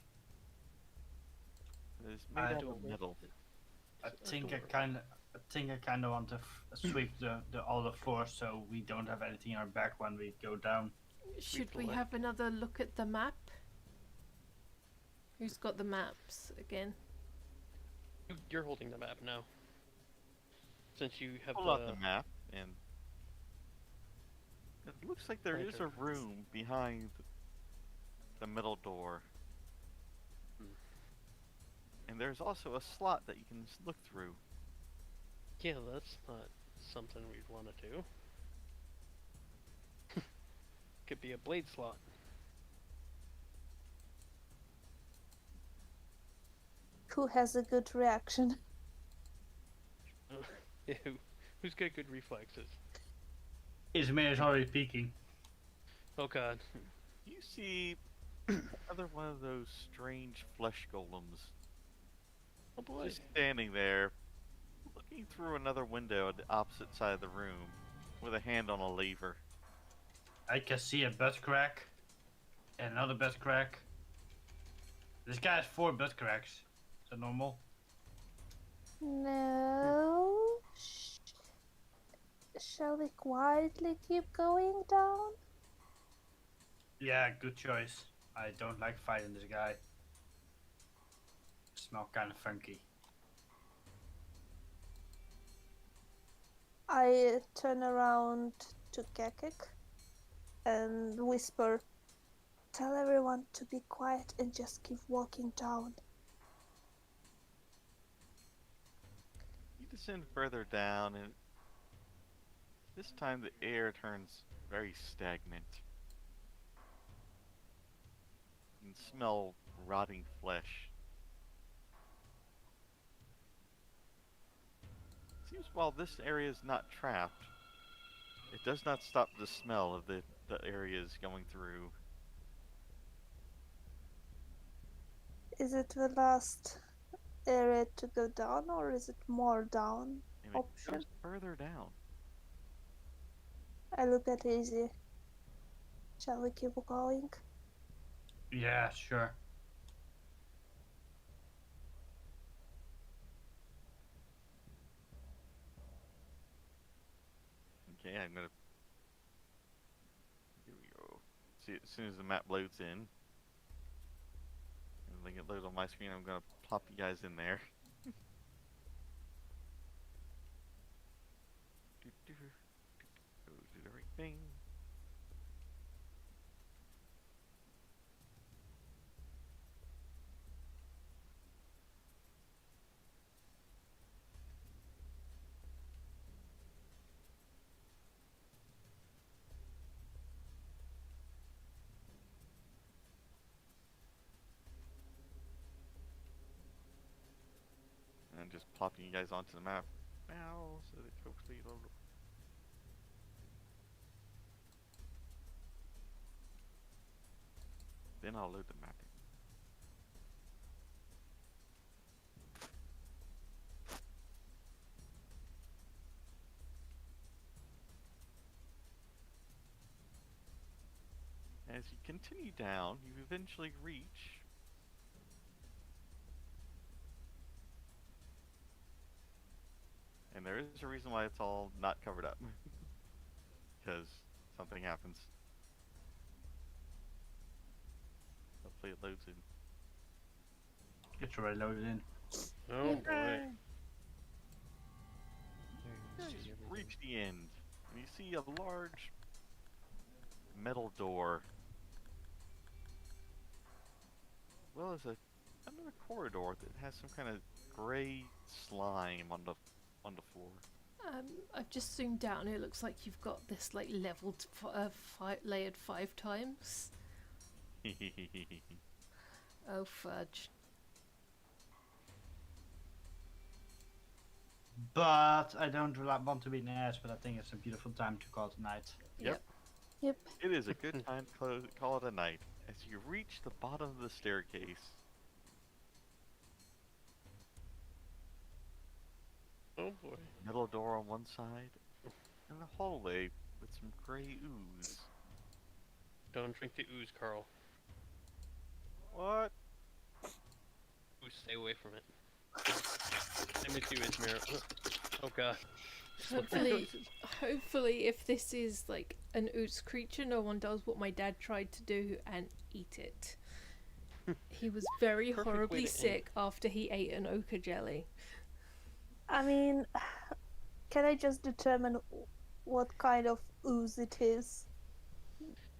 It is made I out do of a- metal. I It's think I adorable. kind of want to sweep all the floors so we don't have anything in our back when we go down. Should the we light. have another look at the map? Who's got the maps again? You're holding the map now. Since you have Pull out the map, and it looks like there is a Lantern. room behind the middle door. Hmm. And there's also a slot that you can look through. Yeah, that's not something we'd want to do. Could be a blade slot. Who has a good reaction? Who's got good reflexes? Isamira is already peeking. Oh god. You see another one of those strange flesh golems Oh boy. just standing there, looking through another window at the opposite side of the room, with a hand on a lever. I can see a butt crack. And another butt crack. This guy has 4 butt cracks. Is that normal? No. Shall we quietly keep going down? Yeah, good choice. I don't like fighting this guy. Smell kind of funky. I turn around to Kekkick and whisper, "Tell everyone to be quiet and just keep walking down." You descend further down, and this time the air turns very stagnant. You can smell rotting flesh. Seems while this area is not trapped, it does not stop the smell of the areas going through. Is it the last area to go down, or is it more down? And it Option. goes further down. I look at Izzy. Shall we keep going? Yeah, sure. Okay, I'm gonna. Here we go. See, as soon as the map loads in, and when it loads on my screen, I'm gonna plop you guys in there. Go do the right thing. And I'm just plopping you guys onto the map now, so that hopefully it'll. Then I'll load the map in. As you continue down, you eventually reach and there is a reason why it's all not covered up. Because something happens. Hopefully it loads in. It's already loaded in. Oh boy. You guys reach the end, and you see a large metal door. Well, as another corridor that has some kind of gray slime on the floor. I've just zoomed down. It looks like you've got this like leveled, layered 5 times. Oh fudge! But I don't want to be an ass, but I think it's a beautiful time to call it night. Yep. Yep. It is a good time to call it a night. As you reach the bottom of the staircase, Oh boy. metal door on one side, and a hallway with some gray ooze. Don't drink the ooze, Carl. What? Ooze, stay away from it. Same with you, Isamira. Oh god. Hopefully, if this is like an ooze creature, no one does what my dad tried to do and eat it. He was very Perfect way horribly to sick after he ate an ochre jelly. I mean, can I just determine what kind of ooze it is?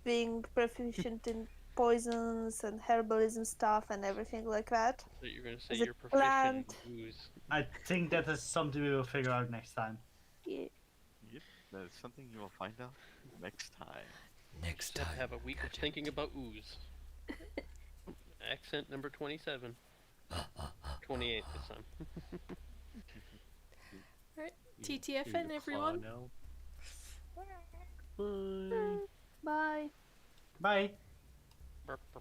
Being proficient in poisons and herbalism stuff and everything like that. So you're gonna say Is it you're proficient plant? in ooze. I think that is something we will figure out next time. Yeah. Yep, that is something you will find out next time. Next Just have time. to have a week of Gotcha. thinking about ooze. Accent number 27. 28 this time. You TTFN, claw everyone. now? Bye. Bye. Bye. Burp, burp.